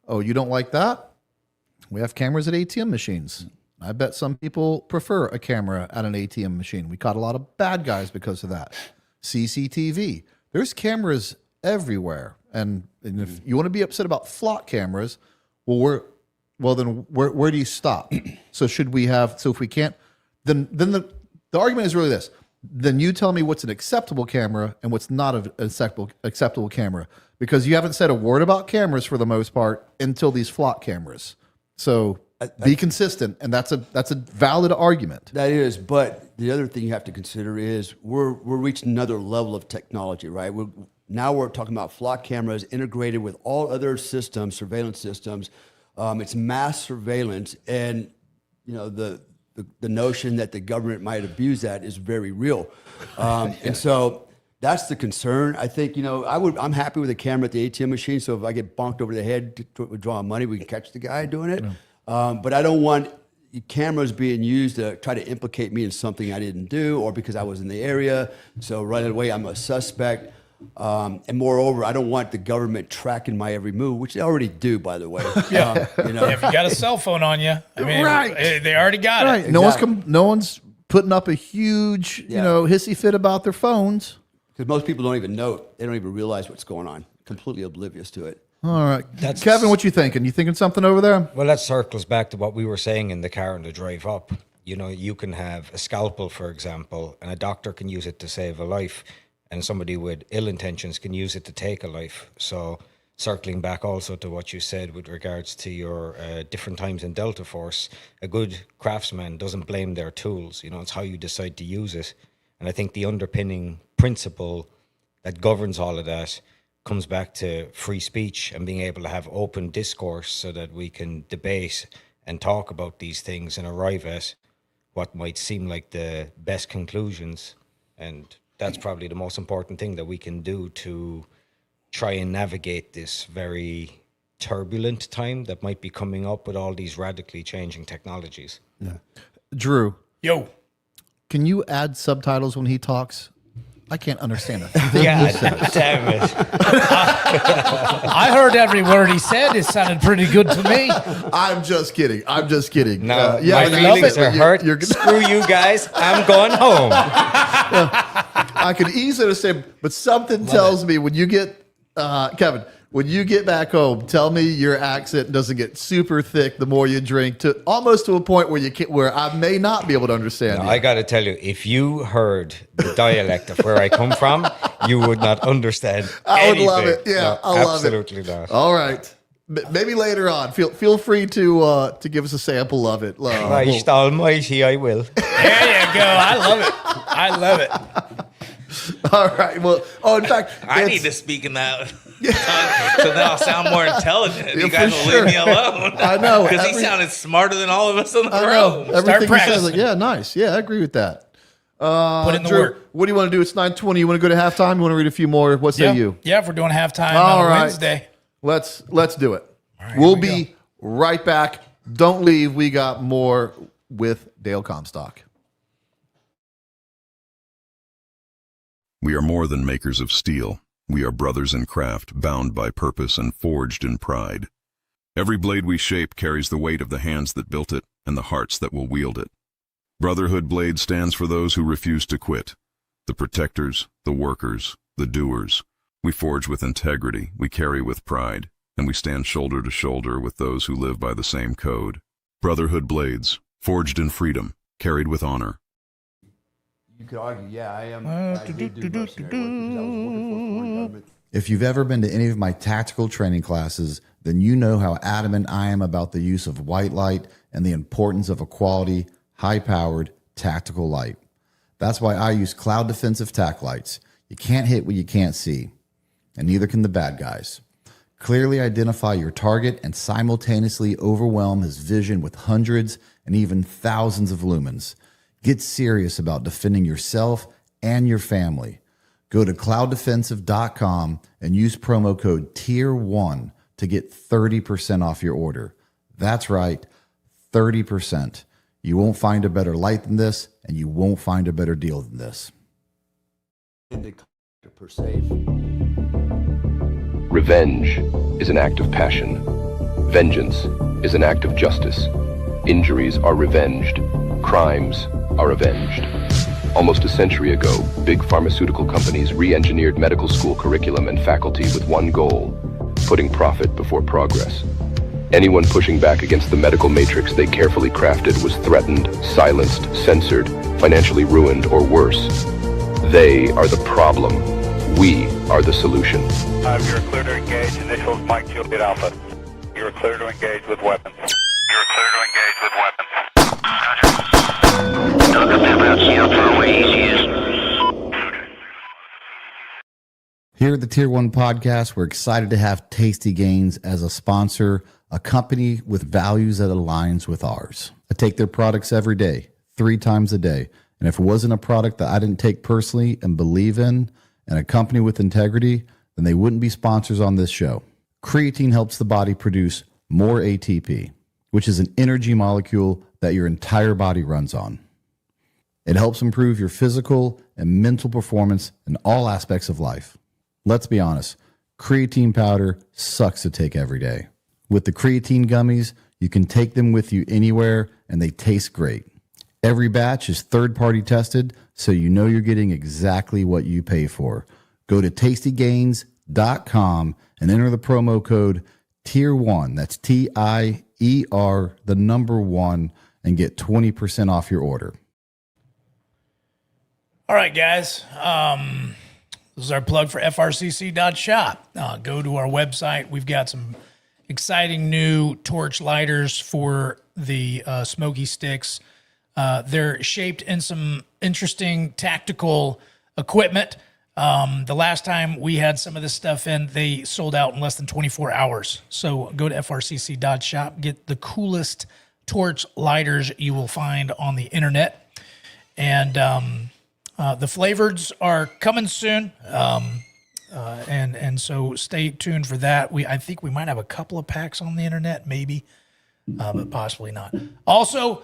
Oh, you don't like that? We have cameras at ATM machines. I bet some people prefer a camera at an ATM machine. We caught a lot of bad guys because of that. CCTV. There's cameras everywhere. And if you want to be upset about flock cameras, where do you stop? So if we can't, then the argument is really this. Then you tell me what's an acceptable camera and what's not an acceptable camera, because you haven't said a word about cameras for the most part until these flock cameras. So be consistent, and that's a valid argument. That is, but the other thing you have to consider is we're reaching another level of technology, right? Now we're talking about flock cameras integrated with all other systems, surveillance systems. It's mass surveillance, and the notion that the government might abuse that is very real. And so that's the concern. I think, I'm happy with a camera at the ATM machine. So if I get bonked over the head drawing money, we can catch the guy doing it. But I don't want cameras being used to try to implicate me in something I didn't do or because I was in the area. So right away, I'm a suspect. And moreover, I don't want the government tracking my every move, which they already do, by the way. Yeah, if you got a cell phone on you, I mean, they already got it. Exactly. No one's putting up a huge, hissy fit about their phones. Because most people don't even know. They don't even realize what's going on. Completely oblivious to it. All right. Kevin, what you thinking? You thinking something over there? Well, that circles back to what we were saying in the car on the drive up. You can have a scalpel, for example, and a doctor can use it to save a life. And somebody with ill intentions can use it to take a life. So circling back also to what you said with regards to your different times in Delta Force, a good craftsman doesn't blame their tools. It's how you decide to use it. And I think the underpinning principle that governs all of that comes back to free speech and being able to have open discourse so that we can debate and talk about these things and arrive at what might seem like the best conclusions. And that's probably the most important thing that we can do to try and navigate this very turbulent time that might be coming up with all these radically changing technologies. Yeah. Drew. Yo. Can you add subtitles when he talks? I can't understand a thing Yeah, you said. damn it. I heard every word he said. It sounded pretty good to me. I'm just kidding. I'm just kidding. No, yeah, my but feelings are hurt. You're, Screw you guys. I'm going home. I could easily understand, but something tells me when you get, Kevin, when you get back home, tell me your accent doesn't get super thick the more you drink, to almost to a point where where I may not be able to understand you. I got to tell you, if you heard the dialect of where I come from, you would not understand I would anything. love it. Yeah, No, I love it. absolutely not. All right. Maybe later on. Feel free to give us a sample of it. Christ almighty, I will. There you go. I love it. I love it. All right. Well, in fact, I need to speak in that tongue, so then I'll sound more intelligent. You guys will leave me alone. I know. Because he sounded smarter than all of us in the I know. room. Everything he says, practicing. like, yeah, nice. Yeah, I agree with that. Put in the Drew, work. what do you want to do? It's 9:20. You want to go to halftime? You want to read a few more? What say Yeah. you? Yeah, if we're doing halftime All on right. Wednesday. Let's do it. right, we'll here we be right back. Don't leave. We got more with Dale Comstock. We are more than makers of steel. We are brothers in craft, bound by purpose and forged in pride. Every blade we shape carries the weight of the hands that built it and the hearts that will wield it. Brotherhood Blades stands for those who refuse to quit. The protectors, the workers, the doers. We forge with integrity, we carry with pride, and we stand shoulder to shoulder with those who live by the same code. Brotherhood Blades, forged in freedom, carried with honor. You could argue, yeah, I am. I did do mercenary work because I was working for a foreign government. If you've ever been to any of my tactical training classes, then you know how adamant I am about the use of white light and the importance of a quality, high-powered, tactical light. That's why I use cloud defensive tac lights. You can't hit what you can't see, and neither can the bad guys. Clearly identify your target and simultaneously overwhelm his vision with hundreds and even thousands of lumens. Get serious about defending yourself and your family. Go to clouddefensive.com and use promo code Tier1 to get 30% off your order. That's right, 30%. You won't find a better light than this, and you won't find a better deal than this. Per se. Revenge is an act of passion. Vengeance is an act of justice. Injuries are revenged. Crimes are avenged. Almost a century ago, big pharmaceutical companies re-engineered medical school curriculum and faculty with one goal: putting profit before progress. Anyone pushing back against the medical matrix they carefully crafted was threatened, silenced, censored, financially ruined, or worse. They are the problem. We are the solution. You're clear to engage. Initials Mike Juliet Alpha. You're clear to engage with weapons. You're clear to engage with weapons. Here at the Tier 1 podcast, we're excited to have Tasty Gains as a sponsor, a company with values that aligns with ours. I take their products every day, 3 times a day. And if it wasn't a product that I didn't take personally and believe in, and a company with integrity, then they wouldn't be sponsors on this show. Creatine helps the body produce more ATP, which is an energy molecule that your entire body runs on. It helps improve your physical and mental performance in all aspects of life. Let's be honest, creatine powder sucks to take every day. With the creatine gummies, you can take them with you anywhere and they taste great. Every batch is third-party tested, so you know you're getting exactly what you pay for. Go to tastygains.com and enter the promo code Tier1, that's TIER, the number 1, and get 20% off your order. All right, guys. This is our plug for frcc.shop. Go to our website. We've got some exciting new torch lighters for the smoky sticks. They're shaped in some interesting tactical equipment. The last time we had some of this stuff in, they sold out in less than 24 hours. So go to frcc.shop, get the coolest torch lighters you will find on the internet. And the flavors are coming soon. And so stay tuned for that. I think we might have a couple of packs on the internet, maybe, but possibly not. Also,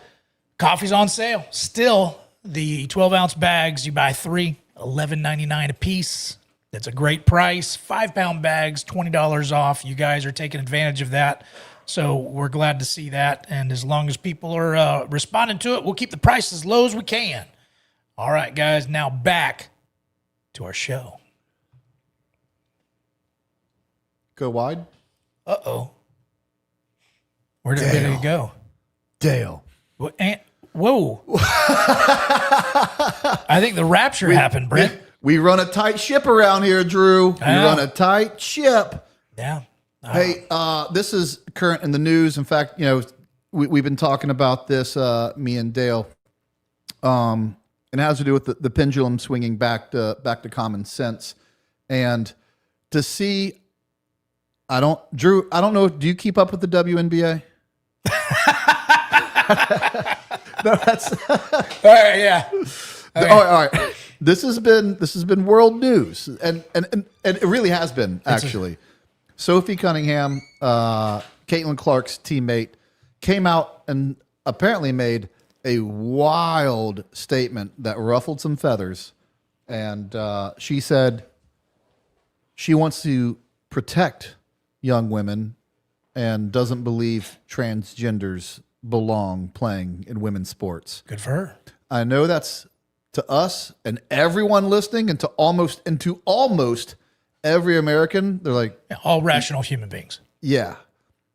coffee's on sale. Still, the 12-ounce bags, you buy 3, $11.99 a piece. That's a great price. 5-pound bags, $20 off. You guys are taking advantage of that. So we're glad to see that. And as long as people are responding to it, we'll keep the price as low as we can. All right, guys, now back to our show. Go wide. Uh-oh. Where did it go? Dale. Whoa. I think the rapture happened, Brent. We run a tight ship around here, Drew. We run a tight ship. Yeah. Hey, this is current in the news. In fact, we've been talking about this, me and Dale. It has to do with the pendulum swinging back to common sense. And to see, Drew, I don't know, do you keep up with the WNBA? No, that's all right, yeah. Okay. All right. This has been world news, and it really has been, actually. Sophie Cunningham, Caitlin Clark's teammate, came out and apparently made a wild statement that ruffled some feathers. And she said she wants to protect young women and doesn't believe transgenders belong playing in women's sports. Good for her. I know that's to us and everyone listening, and to almost every American. They're like, all rational human beings. Yeah.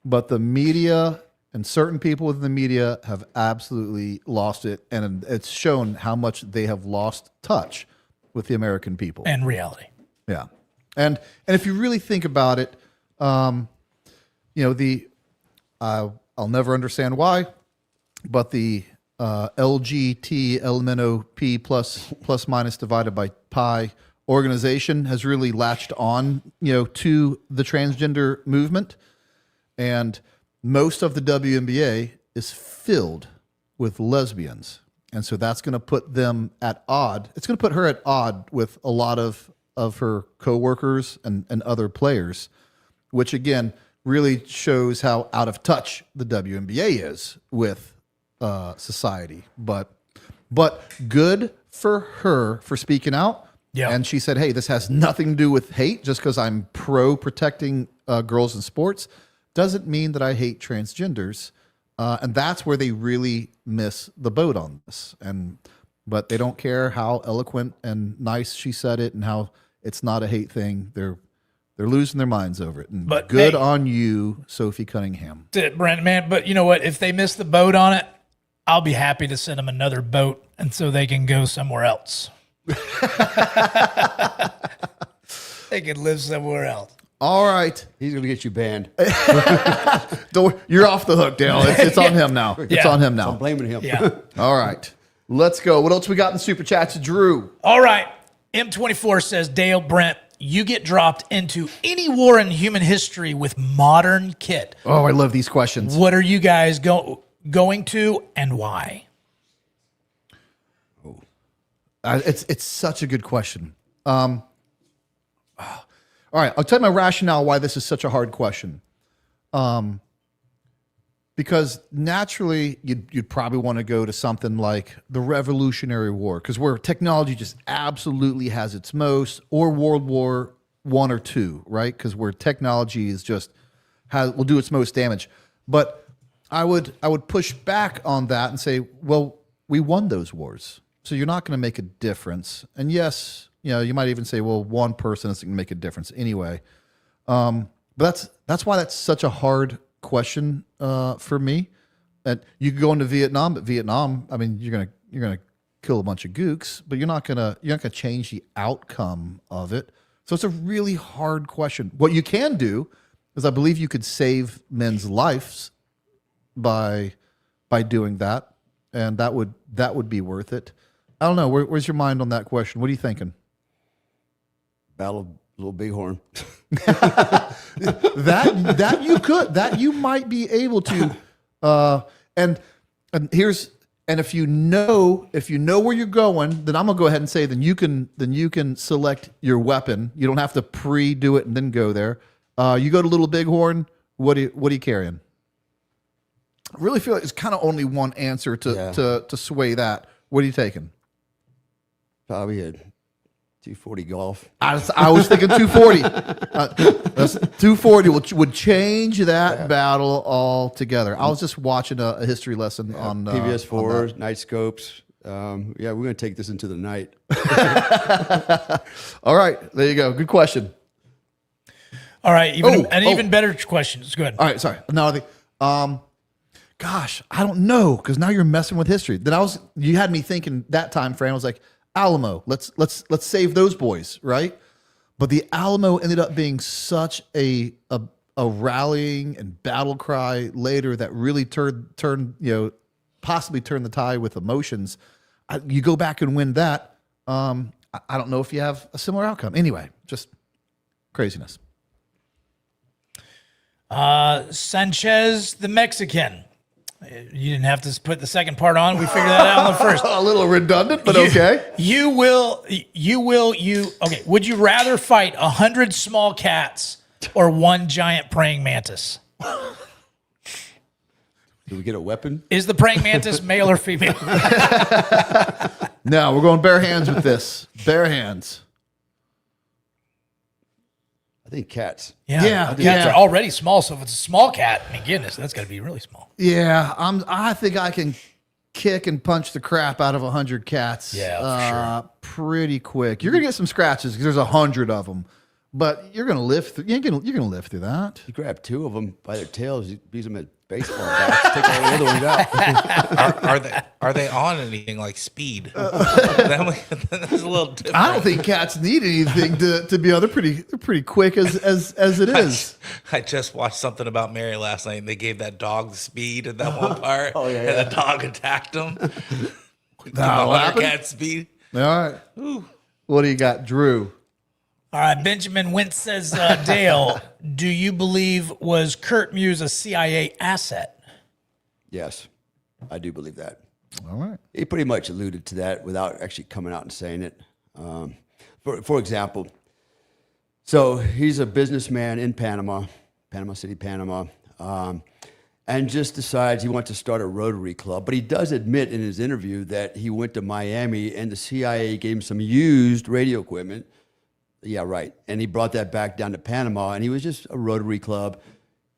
But the media and certain people within the media have absolutely lost it. And it's shown how much they have lost touch with the American people. And reality. Yeah. And if you really think about it, I'll never understand why, but the LGT elemento P plus minus divided by pi organization has really latched on, to the transgender movement. And most of the WNBA is filled with lesbians. And so that's going to put them at odd. It's going to put her at odd with a lot of her coworkers and other players, which again really shows how out of touch the WNBA is with society. But good for her for speaking out. Yeah. And she said, hey, this has nothing to do with hate. Just because I'm pro protecting girls in sports doesn't mean that I hate transgenders. And that's where they really miss the boat on this. But they don't care how eloquent and nice she said it and how it's not a hate thing. They're losing their minds over it. And But good hey, on you, Sophie Cunningham. That's it, Brent, man. But you know what? If they miss the boat on it, I'll be happy to send them another boat, and so they can go somewhere else. They can live somewhere else. All right. He's going to get you banned. You're off the hook, Dale. It's on him now. It's on him now. I'm blaming him. Yeah. All right. Let's go. What else we got in Super Chats, Drew? All right. M24 says, Dale, Brent, you get dropped into any war in human history with modern kit. Oh, I love these questions. What are you guys going to, and why? It's such a good question. All right, I'll tell you my rationale why this is such a hard question. Because naturally, you'd probably want to go to something like the Revolutionary War, because where technology just absolutely has its most, or World War I or II, right? Because where technology is will do its most damage. But I would push back on that and say, well, we won those wars, so you're not going to make a difference. And yes, you might even say, well, one person isn't going to make a difference anyway. But that's why that's such a hard question for me. And you could go into Vietnam, but Vietnam, I mean, you're gonna kill a bunch of gooks, but you're not gonna change the outcome of it. So it's a really hard question. What you can do is, I believe you could save men's lives by doing that, and that would be worth it. I don't know. Where's your mind on that question? What are you thinking? Battle of Little Bighorn. that you might be able to, and if you know where you're going, then I'm gonna go ahead and say then you can select your weapon. You don't have to pre-do it and then go there. You go to Little Bighorn. What are you carrying? I really feel like it's kind of only one answer to sway that. What are you taking? Probably a 240 golf. I was thinking 240. 240 would change that battle altogether. I was just watching a history lesson on PVS on 4s, night scopes. We're going to take this into the night. All right, there you go. Good question. All right, even better question. It's good. All right, sorry. No, I think. Gosh, I don't know because now you're messing with history. Then you had me thinking that time frame. I was like, Alamo. Let's save those boys, right? But the Alamo ended up being such a rallying and battle cry later that really turned possibly turned the tide with emotions. You go back and win that. I don't know if you have a similar outcome. Anyway, just craziness. Sanchez, the Mexican. You didn't have to put the second part on. We figured that out on the first. A little redundant, but okay. Okay. Would you rather fight 100 small cats or one giant praying mantis? Do we get a weapon? Is the praying mantis male or female? No, we're going bare hands with this. Bare hands. I think cats. Yeah. Cats are already small, so if it's a small cat, I mean, goodness, that's got to be really small. Yeah, I think I can kick and punch the crap out of 100 cats. Yeah, for sure. Pretty quick. You're gonna get some scratches because there's 100 of them, but you're gonna live through. You're gonna live through that. You grab 2 of them by their tails, you use them as baseball bats, take all the other ones out. Are they on anything like speed? That's a little different. I don't think cats need anything to be on. They're pretty quick as it is. I just watched something about Mary last night, and they gave that dog the speed in that one part, and the dog attacked him. Cat speed. All right. Ooh. What do you got, Drew? All right, Benjamin Wentz says, Dale, do you believe was Kurt Muse a CIA asset? Yes, I do believe that. All right. He pretty much alluded to that without actually coming out and saying it. For example, so he's a businessman in Panama City, Panama, and just decides he wants to start a Rotary Club. But he does admit in his interview that he went to Miami and the CIA gave him some used radio equipment. Yeah, right. And he brought that back down to Panama, and he was just a Rotary Club.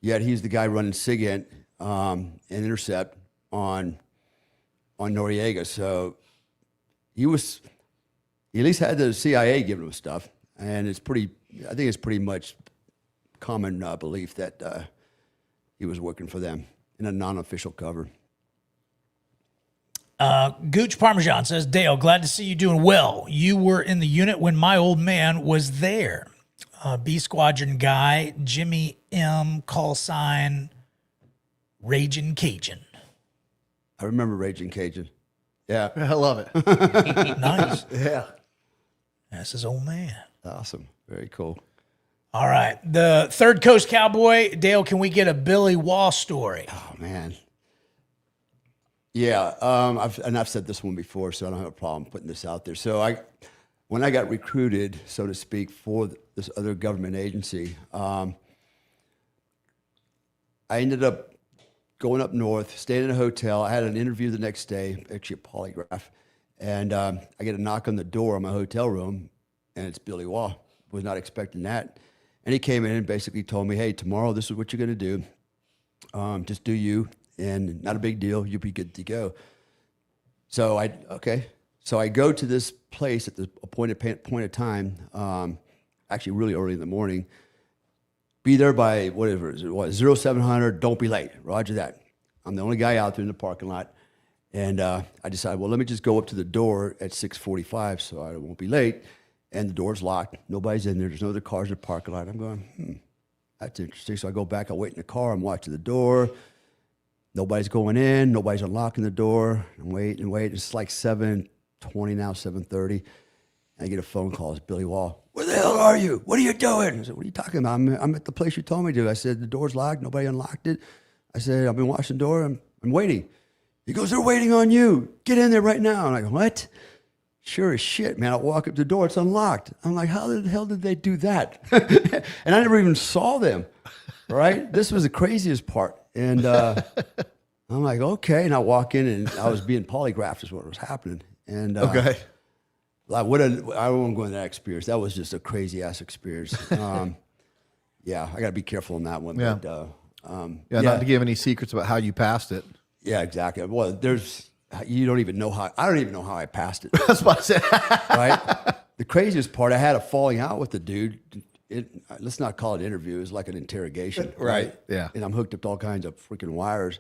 Yet he's the guy running SIGINT and Intercept on Noriega. So he at least had the CIA giving him stuff, and I think it's pretty much common belief that he was working for them in a non-official cover. Gooch Parmesan says, Dale, glad to see you doing well. You were in the unit when my old man was there. B Squadron guy, Jimmy M, call sign, Raging Cajun. I remember Raging Cajun. Yeah. I love it. Nice. Yeah. That's his old man. Awesome. Very cool. All right. The Third Coast Cowboy. Dale, can we get a Billy Waugh story? Oh, man. Yeah, I've said this one before, so I don't have a problem putting this out there. So when I got recruited, so to speak, for this other government agency, I ended up going up north, staying in a hotel. I had an interview the next day, actually a polygraph, and I get a knock on the door of my hotel room, and it's Billy Waugh. Was not expecting that. And he came in and basically told me, hey, tomorrow this is what you're going to do. Just do you. And not a big deal. You'll be good to go. So I go to this place at the appointed point of time, actually really early in the morning. Be there by whatever it was, 0700, don't be late. Roger that. I'm the only guy out there in the parking lot. And I decided, well, let me just go up to the door at 6:45 so I won't be late. And the door's locked. Nobody's in there. There's no other cars in the parking lot. I'm going, that's interesting. So I go back. I wait in the car. I'm watching the door. Nobody's going in. Nobody's unlocking the door. I'm waiting. It's like 7:20 now, 7:30. I get a phone call. It's Billy Waugh. Where the hell are you? What are you doing? I said, what are you talking about? I'm at the place you told me to. I said, the door's locked. Nobody unlocked it. I said, I've been watching the door. I'm waiting. He goes, they're waiting on you. Get in there right now. I'm like, what? Sure as shit, man. I walk up to the door. It's unlocked. I'm like, how the hell did they do that? And I never even saw them, right? This was the craziest part. And I'm like, okay. And I walk in, and I was being polygraphed is what was happening. And okay. Like I don't want to go into that experience. That was just a crazy ass experience. Yeah, I got to be careful on that one. Yeah. But, Not to give any secrets about how you passed it. yeah, exactly. Well, you don't even know how. I don't even know how I passed it. That's what I said. Right. The craziest part, I had a falling out with the dude. Let's not call it interview. It was like an interrogation. Right. Yeah. And I'm hooked up to all kinds of freaking wires.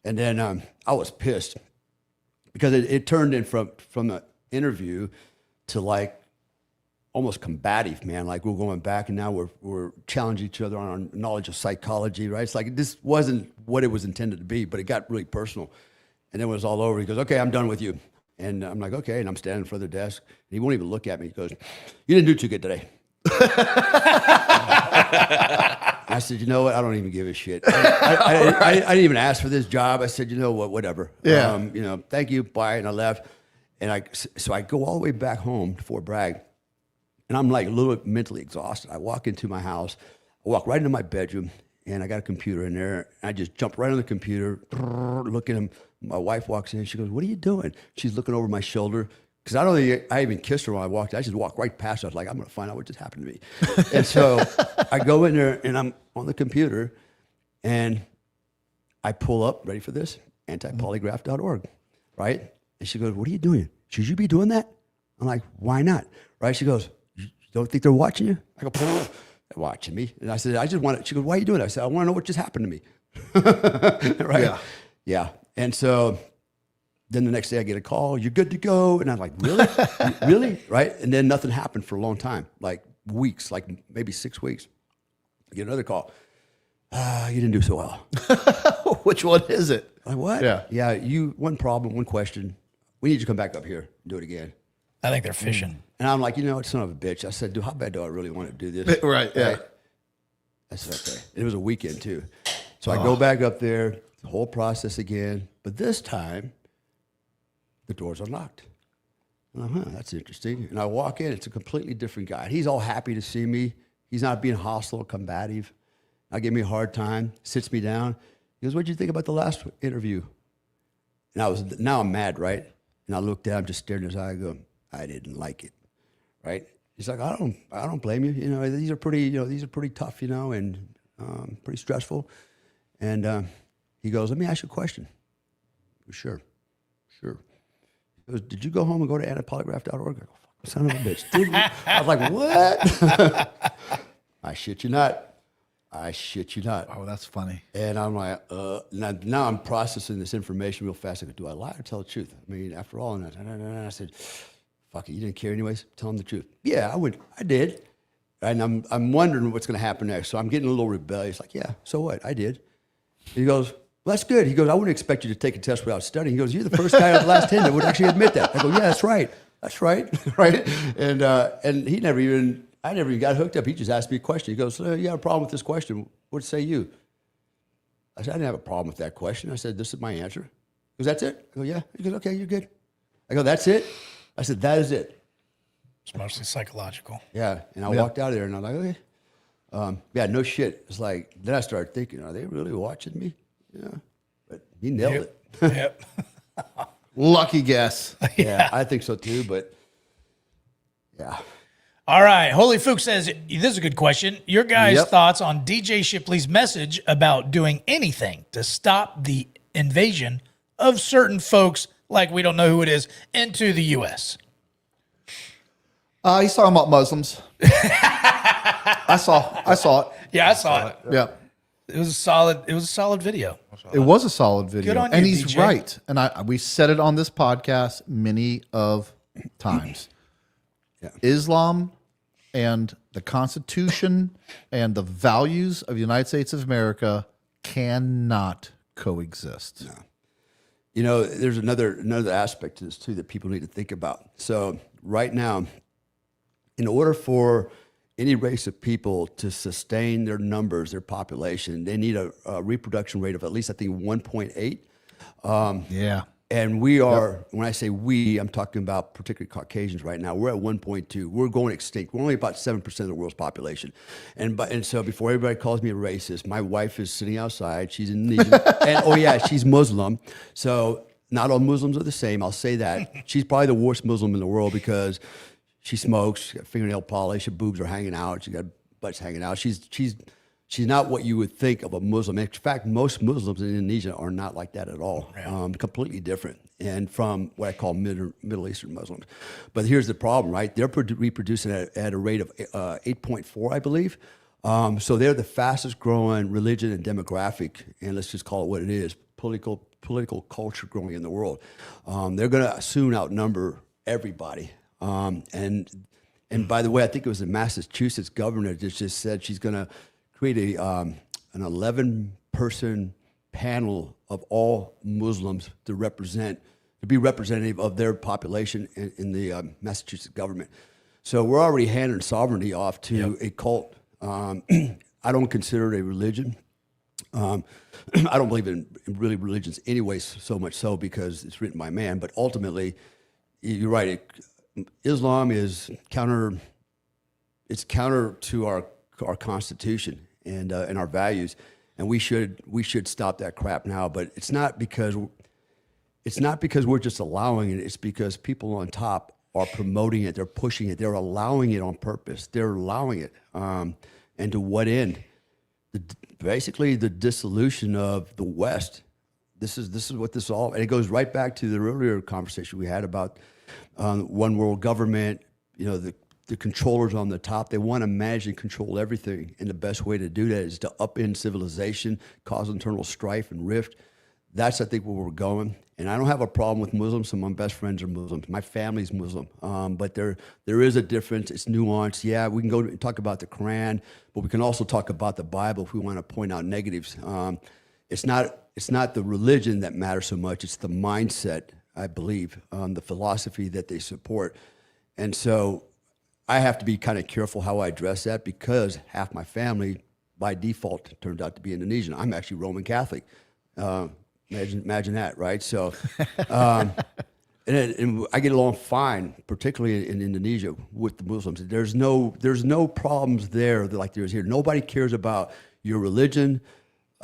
And then I was pissed because it turned in from the interview to like almost combative, man. Like we're going back and now we're challenging each other on our knowledge of psychology, right? It's like this wasn't what it was intended to be, but it got really personal. And then when it was all over, he goes, okay, I'm done with you. And I'm like, okay. And I'm standing in front of the desk. And he won't even look at me. He goes, you didn't do too good today. I said, you know what? I don't even give a shit. I didn't even ask for this job. I said, you know what? Whatever. Yeah. Thank you. Bye. And I left. And so I go all the way back home to Fort Bragg. And I'm like a little bit mentally exhausted. I walk into my house. I walk right into my bedroom. And I got a computer in there. And I just jump right on the computer, looking at him. My wife walks in. She goes, what are you doing? She's looking over my shoulder. Because I don't think I even kissed her when I walked. I just walked right past her. I was like, I'm going to find out what just happened to me. And so I go in there, and I'm on the computer, and I pull up, ready for this, antipolygraph.org, right? And she goes, what are you doing? Should you be doing that? I'm like, why not? Right? She goes, you don't think they're watching you? I go, they're watching me. And I said, I just want to. She goes, why are you doing that? I said, I want to know what just happened to me. Right? Yeah. Yeah. And so then the next day I get a call, you're good to go. And I'm like, really? Really? Right? And then nothing happened for a long time, like weeks, like maybe 6 weeks. I get another call. You didn't do so well. Which one is it? Like, what? Yeah. Yeah, one problem, one question. We need you to come back up here and do it again. I think they're fishing. And I'm like, you know what, son of a bitch. I said, dude, how bad do I really want to do this? Right, yeah. I said, okay. It was a weekend too. So I go back up there, the whole process again. But this time, the doors are locked. That's interesting. And I walk in, it's a completely different guy. He's all happy to see me. He's not being hostile or combative. Not giving me a hard time, sits me down. He goes, what'd you think about the last interview? And now I'm mad, right? And I looked at him, just stared in his eye, I go, I didn't like it, right? He's like, I don't blame you. These are pretty tough, and pretty stressful. And he goes, let me ask you a question. Sure. He goes, did you go home and go to antipolygraph.org? I go, son of a bitch. I was like, what? I shit you not. Oh, that's funny. And I'm like, now I'm processing this information real fast. I go, do I lie or tell the truth? I mean, after all, and I said, fuck it, you didn't care anyways? Tell him the truth. Yeah, I did. And I'm wondering what's going to happen next. So I'm getting a little rebellious. Like, yeah, so what? I did. He goes, well, that's good. He goes, I wouldn't expect you to take a test without studying. He goes, you're the first guy out of the last 10 that would actually admit that. I go, yeah, that's right. Right? And I never even got hooked up. He just asked me a question. He goes, so you have a problem with this question. What say you? I said, I didn't have a problem with that question. I said, this is my answer. He goes, that's it? I go, yeah. He goes, okay, you're good. I go, that's it? I said, that is it. It's mostly psychological. Yeah. And I walked out of there and I'm like, okay. Yeah, no shit. It's like, then I started thinking, are they really watching me? Yeah. But he nailed it. Yep. Lucky guess. Yeah, I think so too, but yeah. All right. Holy Fook says, this is a good question. Your guys' thoughts on DJ Shipley's message about doing anything to stop the invasion of certain folks, like we don't know who it is, into the U.S.? He's talking about Muslims. I saw it. Yeah, I saw it. Yeah. It was a solid video. It was a solid video. Good on and you, he's DJ. right. And we said it on this podcast many of times. Islam and the Constitution and the values of the United States of America cannot coexist. No. There's another aspect to this too that people need to think about. So right now, in order for any race of people to sustain their numbers, their population, they need a reproduction rate of at least, I think, 1.8. Yeah. And we are, when I say we, I'm talking about particularly Caucasians right now. We're at 1.2. We're going extinct. We're only about 7% of the world's population. And so before everybody calls me a racist, my wife is sitting outside. She's Indonesian. And, she's Muslim. So Not all Muslims are the same. I'll say that. She's probably the worst Muslim in the world because she smokes, she got fingernail polish, her boobs are hanging out, she got butts hanging out. She's not what you would think of a Muslim. In fact, most Muslims in Indonesia are not like that at all. Completely different, and from what I call Middle Eastern Muslims. But here's the problem, right? They're reproducing at a rate of 8.4, I believe. So they're the fastest growing religion and demographic, and let's just call it what it is, political culture growing in the world. They're going to soon outnumber everybody. And by the way, I think it was the Massachusetts governor that just said she's going to create an 11-person panel of all Muslims to be representative of their population in the Massachusetts government. So we're already handing sovereignty off to a cult. I don't consider it a religion. I don't believe in really religions anyways, so much so because it's written by man. But ultimately, you're right. Islam is counter. It's counter to our Constitution and our values, and we should stop that crap now. But it's not because we're just allowing it. It's because people on top are promoting it. They're pushing it. They're allowing it on purpose. They're allowing it, and to what end? Basically, the dissolution of the West. This is what this all, and it goes right back to the earlier conversation we had about one world government. You know, the controllers on the top, they want to manage and control everything, and the best way to do that is to upend civilization, cause internal strife and rift. That's, I think, where we're going. And I don't have a problem with Muslims. Some of my best friends are Muslims. My family's Muslim. But there is a difference. It's nuanced. Yeah, we can go and talk about the Quran, but we can also talk about the Bible if we want to point out negatives. It's not the religion that matters so much. It's the mindset, I believe, the philosophy that they support. And so I have to be kind of careful how I address that because half my family, by default, turned out to be Indonesian. I'm actually Roman Catholic. Imagine that, right? So, and I get along fine, particularly in Indonesia with the Muslims. There's no problems there like there is here. Nobody cares about your religion.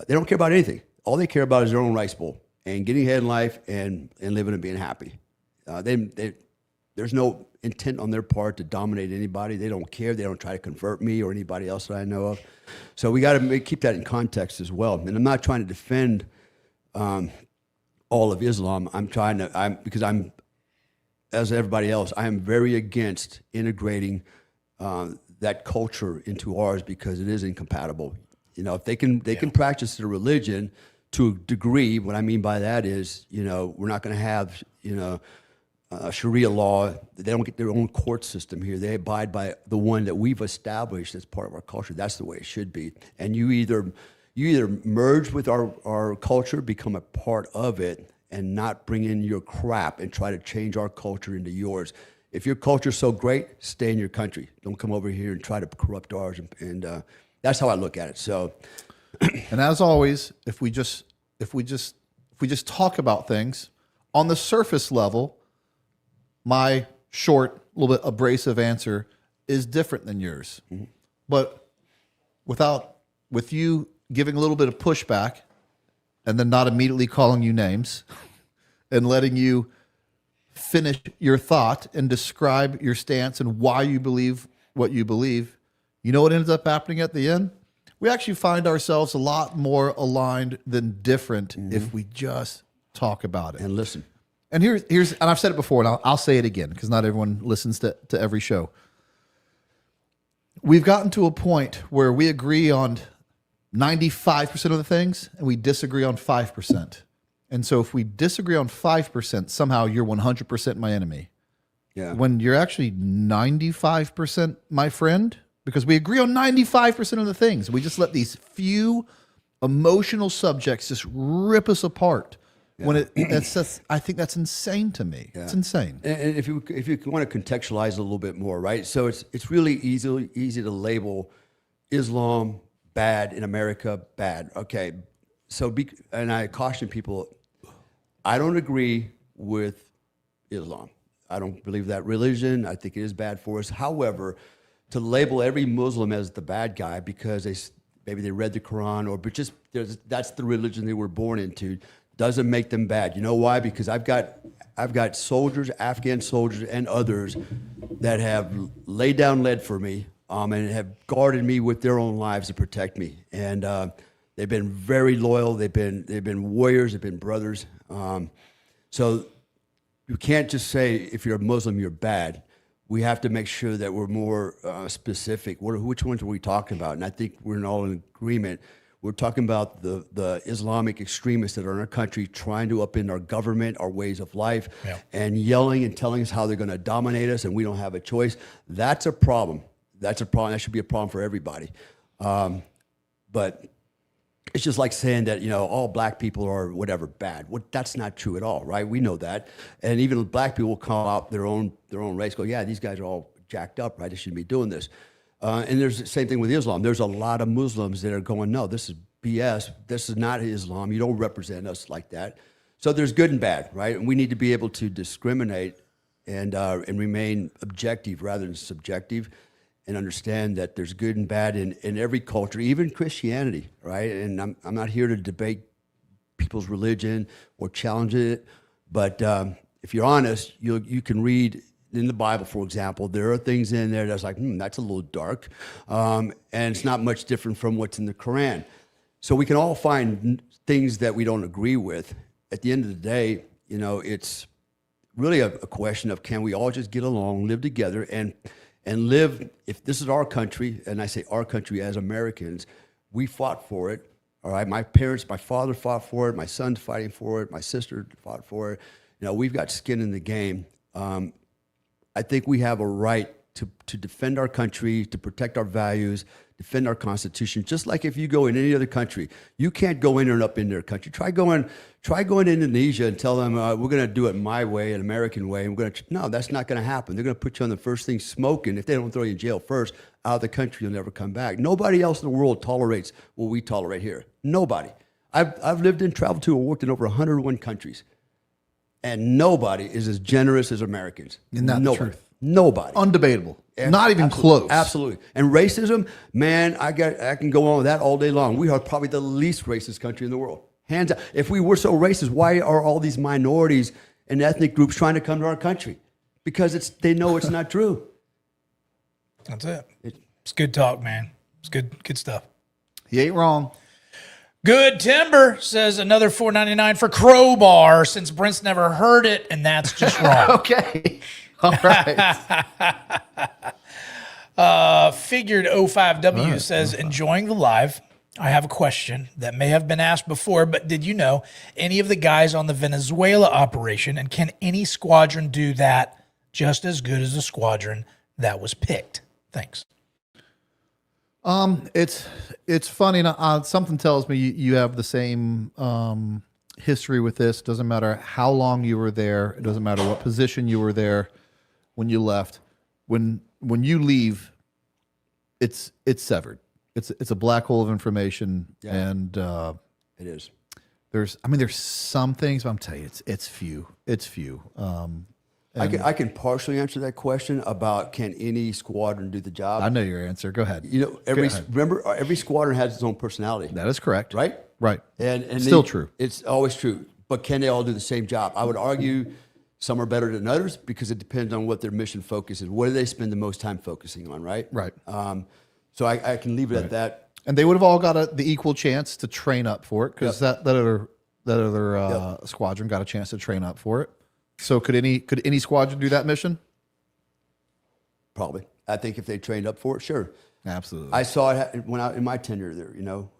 They don't care about anything. All they care about is their own rice bowl and getting ahead in life and living and being happy. There's no intent on their part to dominate anybody. They don't care. They don't try to convert me or anybody else that I know of. So we got to keep that in context as well. And I'm not trying to defend all of Islam. Because I'm, as everybody else, I am very against integrating that culture into ours because it is incompatible. You know, if they can practice their religion to a degree. What I mean by that is, you know, we're not going to have, you know, Sharia law. They don't get their own court system here. They abide by the one that we've established as part of our culture. That's the way it should be. And you either merge with our culture, become a part of it, and not bring in your crap and try to change our culture into yours. If your culture's so great, stay in your country. Don't come over here and try to corrupt ours. And that's how I look at it. So, and as always, if we just talk about things on the surface level, my short, little bit abrasive answer is different than yours. Mm-hmm. But with you giving a little bit of pushback and then not immediately calling you names and letting you finish your thought and describe your stance and why you believe what you believe, you know what ends up happening at the end? We actually find ourselves a lot more aligned than different if we just talk about it. And listen. And here's and I've said it before, and I'll say it again because not everyone listens to every show. We've gotten to a point where we agree on 95% of the things and we disagree on 5%. And so if we disagree on 5%, somehow you're 100% my enemy. Yeah. When you're actually 95% my friend, because we agree on 95% of the things. We just let these few emotional subjects just rip us apart. Yeah. When I think that's insane to me. Yeah. It's insane. And if you want to contextualize a little bit more, right? So it's really easy to label Islam bad in America, bad. Okay, so and I caution people, I don't agree with Islam. I don't believe that religion. I think it is bad for us. However, to label every Muslim as the bad guy because maybe they read the Quran or but just that's the religion they were born into, doesn't make them bad. You know why? Because I've got soldiers, Afghan soldiers, and others that have laid down lead for me, and have guarded me with their own lives to protect me. And they've been very loyal. They've been warriors. They've been brothers. So you can't just say if you're a Muslim you're bad. We have to make sure that we're more specific. Which ones are we talking about? And I think we're all in agreement. We're talking about the Islamic extremists that are in our country trying to upend our government, our ways of life, and yelling and telling us how they're going to dominate us and we don't have a choice. That's a problem. That's a problem. That should be a problem for everybody. But it's just like saying that, all black people are whatever bad. That's not true at all, right? We know that. And even black people will call out their own race, go, yeah, these guys are all jacked up, right? They shouldn't be doing this. And there's the same thing with Islam. There's a lot of Muslims that are going, no, this is BS. This is not Islam. You don't represent us like that. So there's good and bad, right? And we need to be able to discriminate and remain objective rather than subjective, and understand that there's good and bad in every culture, even Christianity, right? And I'm not here to debate people's religion or challenge it, but if you're honest, you can read in the Bible, for example, there are things in there that's like, that's a little dark, and it's not much different from what's in the Quran. So we can all find things that we don't agree with. At the end of the day, it's really a question of, can we all just get along, live together, and live, if this is our country, and I say our country as Americans, we fought for it, all right? My father fought for it, my son's fighting for it, my sister fought for it. We've got skin in the game. I think we have a right to defend our country, to protect our values, defend our Constitution. Just like if you go in any other country, you can't go in and up in their country. Try going to Indonesia and tell them we're going to do it my way, an American way. And no, that's not going to happen. They're going to put you on the first thing smoking. If they don't throw you in jail first, out of the country, you'll never come back. Nobody else in the world tolerates what we tolerate here. Nobody. I've lived and traveled to and worked in over 101 countries, and nobody is as generous as Americans. Isn't that the truth? Nobody. Undebatable. Not even close. Absolutely. And racism, man, I can go on with that all day long. We are probably the least racist country in the world. Hands up. If we were so racist, why are all these minorities and ethnic groups trying to come to our country? Because they know it's not true. That's it. It's good talk, man. It's good stuff. He ain't wrong. Good Timber says another $4.99 for Crowbar, since Brent's never heard it, and that's just wrong. Okay. All right. Figured 05W says, enjoying the live. I have a question that may have been asked before, but did you know any of the guys on the Venezuela operation, and can any squadron do that just as good as the squadron that was picked? Thanks. It's funny. Something tells me you have the same history with this. Doesn't matter how long you were there. It doesn't matter what position you were there when you left. When you leave, it's severed. It's a black hole of information, and it is. There's some things, but I'm telling you, it's few. It's few. I can partially answer that question about, can any squadron do the job? I know your answer. Go ahead. Remember, every squadron has its own personality. That is correct. Right? Right. And still true. It's always true. But can they all do the same job? I would argue some are better than others, because it depends on what their mission focus is. What do they spend the most time focusing on, right? Right. So I can leave it at that. And they would have all got the equal chance to train up for it, because that other squadron got a chance to train up for it. So could any squadron do that mission? Probably. I think if they trained up for it, sure. Absolutely. I saw it when in my tenure there.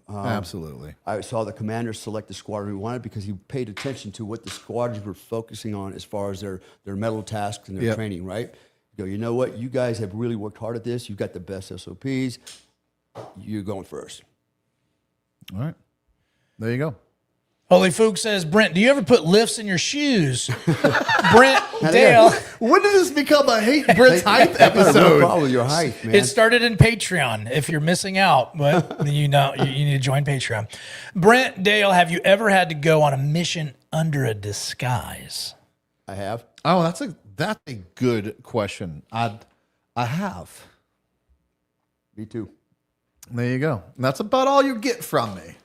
Absolutely. I saw the commander select the squadron he wanted, because he paid attention to what the squadrons were focusing on as far as their medal tasks and their training. Right. You know what? You guys have really worked hard at this. You've got the best SOPs. You're going first. All right. There you go. Holy Fook says, Brent, do you ever put lifts in your shoes? Brent, Dale. When did this become a hate Brent's height episode? No problem with your height, man. It started in Patreon. If you're missing out, but you need to join Patreon. Brent, Dale, have you ever had to go on a mission under a disguise? I have. Oh, that's a good question. I have. Me too. There you go. And that's about all you get from me.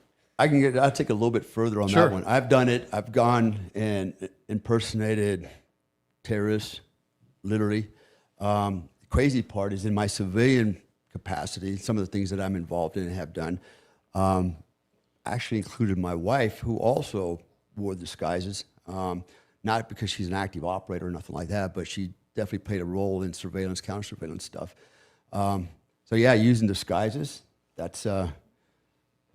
I'll take a little bit further on Sure. that one. I've done it. I've gone and impersonated terrorists, literally. The crazy part is in my civilian capacity, some of the things that I'm involved in and have done, actually included my wife, who also wore disguises. Not because she's an active operator or nothing like that, but she definitely played a role in surveillance, counter-surveillance stuff. So yeah, using disguises, that's, man,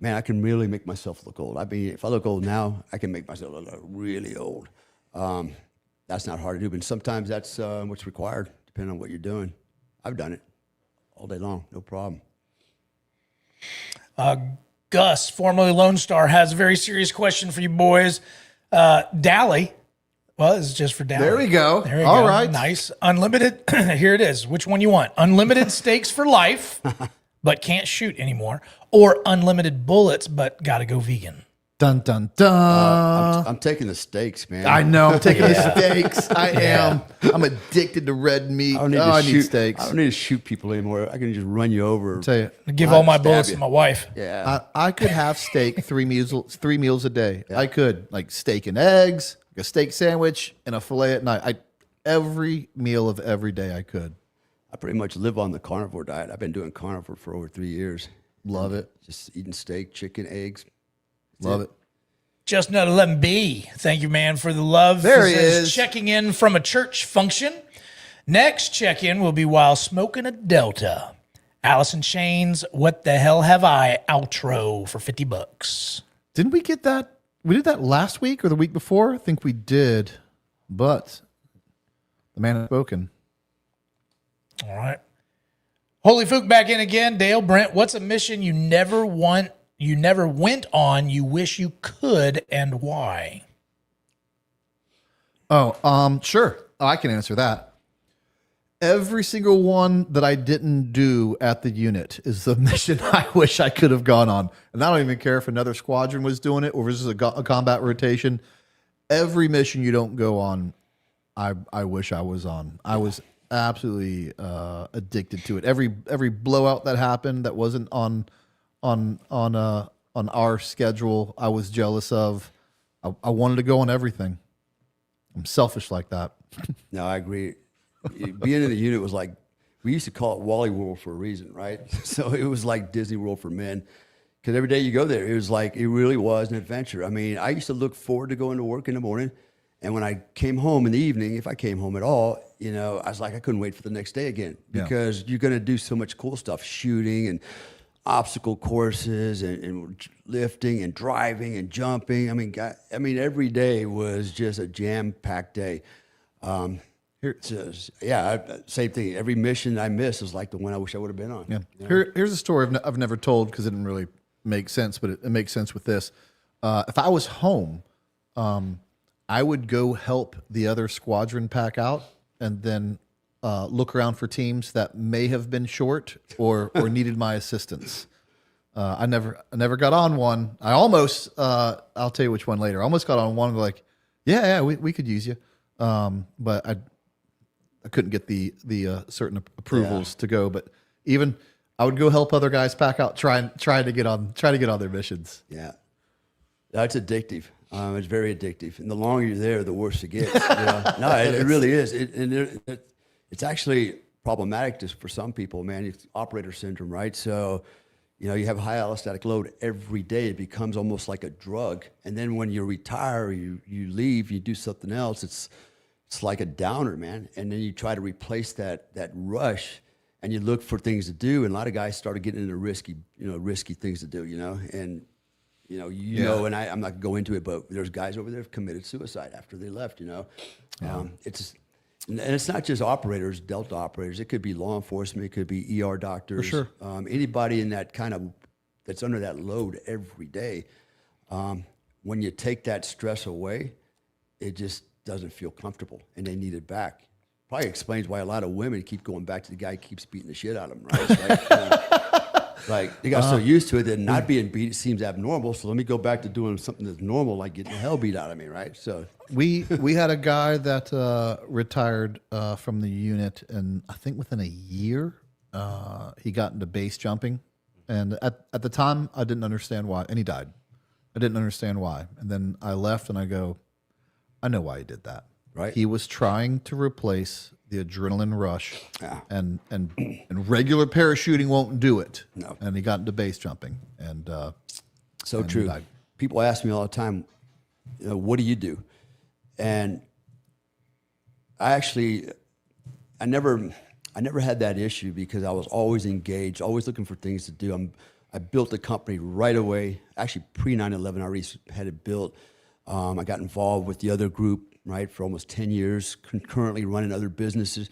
I can really make myself look old. I mean, if I look old now, I can make myself look really old. That's not hard to do, but sometimes that's what's required, depending on what you're doing. I've done it all day long, no problem. Gus, formerly Lone Star, has a very serious question for you boys. Dally. Well, this is just for Dally. There we go. There we All go. right. Nice. Unlimited. Here it is. Which one you want? Unlimited stakes for life, but can't shoot anymore, or unlimited bullets, but got to go vegan. Dun, dun, dun. I'm taking the steaks, man. I know. I'm taking the steaks. I am. I'm addicted to red meat. I need steaks. I don't need to shoot people anymore. I can just run you over. Tell you, Give all my stab bullets you. to my wife. Yeah. I could have steak 3 meals a day. I could, like steak and eggs, a steak sandwich, and a fillet at night. Every meal of every day I could. I pretty much live on the carnivore diet. I've been doing carnivore for over 3 years. Love it. Just eating steak, chicken, eggs. Love it. Just Nut 11B. Thank you, man, for the love. There he Says, is. checking in from a church function. Next check-in will be while smoking a Delta. Allison Shane's "What the Hell Have I" outro for $50. Didn't we get that? We did that last week or the week before? I think we did. But the man has spoken. All right. Holy Fook back in again. Dale, Brent, what's a mission you never went on, you wish you could, and why? Sure. I can answer that. Every single one that I didn't do at the unit is the mission I wish I could have gone on. And I don't even care if another squadron was doing it or if this is a combat rotation. Every mission you don't go on, I wish I was on. I was absolutely addicted to it. Every blowout that happened that wasn't on our schedule, I was jealous of. I wanted to go on everything. I'm selfish like that. No, I agree. Being in the unit was like, we used to call it Wally World for a reason, right? So it was like Disney World for men. Because every day you go there, it was like, it really was an adventure. I mean, I used to look forward to going to work in the morning. And when I came home in the evening, if I came home at all, you know, I was like, I couldn't wait for the next day again. Because you're going to do so much cool stuff, shooting and obstacle courses and lifting and driving and jumping. I mean, every day was just a jam-packed day. Same thing. Every mission I miss is like the one I wish I would have been on. Yeah. You know? Here's a story I've never told because it didn't really make sense, but it makes sense with this. If I was home, I would go help the other squadron pack out and then look around for teams that may have been short or needed my assistance. I never got on one. I almost, I'll tell you which one later. I almost got on one and like, yeah, we could use you. But I couldn't get the certain approvals to go. But even I would go help other guys pack out, try to get on their missions. Yeah, that's addictive. It's very addictive, and the longer you're there, the worse it gets. You know? No, it really is. It's actually problematic for some people, man. It's operator syndrome, right? So, you know, you have high allostatic load every day. It becomes almost like a drug. And then when you retire, you leave, you do something else. It's like a downer, man. And then you try to replace that rush, and you look for things to do. And a lot of guys started getting into risky things to do, you know. And you know, and I'm not gonna go into it, but there's guys over there who've committed suicide after they left, you know. And it's not just operators, Delta operators. It could be law enforcement. It could be ER doctors. For sure. Anybody in that that's under that load every day. When you take that stress away, it just doesn't feel comfortable, and they need it back. Probably explains why a lot of women keep going back to the guy who keeps beating the shit out of them, right? It's like, like they got so used to it that not being beat seems abnormal. So let me go back to doing something that's normal, like getting the hell beat out of me, right? So We had a guy that retired from the unit, and I think within a year, he got into base jumping. And at the time, I didn't understand why, and he died. I didn't understand why. And then I left and I go, I know why he did that. Right. He was trying to replace the adrenaline rush, Yeah. and regular parachuting won't do it. No. And he got into base jumping, and So and true. died. People ask me all the time, what do you do? And I never had that issue because I was always engaged, always looking for things to do. I built the company right away. Actually, pre 9/11, I already had it built. I got involved with the other group, right, for almost 10 years, concurrently running other businesses.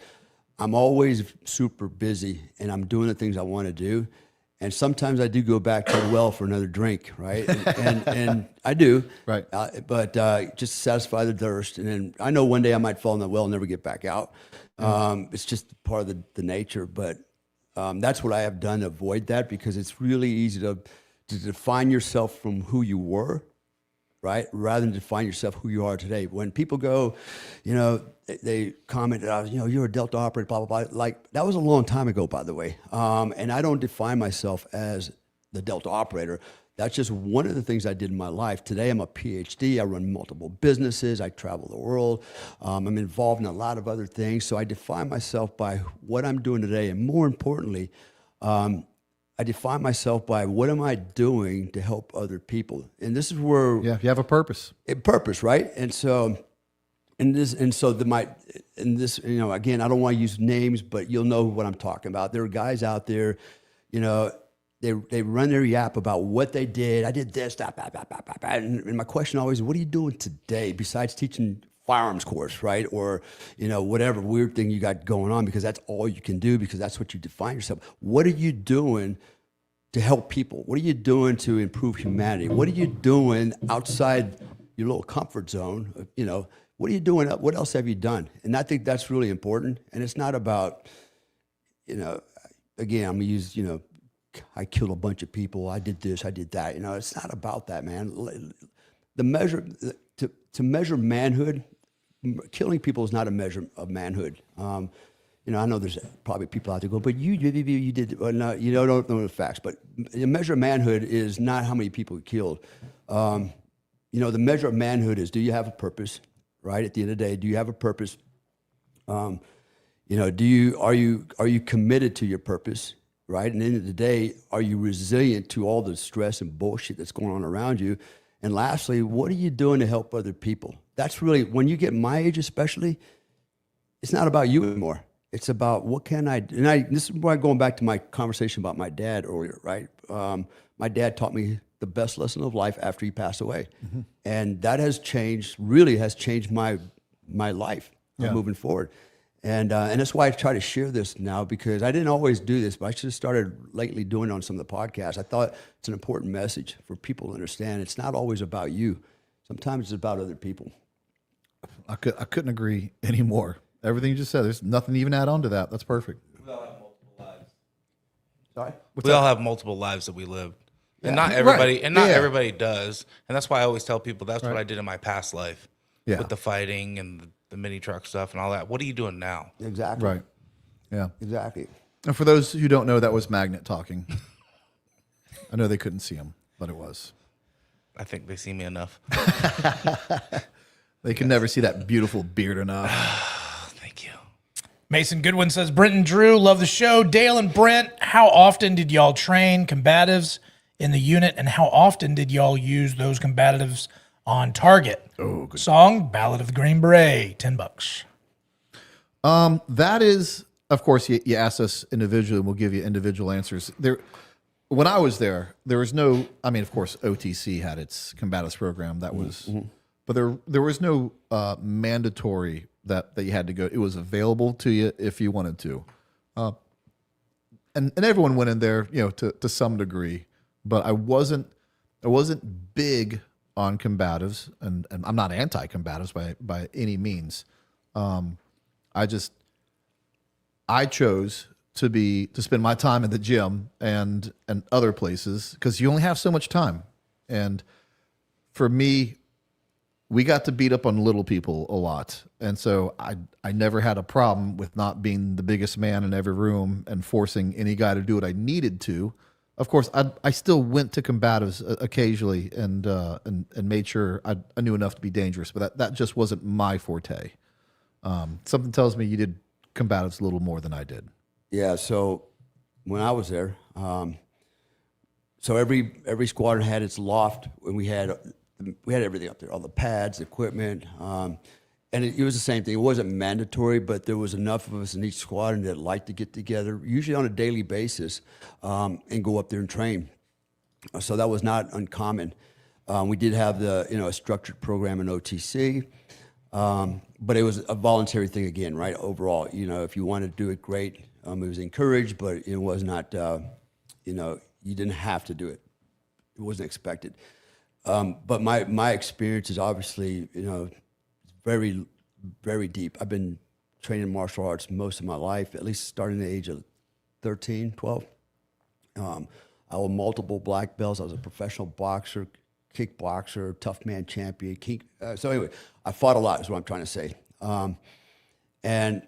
I'm always super busy, and I'm doing the things I want to do. And sometimes I do go back to the well for another drink, right? And I do, Right. But just to satisfy the thirst. And then I know one day I might fall in the well and never get back out. It's just part of the nature. But that's what I have done to avoid that, because it's really easy to define yourself from who you were, right? Rather than define yourself who you are today. When people go, they comment, you're a Delta operator, blah, blah, blah. Like, that was a long time ago, by the way. And I don't define myself as the Delta operator. That's just one of the things I did in my life. Today, I'm a PhD. I run multiple businesses. I travel the world. I'm involved in a lot of other things. So I define myself by what I'm doing today. And more importantly, I define myself by what am I doing to help other people. And this is where Yeah, you have a purpose. purpose, right? And so, again, I don't want to use names, but you'll know what I'm talking about. There are guys out there, they run their yap about what they did. I did this, that, and my question always is, what are you doing today besides teaching firearms course, right? Or, whatever weird thing you got going on, because that's all you can do, because that's what you define yourself. What are you doing to help people? What are you doing to improve humanity? What are you doing outside your little comfort zone? What are you doing? What else have you done? And I think that's really important. And it's not about, again, I'm going to use, I killed a bunch of people. I did this, I did that. It's not about that, man. To measure manhood, killing people is not a measure of manhood. I know there's probably people out there go, but you did. Well, no, don't know the facts. But the measure of manhood is not how many people you killed. The measure of manhood is, do you have a purpose? Right at the end of the day, do you have a purpose? Are you committed to your purpose? Right. And at the end of the day, are you resilient to all the stress and bullshit that's going on around you? And lastly, what are you doing to help other people? That's really, when you get my age especially, it's not about you anymore. It's about what can I do? And this is why, going back to my conversation about my dad earlier, right? My dad taught me the best lesson of life after he passed away. Mm-hmm. And that has changed my life moving forward. And that's why I try to share this now, because I didn't always do this, but I just started lately doing it on some of the podcasts. I thought it's an important message for people to understand. It's not always about you. Sometimes it's about other people. I couldn't agree anymore. Everything you just said, there's nothing to even add on to that. That's perfect. We all have multiple lives. Sorry? We all have multiple lives that we live. Yeah. And not everybody Right. everybody does. And that's why I always tell people that's what I did in my past life. Yeah. With the fighting and the mini truck stuff and all that. What are you doing now? Exactly. Right. Yeah. Exactly. And for those who don't know, that was Magnet talking. I know they couldn't see him, but it was. I think they see me enough. They can never see that beautiful beard enough. Thank you. Mason Goodwin says, Brent and Drew, love the show. Dale and Brent, how often did y'all train combatives in the unit, and how often did y'all use those combatives on target? Oh, good. Song, Ballad of the Green Beret, $10. That is, of course, you asked us individually, and we'll give you individual answers. When I was there was no, of course, OTC had its combatives program. That was, but there was no mandatory that you had to go. It was available to you if you wanted to. And everyone went in there, to some degree, but I wasn't big on combatives, and I'm not anti-combatives by any means. I chose to spend my time in the gym and other places, because you only have so much time. And for me, we got to beat up on little people a lot. And so I never had a problem with not being the biggest man in every room and forcing any guy to do what I needed to. Of course, I still went to combatives occasionally and made sure I knew enough to be dangerous, but that just wasn't my forte. Something tells me you did combatives a little more than I did. Yeah. So when I was there, so every squadron had its loft, and we had everything up there, all the pads, equipment, and it was the same thing. It wasn't mandatory, but there was enough of us in each squadron that liked to get together, usually on a daily basis, and go up there and train. So that was not uncommon. We did have a structured program in OTC, but it was a voluntary thing again, right? Overall, if you wanted to do it, great. It was encouraged, but it was not, you didn't have to do it. It wasn't expected. But my experience is obviously, very, very deep. I've been training martial arts most of my life, at least starting at the age of 13, 12. I own multiple black belts. I was a professional boxer, kickboxer, tough man champion. So anyway, I fought a lot is what I'm trying to say. And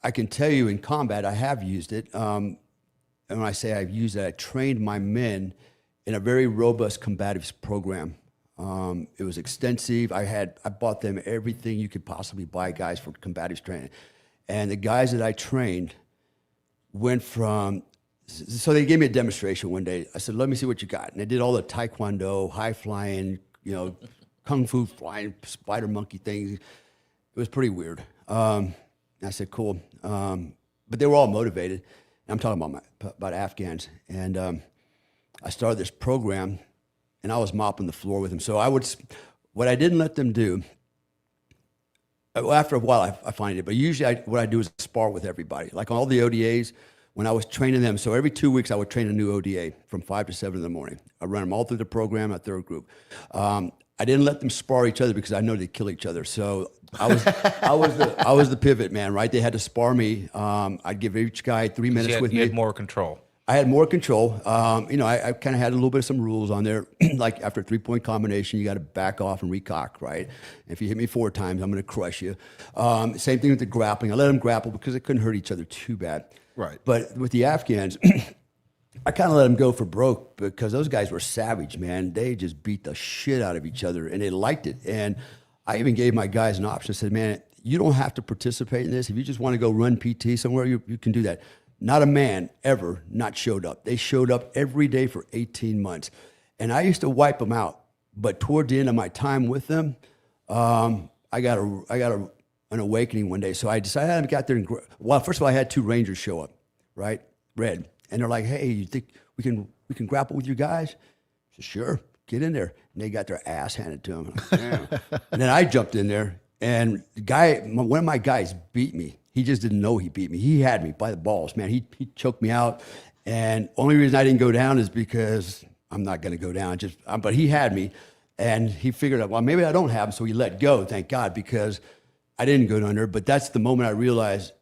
I can tell you in combat, I have used it. And when I say I've used it, I trained my men in a very robust combatives program. It was extensive. I bought them everything you could possibly buy, guys, for combatives training. And the guys that I trained went from, so they gave me a demonstration one day. I said, let me see what you got. And they did all the taekwondo, high flying, kung fu flying, spider monkey things. It was pretty weird. I said, cool. But they were all motivated. And I'm talking about Afghans. And I started this program, and I was mopping the floor with them. So what I didn't let them do, after a while I find it, but usually what I do is spar with everybody. Like all the ODAs, when I was training them, so every 2 weeks I would train a new ODA from 5 to 7 in the morning. I run them all through the program, a third group. I didn't let them spar each other because I know they'd kill each other. So I was the pivot man, right? They had to spar me. I'd give each guy 3 minutes with me. You had more control. I had more control. I kind of had a little bit of some rules on there. Like after a 3-point combination, you got to back off and recock, right? If you hit me 4 times, I'm going to crush you. Same thing with the grappling. I let them grapple because they couldn't hurt each other too bad. Right. But with the Afghans, I kind of let them go for broke because those guys were savage, man. They just beat the shit out of each other, and they liked it. And I even gave my guys an option. I said, man, you don't have to participate in this. If you just want to go run PT somewhere, you can do that. Not a man ever not showed up. They showed up every day for 18 months. And I used to wipe them out. But toward the end of my time with them, I got an awakening one day. So I decided I got there. First of all, I had 2 Rangers show up, right? Red. And they're like, hey, you think we can grapple with you guys? I said, sure, get in there. And they got their ass handed to them. Like, and then I jumped in there. And one of my guys beat me. He just didn't know he beat me. He had me by the balls, man. He choked me out. And only reason I didn't go down is because I'm not going to go down. But he had me, and he figured out, well, maybe I don't have him, so he let go, thank God, because I didn't go under. But that's the moment I realized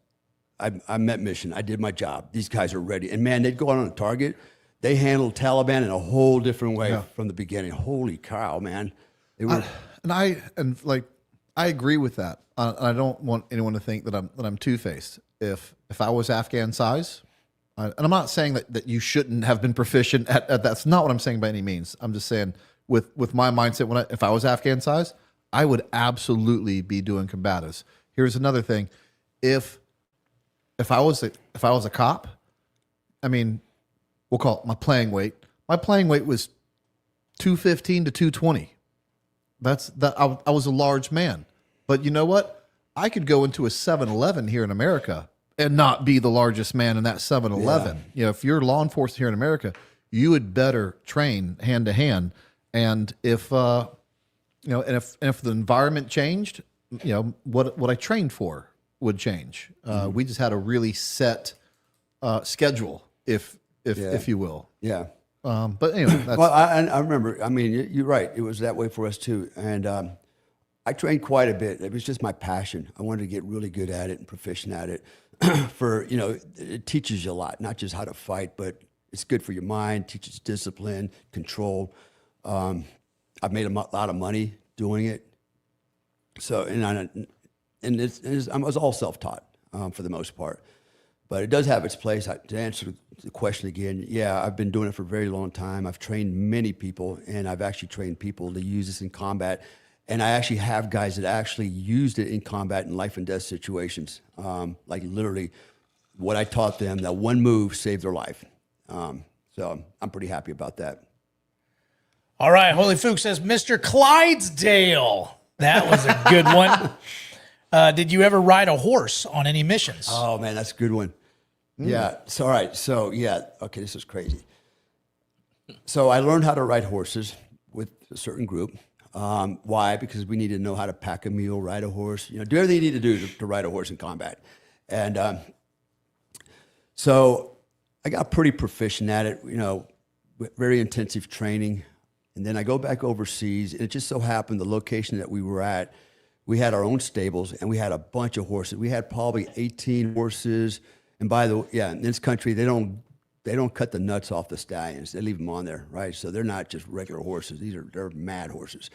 I met mission. I did my job. These guys are ready. And, man, they'd go out on a target. They handled Taliban in a whole different way from the beginning. Holy cow, man. They were, I agree with that. I don't want anyone to think that I'm two-faced. If I was Afghan size, and I'm not saying that you shouldn't have been proficient at that's not what I'm saying by any means. I'm just saying with my mindset, if I was Afghan size, I would absolutely be doing combatives. Here's another thing: if I was a cop, I mean, we'll call it my playing weight. My playing weight was 215 to 220. I was a large man. But you know what? I could go into a 7-Eleven here in America and not be the largest man in that 7-Eleven. Yeah. If you're law enforcement here in America, you would better train hand to hand. And if the environment changed, what I trained for would change. We just had a really set schedule, if you will. Yeah. But anyway, that's, well, I remember. I mean, you're right. It was that way for us too. And I trained quite a bit. It was just my passion. I wanted to get really good at it and proficient at it. It teaches you a lot, not just how to fight, but it's good for your mind, teaches discipline, control. I've made a lot of money doing it. So, I was all self-taught for the most part. But it does have its place. To answer the question again, yeah, I've been doing it for a very long time. I've trained many people, and I've actually trained people to use this in combat. And I actually have guys that actually used it in combat in life and death situations. Like literally what I taught them, that one move saved their life. So I'm pretty happy about that. All right, Holy Fook says, Mr. Clydesdale. That was a good one. Did you ever ride a horse on any missions? Oh, man, that's a good one. Yeah. So, all right. So, yeah. Okay, this is crazy. So I learned how to ride horses with a certain group. Why? Because we need to know how to pack a mule, ride a horse, do everything you need to do to ride a horse in combat. And so I got pretty proficient at it, with very intensive training. And then I go back overseas, and it just so happened the location that we were at, we had our own stables, and we had a bunch of horses. We had probably 18 horses. And by the way, in this country, they don't cut the nuts off the stallions. They leave them on there, right? So they're not just regular horses. They're mad horses.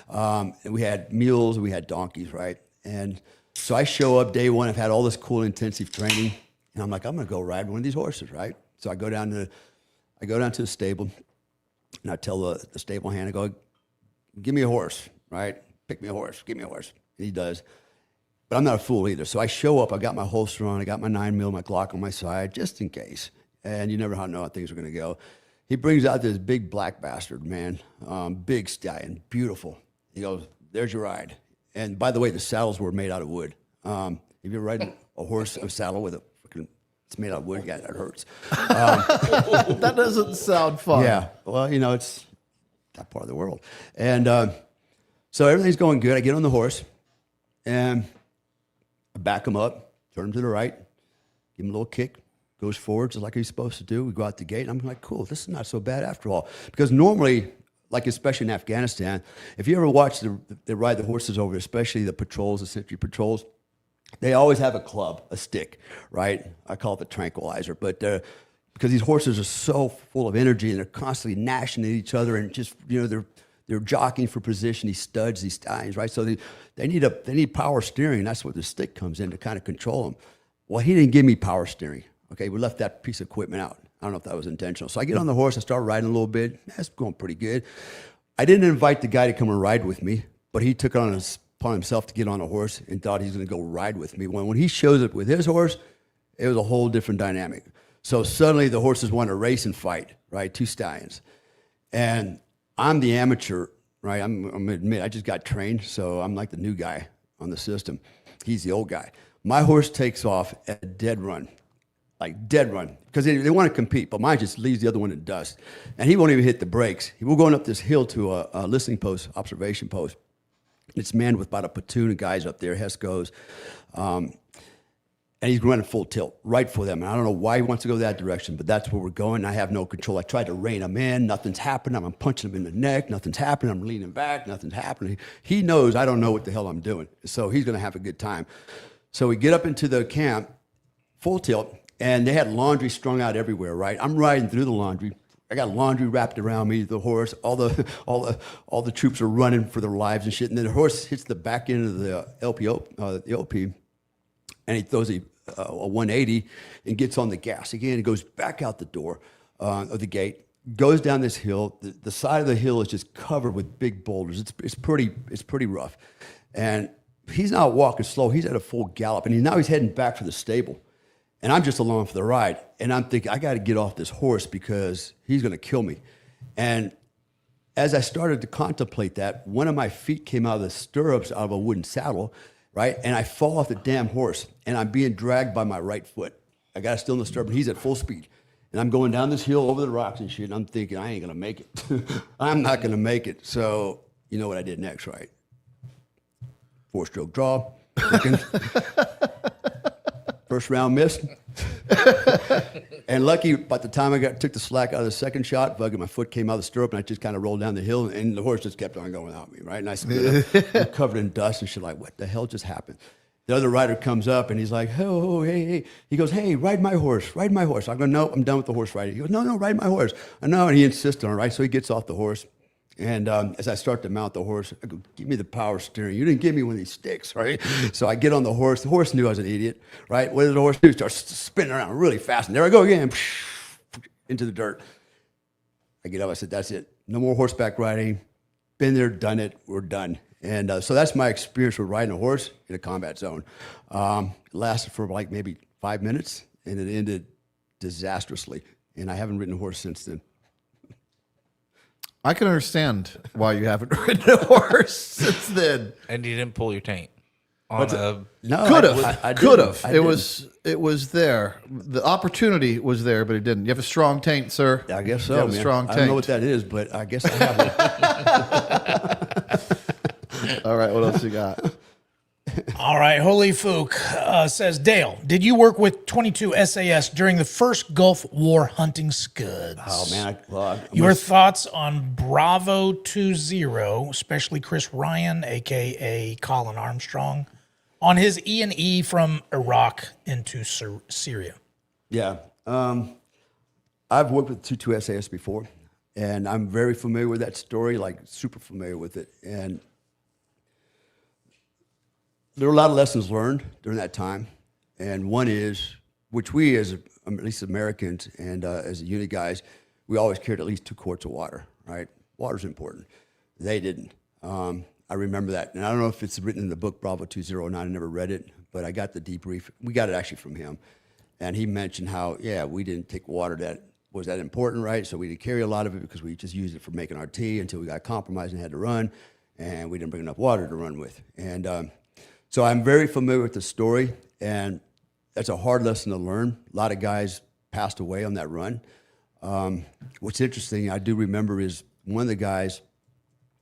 And we had mules, we had donkeys, right? And so I show up day one. I've had all this cool intensive training, and I'm like, I'm gonna go ride one of these horses, right? So I go down to the stable, and I tell the stable hand, I go, give me a horse, right? Pick me a horse, give me a horse. And he does. But I'm not a fool either. So I show up, I got my holster on, I got my 9mm, my Glock on my side, just in case. And you never know how things are going to go. He brings out this big black bastard, man, big stallion, beautiful. He goes, there's your ride. And by the way, the saddles were made out of wood. If you're riding a horse, a saddle with it's made out of wood, yeah, that hurts. That doesn't sound fun. Yeah, well, it's that part of the world. And so everything's going good. I get on the horse, and I back him up, turn him to the right, give him a little kick, goes forward just like he's supposed to do. We go out the gate, and I'm like, cool, this is not so bad after all. Because normally, like especially in Afghanistan, if you ever watch they ride the horses over, especially the patrols, the sentry patrols, they always have a club, a stick, right? I call it the tranquilizer. But because these horses are so full of energy, and they're constantly gnashing at each other, and just, they're jockeying for position, these studs, these stallions, right? So they need power steering, and that's where the stick comes in to kind of control them. Well, he didn't give me power steering. Okay, we left that piece of equipment out. I don't know if that was intentional. So I get on the horse, I start riding a little bit. That's going pretty good. I didn't invite the guy to come and ride with me, but he took it upon himself to get on a horse and thought he was going to go ride with me. When he shows up with his horse, it was a whole different dynamic. So suddenly the horses want to race and fight, right? Two stallions. And I'm the amateur, right? I'm going to admit, I just got trained, so I'm like the new guy on the system. He's the old guy. My horse takes off at a dead run. Like dead run, because they want to compete, but mine just leaves the other one in dust. And he won't even hit the brakes. We're going up this hill to a listening post, observation post. It's manned with about a platoon of guys up there, Hesco's. And he's running full tilt right for them. And I don't know why he wants to go that direction, but that's where we're going. I have no control. I tried to rein him in. Nothing's happening. I'm punching him in the neck. Nothing's happening. I'm leaning back. Nothing's happening. He knows I don't know what the hell I'm doing. So he's going to have a good time. So we get up into the camp, full tilt. And they had laundry strung out everywhere, right? I'm riding through the laundry. I got laundry wrapped around me, the horse. All the troops are running for their lives and shit. And then the horse hits the back end of the LP, and he throws a 180 and gets on the gas again. He goes back out the door of the gate, goes down this hill. The side of the hill is just covered with big boulders. It's pretty rough, and he's not walking slow. He's at a full gallop, and now he's heading back for the stable. And I'm just along for the ride. And I'm thinking, I got to get off this horse because he's going to kill me. And as I started to contemplate that, one of my feet came out of the stirrups out of a wooden saddle, right? And I fall off the damn horse, and I'm being dragged by my right foot. I got still in the stirrup, and he's at full speed. And I'm going down this hill over the rocks and shit, and I'm thinking, I ain't going to make it. I'm not going to make it. So you know what I did next, right? 4-stroke draw. First round missed. And lucky, by the time I took the slack out of the second shot, my foot came out of the stirrup, and I just kind of rolled down the hill, and the horse just kept on going without me, right? And I spit up, I'm covered in dust and shit, like, what the hell just happened? The other rider comes up, and he's like, oh, hey. He goes, hey, ride my horse. I go, no, I'm done with the horse riding. He goes, no, ride my horse. I know, and he insisted on it, right? So he gets off the horse, And as I start to mount the horse, I go, give me the power steering. You didn't give me one of these sticks, right? So I get on the horse. The horse knew I was an idiot, right? What did the horse do? Starts spinning around really fast. And there I go again, into the dirt. I get up. I said, that's it. No more horseback riding. Been there, done it. We're done. And so that's my experience with riding a horse in a combat zone. It lasted for like maybe 5 minutes, and it ended disastrously. And I haven't ridden a horse since then. I can understand why you haven't ridden a horse since then. And you didn't pull your taint. No, Could have. Could have. I It was there. The opportunity was there, but it didn't. You have a strong taint, sir. I guess so. You have a man. strong I don't know taint. what that is, but I guess I have one. All right, what else you got? All right, Holy Fook says, Dale, did you work with 22 SAS during the first Gulf War hunting scuds? Oh, man. Your thoughts on Bravo 20, especially Chris Ryan, a.k.a. Colin Armstrong, on his E&E from Iraq into Syria? Yeah. I've worked with 22 SAS before, and I'm very familiar with that story, like super familiar with it. And there were a lot of lessons learned during that time. And one is, which we as, at least Americans and as a unit guys, we always carried at least 2 quarts of water, right? Water's important. They didn't. I remember that. And I don't know if it's written in the book, Bravo 209. I never read it, but I got the debrief. We got it actually from him. And he mentioned how, yeah, we didn't take water that was that important, right? So we didn't carry a lot of it because we just used it for making our tea until we got compromised and had to run. And we didn't bring enough water to run with. And so I'm very familiar with the story. And that's a hard lesson to learn. A lot of guys passed away on that run. What's interesting, I do remember, is one of the guys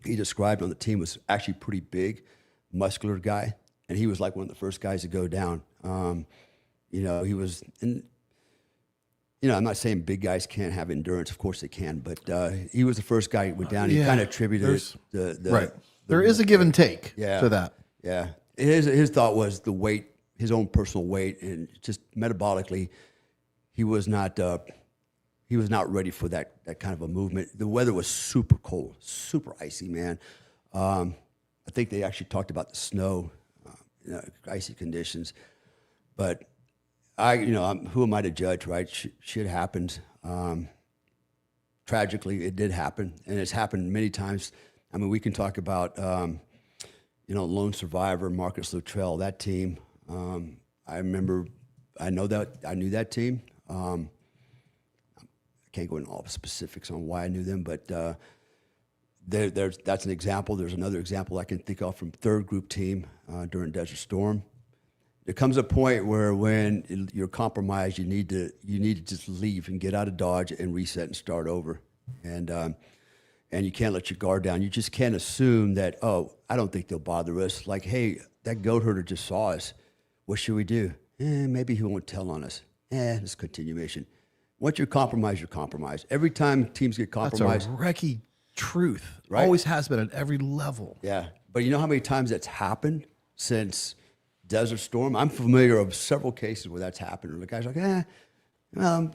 he described on the team was actually pretty big, muscular guy, and he was like one of the first guys to go down. You know, he was, and, you know, I'm not saying big guys can't have endurance. Of course they can, but he was the first guy who went down. He kind of attributed Right. There is a give and take to that. Yeah. His thought was the weight, his own personal weight, and just metabolically, he was not ready for that kind of a movement. The weather was super cold, super icy, man. I think they actually talked about the snow, icy conditions. But who am I to judge, right? Shit happens. Tragically, it did happen, and it's happened many times. I mean, we can talk about, Lone Survivor, Marcus Luttrell, that team. I knew that team. I can't go into all the specifics on why I knew them, but that's an example. There's another example I can think of from third group team during Desert Storm. There comes a point where when you're compromised, you need to just leave and get out of Dodge and reset and start over, and you can't let your guard down. You just can't assume that, oh, I don't think they'll bother us. Like, hey, that goat herder just saw us. What should we do? Maybe he won't tell on us. Let's continue mission. Once you're compromised, you're compromised. Every time teams get compromised. That's a wrecky truth. Right? Always has been at every level. Yeah. But you know how many times that's happened since Desert Storm? I'm familiar with several cases where that's happened. Where the guys are like,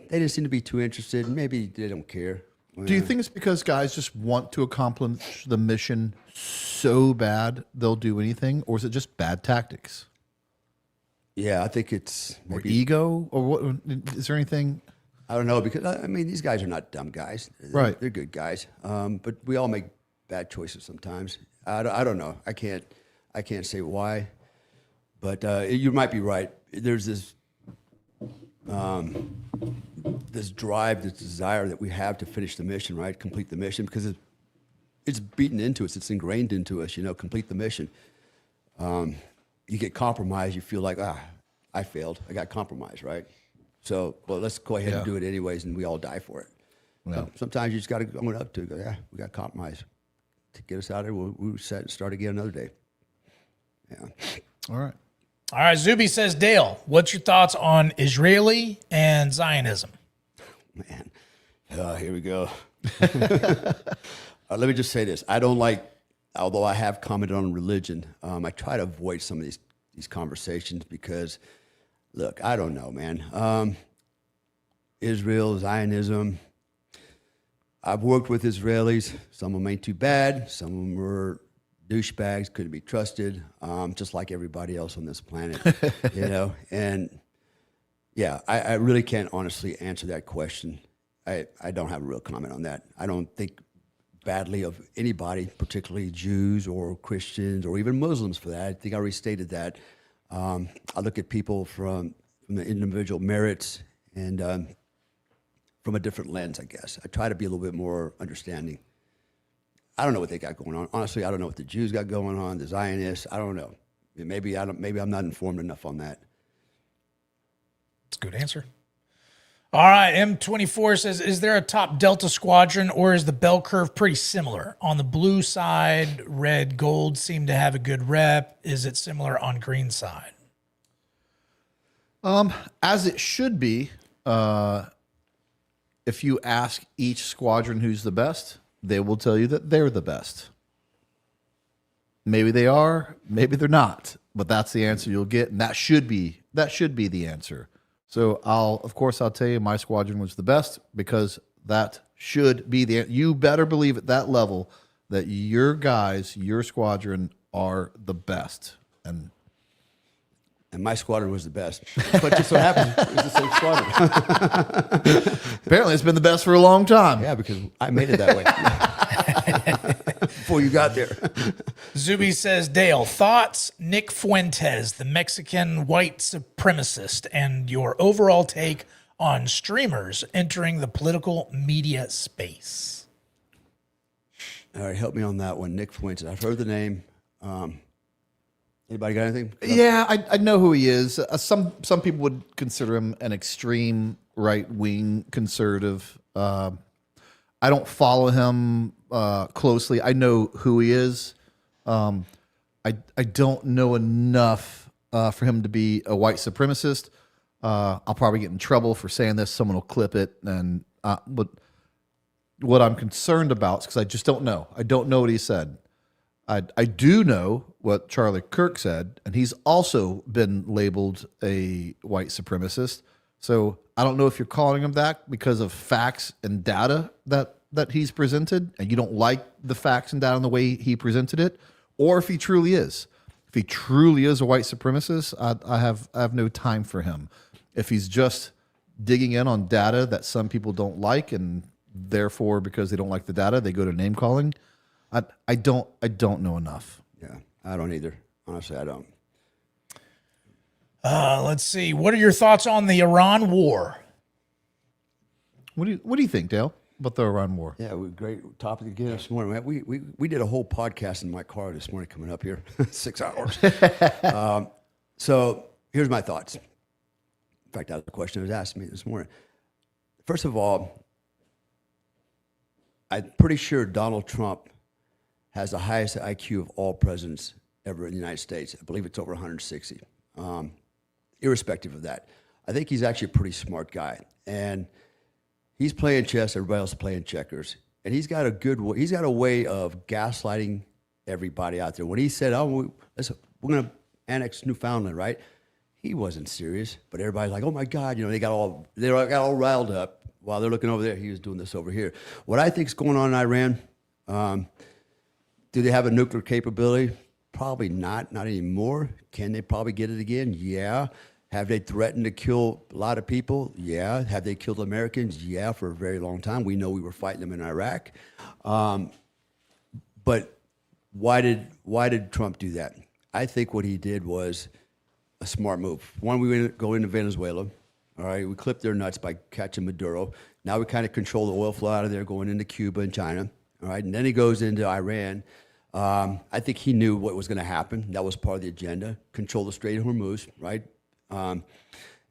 they didn't seem to be too interested. Maybe they don't care. Do you think it's because guys just want to accomplish the mission so bad they'll do anything? Or is it just bad tactics? Yeah, I think it's Or ego? Or what? Is there anything? I don't know, because I mean, these guys are not dumb guys. Right. They're good guys. But we all make bad choices sometimes. I don't know. I can't say why. But you might be right. There's this drive, this desire that we have to finish the mission, right? Complete the mission, because it's beaten into us. It's ingrained into us, complete the mission. You get compromised. You feel like, I failed. I got compromised, right? So, well, let's go ahead and do it anyways, and we all die for it. Yeah. So sometimes you just got to own up to it. We got compromised. To get us out of there, we'll reset and start again another day. Yeah. All right. All right, Zuby says, Dale, what's your thoughts on Israeli and Zionism? Man, here we go. Let me just say this. I don't like, although I have commented on religion, I try to avoid some of these conversations because, look, I don't know, man. Israel, Zionism, I've worked with Israelis. Some of them ain't too bad. Some of them were douchebags, couldn't be trusted, just like everybody else on this planet, you know. And yeah, I really can't honestly answer that question. I don't have a real comment on that. I don't think badly of anybody, particularly Jews or Christians or even Muslims for that. I think I already stated that. I look at people from the individual merits and from a different lens, I guess. I try to be a little bit more understanding. I don't know what they got going on. Honestly, I don't know what the Jews got going on, the Zionists. I don't know. Maybe I'm not informed enough on that. That's a good answer. All right, M24 says, is there a top Delta squadron, or is the bell curve pretty similar? On the blue side, red, gold seem to have a good rep. Is it similar on green side? As it should be. If you ask each squadron who's the best, they will tell you that they're the best. Maybe they are, maybe they're not, but that's the answer you'll get, and that should be the answer. So I'll tell you my squadron was the best, because that should be you better believe at that level that your guys, your squadron are the best. And my squadron was the best. But just so happened, it was the same squadron. Apparently it's been the best for a long time. Yeah, because I made it that way before you got there. Zuby says, Dale, thoughts, Nick Fuentes, the Mexican white supremacist, and your overall take on streamers entering the political media space. All right, help me on that one. Nick Fuentes. I've heard the name. Anybody got anything? Yeah, I know who he is. Some people would consider him an extreme right-wing conservative. I don't follow him closely. I know who he is. I don't know enough for him to be a white supremacist. I'll probably get in trouble for saying this. Someone will clip it. And but what I'm concerned about is because I just don't know. I don't know what he said. I do know what Charlie Kirk said, and he's also been labeled a white supremacist. So I don't know if you're calling him that because of facts and data that he's presented, and you don't like the facts and data and the way he presented it, or if he truly is. If he truly is a white supremacist, I have no time for him. If he's just digging in on data that some people don't like, and therefore because they don't like the data, they go to name calling. I don't know enough. Yeah, I don't either. Honestly, I don't. Let's see. What are your thoughts on the Iran war? What do you think, Dale, about the Iran war? Yeah, great topic again this morning. Man, we did a whole podcast in my car this morning coming up here, 6 hours. So here's my thoughts. In fact, that was the question that was asked me this morning. First of all, I'm pretty sure Donald Trump has the highest IQ of all presidents ever in the United States. I believe it's over 160. Irrespective of that, I think he's actually a pretty smart guy, and he's playing chess. Everybody else is playing checkers, and he's got a way of gaslighting everybody out there. When he said, "Oh, we're going to annex Newfoundland," right? He wasn't serious, but everybody's like, "Oh my God!" You know, they got all riled up while they're looking over there. He was doing this over here. What I think is going on in Iran. Do they have a nuclear capability? Probably not anymore. Can they probably get it again? Yeah. Have they threatened to kill a lot of people? Yeah. Have they killed Americans? Yeah, for a very long time. We know we were fighting them in Iraq. But why did Trump do that? I think what he did was a smart move. One, we go into Venezuela. All right, we clipped their nuts by catching Maduro. Now we kind of control the oil flow out of there, going into Cuba and China. All right, and then he goes into Iran. I think he knew what was going to happen. That was part of the agenda. Control the Strait of Hormuz, right? And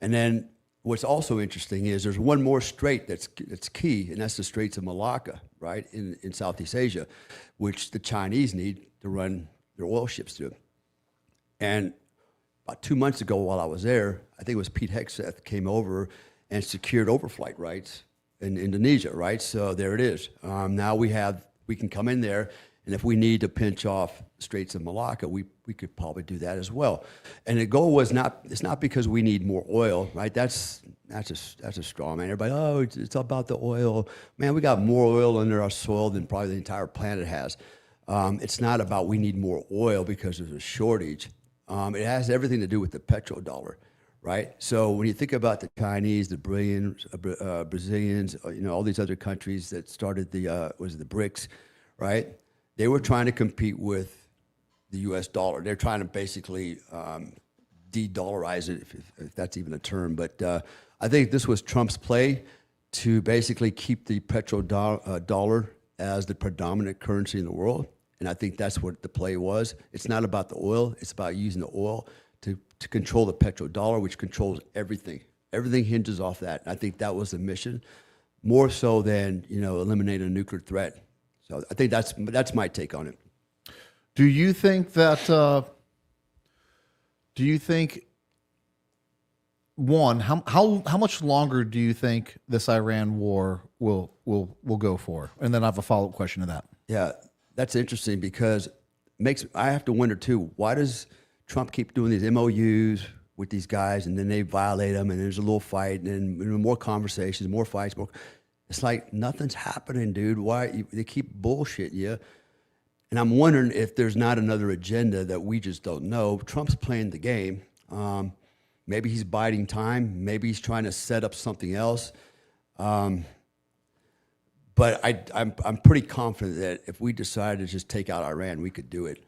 then what's also interesting is there's one more strait that's key, and that's the Straits of Malacca, right, in Southeast Asia, which the Chinese need to run their oil ships through. And about 2 months ago while I was there, I think it was Pete Hegseth came over and secured overflight rights in Indonesia, right? So there it is. Now we can come in there And if we need to pinch off Straits of Malacca, we could probably do that as well. And the goal was it's not because we need more oil, right? That's a straw man. Everybody, oh, it's about the oil. Man, we got more oil under our soil than probably the entire planet has. It's not about we need more oil because there's a shortage. It has everything to do with the petrodollar, right? So when you think about the Chinese, the Brazilians, all these other countries that started the BRICS, right? They were trying to compete with the U.S. dollar. They're trying to basically de-dollarize it, if that's even a term. But I think this was Trump's play to basically keep the petrodollar as the predominant currency in the world. And I think that's what the play was. It's not about the oil. It's about using the oil to control the petrodollar, which controls everything. Everything hinges off that. And I think that was the mission, more so than eliminate a nuclear threat. So I think that's my take on it. Do you think that? Do you think one? How much longer do you think this Iran war will go for? And then I have a follow-up question to that. Yeah, that's interesting because I have to wonder too. Why does Trump keep doing these MOUs with these guys, and then they violate them, and there's a little fight, and then more conversations, more fights, more. It's like nothing's happening, dude. Why they keep bullshitting you? And I'm wondering if there's not another agenda that we just don't know. Trump's playing the game. Maybe he's biding time. Maybe he's trying to set up something else. But I'm pretty confident that if we decided to just take out Iran, we could do it.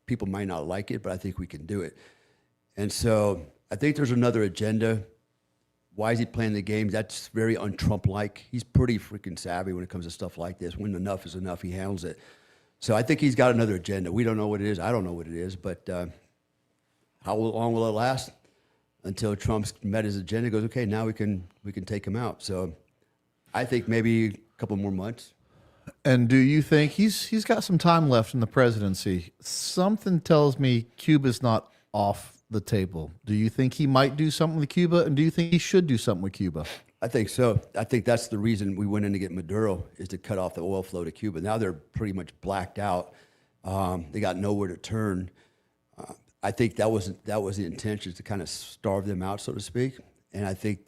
People might not like it, but I think we can do it. And so I think there's another agenda. Why is he playing the game? That's very un-Trump-like. He's pretty freaking savvy when it comes to stuff like this. When enough is enough, he handles it. So I think he's got another agenda. We don't know what it is. I don't know what it is. But how long will it last? Until Trump's met his agenda, goes, okay, now we can take him out. So I think maybe a couple more months. And do you think he's got some time left in the presidency? Something tells me Cuba's not off the table. Do you think he might do something with Cuba, and do you think he should do something with Cuba? I think so. I think that's the reason we went in to get Maduro, is to cut off the oil flow to Cuba. Now they're pretty much blacked out. They got nowhere to turn. I think that was the intention, to kind of starve them out, so to speak. And I think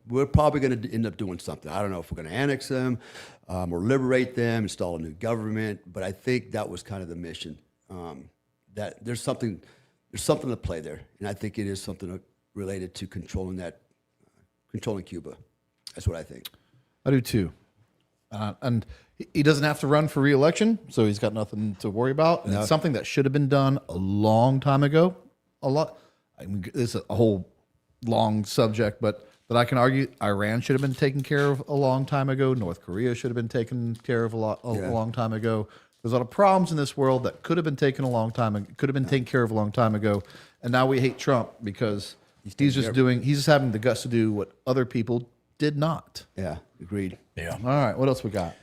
we're probably going to end up doing something. I don't know if we're going to annex them or liberate them, install a new government. But I think that was kind of the mission. That there's something to play there, and I think it is something related to controlling Cuba. That's what I think. I do too. And he doesn't have to run for re-election, so he's got nothing to worry about. And it's something that should have been done a long time ago. I mean, this is a whole long subject, but I can argue Iran should have been taken care of a long time ago. North Korea should have been taken care of a long time ago. There's a lot of problems in this world that could have been taken care of a long time ago. And now we hate Trump because he's just having the guts to do what other people did not. Yeah, agreed. Yeah. All right, what else we got?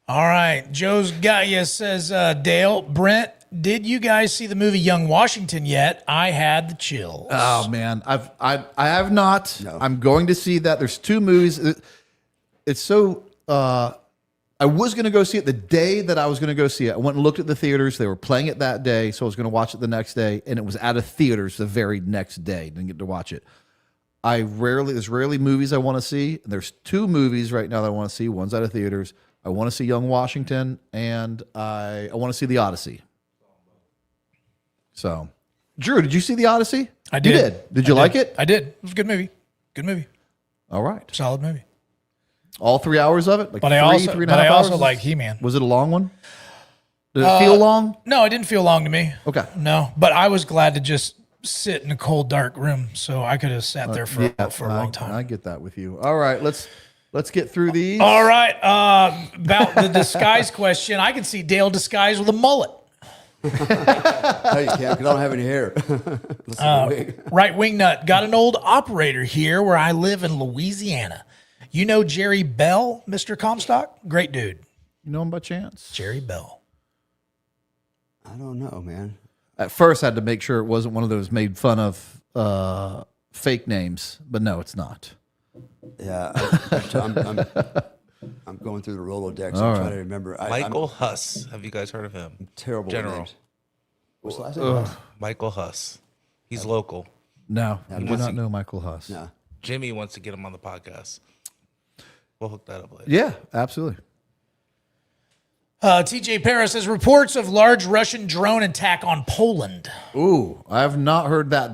All right, Joe's got you, says Dale. Brent, did you guys see the movie Young Washington yet? I had the chills. Oh man, I have not. No. I'm going to see that. There's two movies. It's so. I was going to go see it the day that I was going to go see it. I went and looked at the theaters. They were playing it that day, so I was going to watch it the next day, and it was out of theaters the very next day. Didn't get to watch it. There's rarely movies I want to see. There's two movies right now that I want to see. One's out of theaters. I want to see Young Washington, and I want to see The Odyssey. So, Drew, did you see The Odyssey? I did. You did. Did you like it? I did. It was a good movie. Good movie. All right. Solid movie. All 3 hours of it? Like But I also like He-Man. Was it a long one? Did it feel long? No, it didn't feel long to me. Okay. No, but I was glad to just sit in a cold, dark room, so I could have sat there for a long time. I get that with you. All right, let's get through these. All right, about the disguise question, I can see Dale disguised with a mullet. No, you can't, because I don't have any hair. Right wing nut, got an old operator here where I live in Louisiana. You know Jerry Bell, Mr. Comstock? Great dude. You know him by chance? Jerry Bell. I don't know, man. At first, I had to make sure it wasn't one of those made fun of fake names, but no, it's not. Yeah, I'm going through the Rolodex. All I'm right. trying to remember. Michael Huss. Have you guys heard of him? Terrible General. names. What's the last name? Michael Huss. He's local. No, I do not know Michael Huss. No. Jimmy wants to get him on the podcast. We'll hook that up later. Yeah, absolutely. TJ Paris says reports of large Russian drone attack on Poland. Ooh, I have not heard that.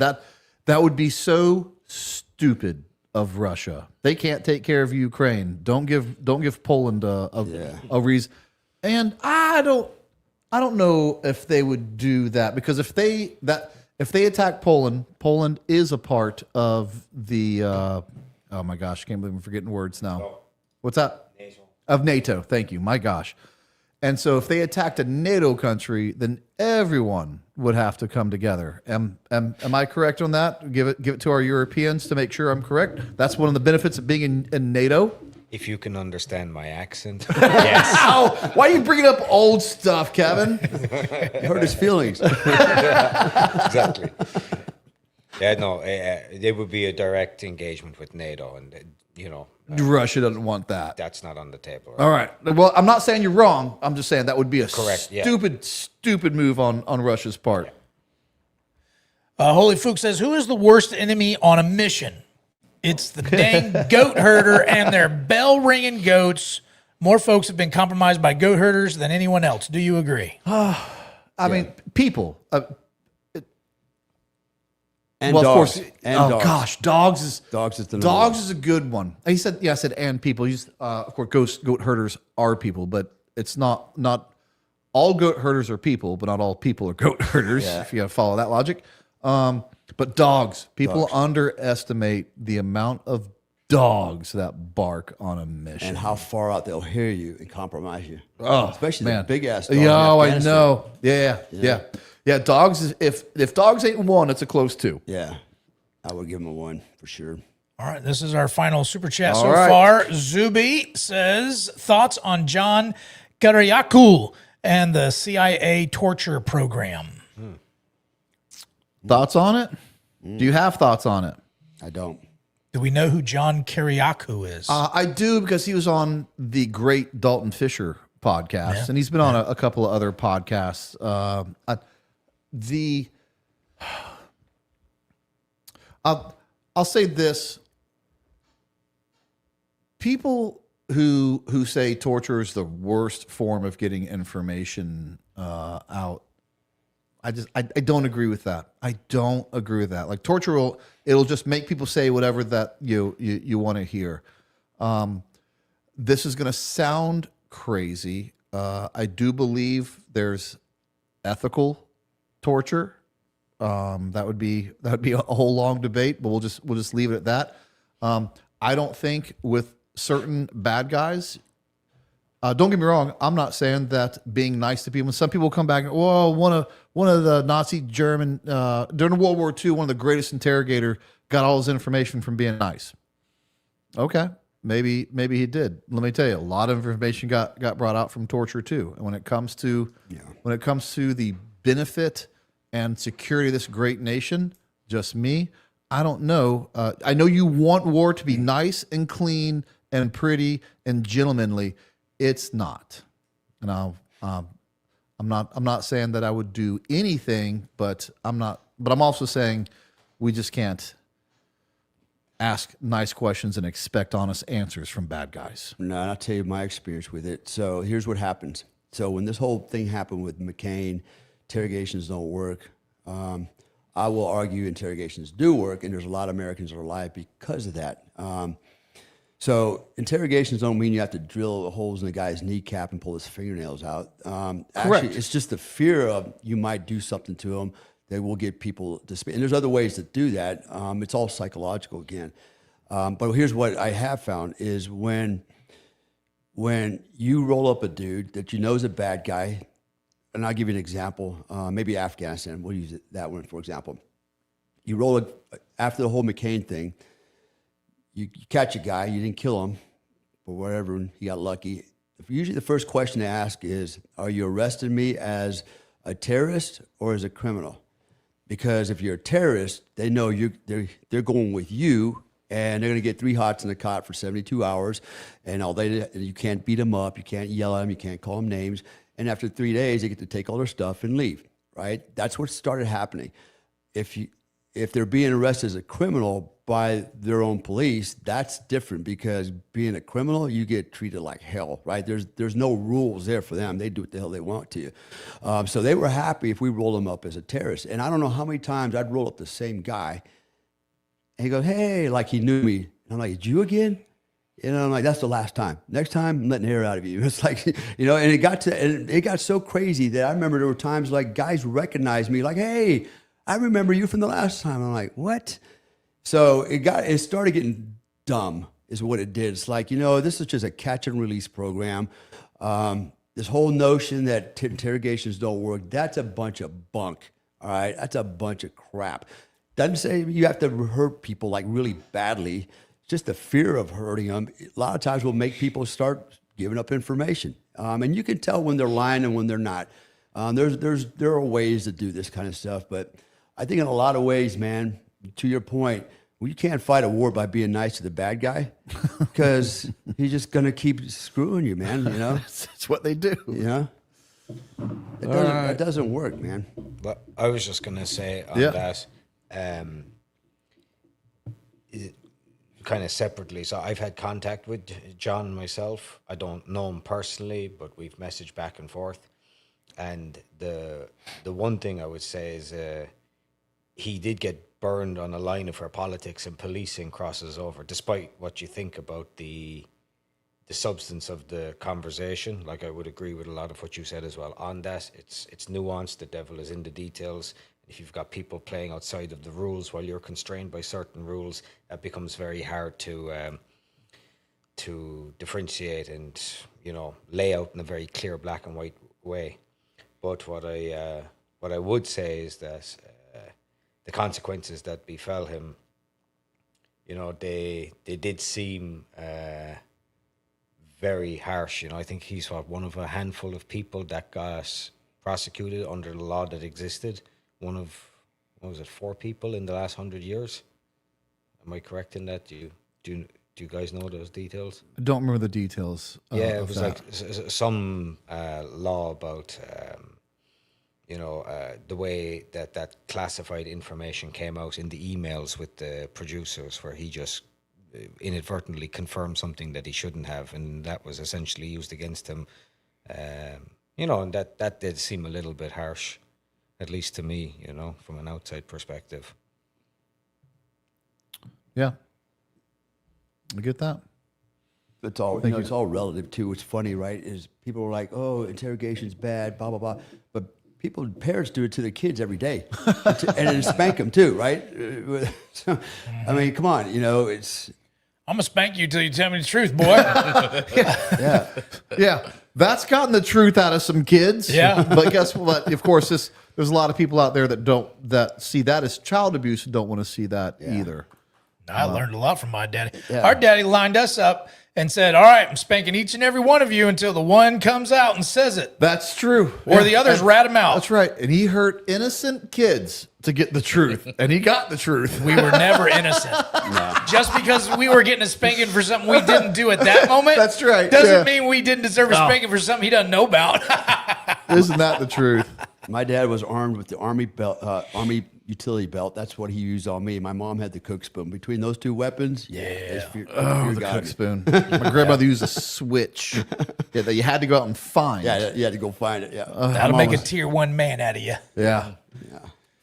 That would be so stupid of Russia. They can't take care of Ukraine. Don't give Poland a reason. And I don't know if they would do that, because if they attack Poland, Poland is a part of the oh my gosh, I can't believe I'm forgetting words now. What's that? NATO. Of NATO. Thank you. My gosh. And so if they attacked a NATO country, then everyone would have to come together. Am I correct on that? Give it to our Europeans to make sure I'm correct. That's one of the benefits of being in NATO. If you can understand my accent, yes. Ow! Why are you bringing up old stuff, Kevin? Hurt his feelings. Exactly. Yeah, no, it would be a direct engagement with NATO, and Russia doesn't want that. that's not on the table. All right. Well, I'm not saying you're wrong. I'm just saying that would be a Correct, yeah. stupid move on Russia's part. Holy Fook says, who is the worst enemy on a mission? It's the dang goat herder and their bell-ringing goats. More folks have been compromised by goat herders than anyone else. Do you agree? I mean, people. And well, dogs. of course. And dogs. Gosh, dogs is Dogs is the dogs is a good one. He said, I said, and people. He's of course, goat herders are people, but it's not all goat herders are people, but not all people are goat herders. If you follow that logic. But dogs, people underestimate the amount of dogs that bark on a mission. And how far out they'll hear you and compromise you. Oh, Especially man. the big ass dog. in Yeah, I Afghanistan. know. Yeah. Dogs is if dogs ain't one, it's a close two. Yeah. I would give him a 1 for sure. All right, this is our final super chat All so right. far. Zuby says, thoughts on John Karyakul and the CIA torture program? Thoughts on it? Do you have thoughts on it? I don't. Do we know who John Karyakul is? I do, because he was on the great Dalton Fisher podcast, and he's been on a couple of other podcasts. I'll say this: people who say torture is the worst form of getting information out, I don't agree with that. I don't agree with that. Like, torture it'll just make people say whatever that you want to hear. This is going to sound crazy. I do believe there's ethical torture. That would be a whole long debate, but we'll just leave it at that. I don't think with certain bad guys. Don't get me wrong. I'm not saying that being nice to people. Some people come back and, well, one of the Nazi German during World War II, one of the greatest interrogator got all his information from being nice. Okay, maybe he did. Let me tell you, a lot of information got brought out from torture too. And when it comes to the benefit and security of this great nation, just me, I don't know. I know you want war to be nice and clean and pretty and gentlemanly. It's not. And I'm not saying that I would do anything, but I'm also saying we just can't ask nice questions and expect honest answers from bad guys. No, and I'll tell you my experience with it. So here's what happens. So when this whole thing happened with McCain, interrogations don't work. I will argue interrogations do work, and there's a lot of Americans that are alive because of that. So interrogations don't mean you have to drill holes in a guy's kneecap and pull his fingernails out. Actually, it's just the fear of you might do something to him that will get people to speak. And there's other ways to do that. It's all psychological again. But here's what I have found is when you roll up a dude that you know is a bad guy, and I'll give you an example, maybe Afghanistan, we'll use that one for example. You roll it after the whole McCain thing, you catch a guy, you didn't kill him, or whatever, and he got lucky. Usually the first question to ask is, are you arresting me as a terrorist or as a criminal? Because if you're a terrorist, they know they're going with you and they're going to get 3 hots in the cot for 72 hours, and you can't beat them up, you can't yell at them, you can't call them names, and after 3 days, they get to take all their stuff and leave, right? That's what started happening. If they're being arrested as a criminal by their own police, that's different, because being a criminal, you get treated like hell, right? There's no rules there for them. They do what the hell they want to you. So they were happy if we rolled them up as a terrorist. And I don't know how many times I'd roll up the same guy, and he goes, hey, like he knew me. And I'm like, it's you again? And I'm like, that's the last time. Next time, I'm letting hair out of you. It's like, you know, and it got so crazy that I remember there were times like guys recognized me, like, hey, I remember you from the last time. I'm like, what? So it started getting dumb, is what it did. It's like, you know, this is just a catch and release program. This whole notion that interrogations don't work, that's a bunch of bunk. All right, that's a bunch of crap. Doesn't say you have to hurt people like really badly. Just the fear of hurting them, a lot of times will make people start giving up information. And you can tell when they're lying and when they're not. There are ways to do this kind of stuff, but I think in a lot of ways, man, to your point, well, you can't fight a war by being nice to the bad guy, because he's just going to keep screwing you, man, you know? That's what they do. You know? It doesn't work, man. But I was just going to say on that, kind of separately. So I've had contact with John myself. I don't know him personally, but we've messaged back and forth. And the one thing I would say is he did get burned on a line of where politics and policing crosses over, despite what you think about the substance of the conversation. Like, I would agree with a lot of what you said as well on that. It's nuanced. The devil is in the details. If you've got people playing outside of the rules while you're constrained by certain rules, that becomes very hard to differentiate and, you know, lay out in a very clear black and white way. But what I would say is that the consequences that befell him, you know, they did seem very harsh. You know, I think he's one of a handful of people that got prosecuted under the law that existed. One of, what was it, 4 people in the last 100 years? Am I correct in that? Do you guys know those details? I don't remember the details. Yeah, it was like some law about, you know, the way that classified information came out in the emails with the producers, where he just inadvertently confirmed something that he shouldn't have, and that was essentially used against him. You know, and that did seem a little bit harsh, at least to me, you know, from an outside perspective. Yeah. I get that. It's all, you know, it's all relative too. What's funny, right, is people are like, oh, interrogation's bad, blah, blah, blah. But parents do it to their kids every day. And then spank them too, right? So, I mean, come on, you know, it's... I'm going to spank you till you tell me the truth, boy. Yeah. Yeah. That's gotten the truth out of some kids. Yeah. But guess what? Of course, there's a lot of people out there that see that as child abuse and don't want to see that either. I learned a lot from my daddy. Yeah. Our daddy lined us up and said, all right, I'm spanking each and every one of you until the one comes out and says it. That's true. Or the others rat him out. That's right. And he hurt innocent kids to get the truth. And he got the truth. We were never innocent. No. Just because we were getting a spanking for something we didn't do at that moment. That's right. Doesn't mean we didn't deserve a spanking for something he doesn't know about. Isn't that the truth? My dad was armed with the Army belt, Army utility belt. That's what he used on me. My mom had the cook spoon. Between those two weapons, the cook spoon. My grandmother used a switch that you had to go out and find. Yeah, you had to go find it. Yeah, That'll make a tier 1 man out of you. Yeah.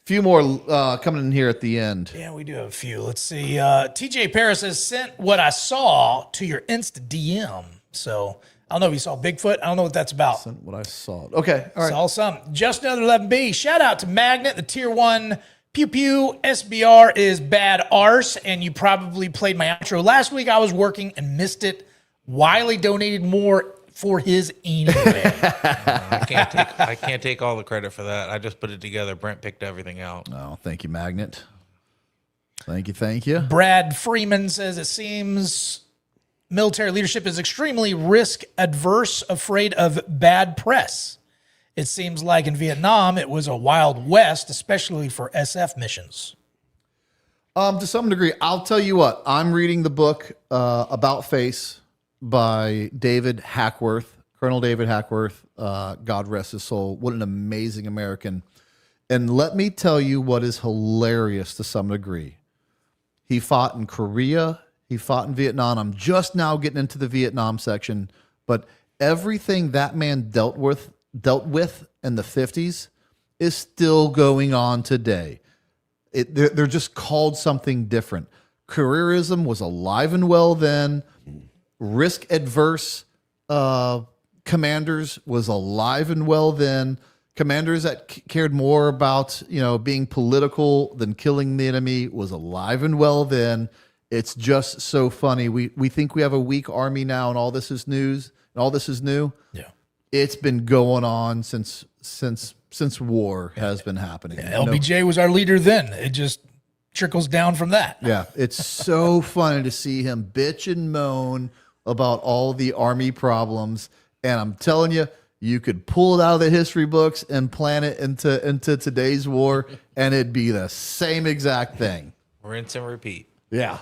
Few more coming in here at the end. Yeah, we do have a few. Let's see. TJ Paris has sent what I saw to your Insta DM. So I don't know if you saw Bigfoot. I don't know what that's about. Sent what I saw. Okay. All right. Saw something. Just another 11B. Shout out to Magnet, the tier 1 Pew Pew. SBR is bad arse, and you probably played my outro. Last week I was working and missed it. Wiley donated more for his anyway. I can't take all the credit for that. I just put it together. Brent picked everything out. Oh, thank you, Magnet. Thank you. Brad Freeman says it seems military leadership is extremely risk adverse, afraid of bad press. It seems like in Vietnam, it was a wild west, especially for SF missions. To some degree, I'll tell you what. I'm reading the book About Face by David Hackworth, Colonel David Hackworth. God rest his soul. What an amazing American. And let me tell you what is hilarious to some degree. He fought in Korea. He fought in Vietnam. I'm just now getting into the Vietnam section, but everything that man dealt with in the 50s is still going on today. They're just called something different. Careerism was alive and well then. Risk adverse commanders was alive and well then. Commanders that cared more about, being political than killing the enemy was alive and well then. It's just so funny. We think we have a weak army now, and all this is news, and all this is new. Yeah, it's been going on since war has been happening. Yeah, LBJ was our leader then. It just trickles down from that. Yeah, it's so funny to see him bitch and moan about all the army problems, and I'm telling you. You could pull it out of the history books and plan it into today's war, and it'd be the same exact thing. Rinse and repeat. Yeah.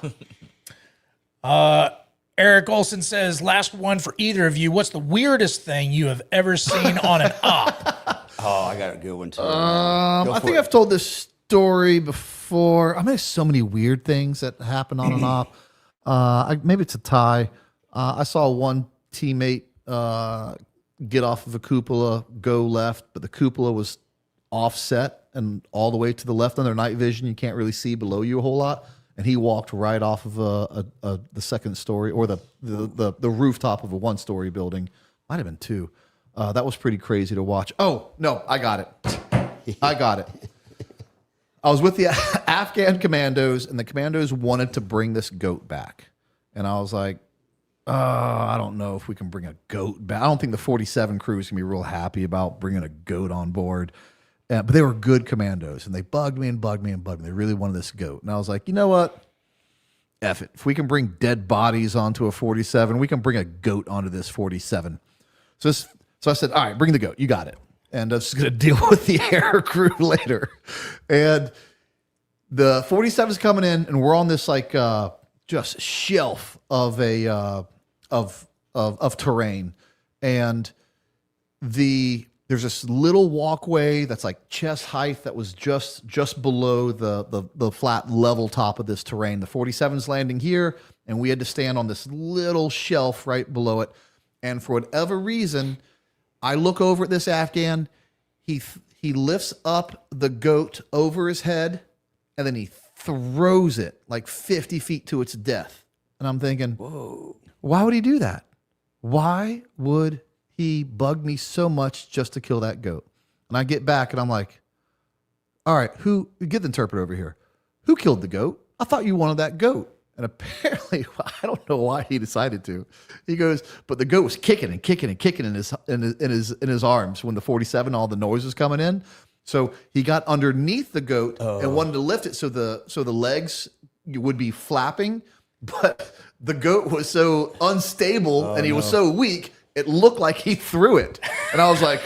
Eric Olson says, last one for either of you. What's the weirdest thing you have ever seen on an op? Oh, I got a good one too. I think I've told this story before. I mean, there's so many weird things that happen on an op. Maybe it's a tie. I saw one teammate get off of a cupola, go left, but the cupola was offset and all the way to the left under night vision. You can't really see below you a whole lot. And he walked right off of the second story or the rooftop of a one-story building. Might have been two. That was pretty crazy to watch. Oh, no, I got it. I was with the Afghan commandos, and the commandos wanted to bring this goat back. And I was like, I don't know if we can bring a goat back. I don't think the 47 crew is going to be real happy about bringing a goat on board. But they were good commandos, and they bugged me. They really wanted this goat. And I was like, you know what? F it. If we can bring dead bodies onto a 47, we can bring a goat onto this 47. So I said, all right, bring the goat. You got it. And I was going to deal with the air crew later. And the 47 is coming in, and we're on this just shelf of of terrain, and there's this little walkway that's like chest height that was just below the flat level top of this terrain. The 47's landing here, and we had to stand on this little shelf right below it. And for whatever reason, I look over at this Afghan. He lifts up the goat over his head, and then he throws it like 50 feet to its death. And I'm thinking, whoa, why would he do that? Why would he bug me so much just to kill that goat? And I get back and I'm like, all right, get the interpreter over here. Who killed the goat? I thought you wanted that goat. And apparently, I don't know why he decided to. He goes, but the goat was kicking in his arms when the 47, all the noise was coming in. So he got underneath the goat and wanted to lift it so the legs would be flapping, but the goat was so unstable and he was so weak, it looked like he threw it. And I was like,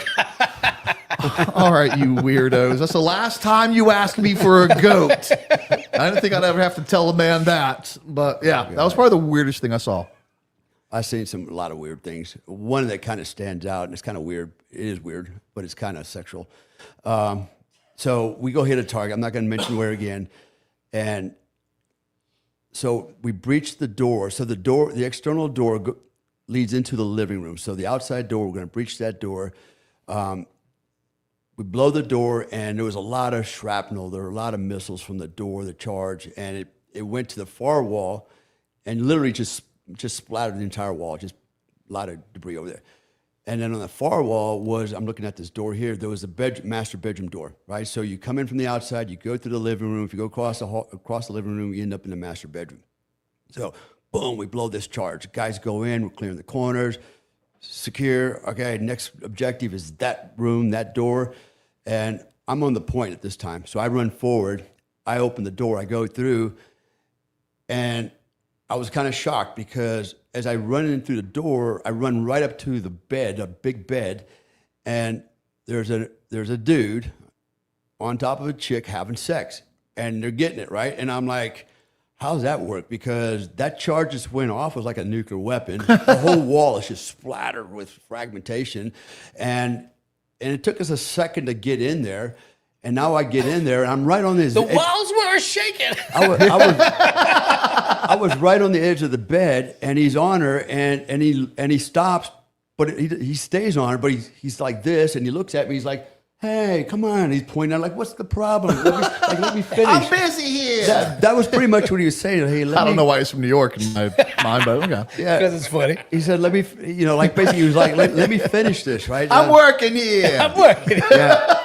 all right, you weirdos. That's the last time you asked me for a goat. I didn't think I'd ever have to tell a man that. But yeah, that was probably the weirdest thing I saw. I've seen a lot of weird things. One that kind of stands out, and it's kind of weird. It is weird, but it's kind of sexual. So we go hit a target. I'm not going to mention where again. And so we breach the door. So the external door leads into the living room. So the outside door, we're going to breach that door. We blow the door, and there was a lot of shrapnel. There were a lot of missiles from the door, the charge, and it went to the far wall and literally just splattered the entire wall, just a lot of debris over there. And then on the far wall I'm looking at this door here, there was a master bedroom door, right? So you come in from the outside, you go through the living room. If you go across the living room, you end up in the master bedroom. So boom, we blow this charge. Guys go in, we're clearing the corners, secure. Okay, next objective is that room, that door. And I'm on the point at this time. So I run forward, I open the door, I go through, and I was kind of shocked because as I run in through the door, I run right up to the bed, a big bed, and there's a dude on top of a chick having sex. and they're getting it, right? And I'm like, how does that work? Because that charge just went off. It was like a nuclear weapon. The whole wall is just splattered with fragmentation. And it took us a second to get in there. And now I get in there, and I'm right on this. The walls were shaking. I was right on the edge of the bed, and he's on her, and he stops, but he stays on her, but he's like this, and he looks at me. He's like, "Hey, come on!" He's pointing out, like, "What's the problem? Let me finish. I'm busy here. That was pretty much what he was saying. Hey, I don't know why he's from New York in my mind, but okay. Yeah, Because it's funny. he said, "Let me," like basically he was like, "Let me finish this, right?" I'm working here. I'm working. Yeah.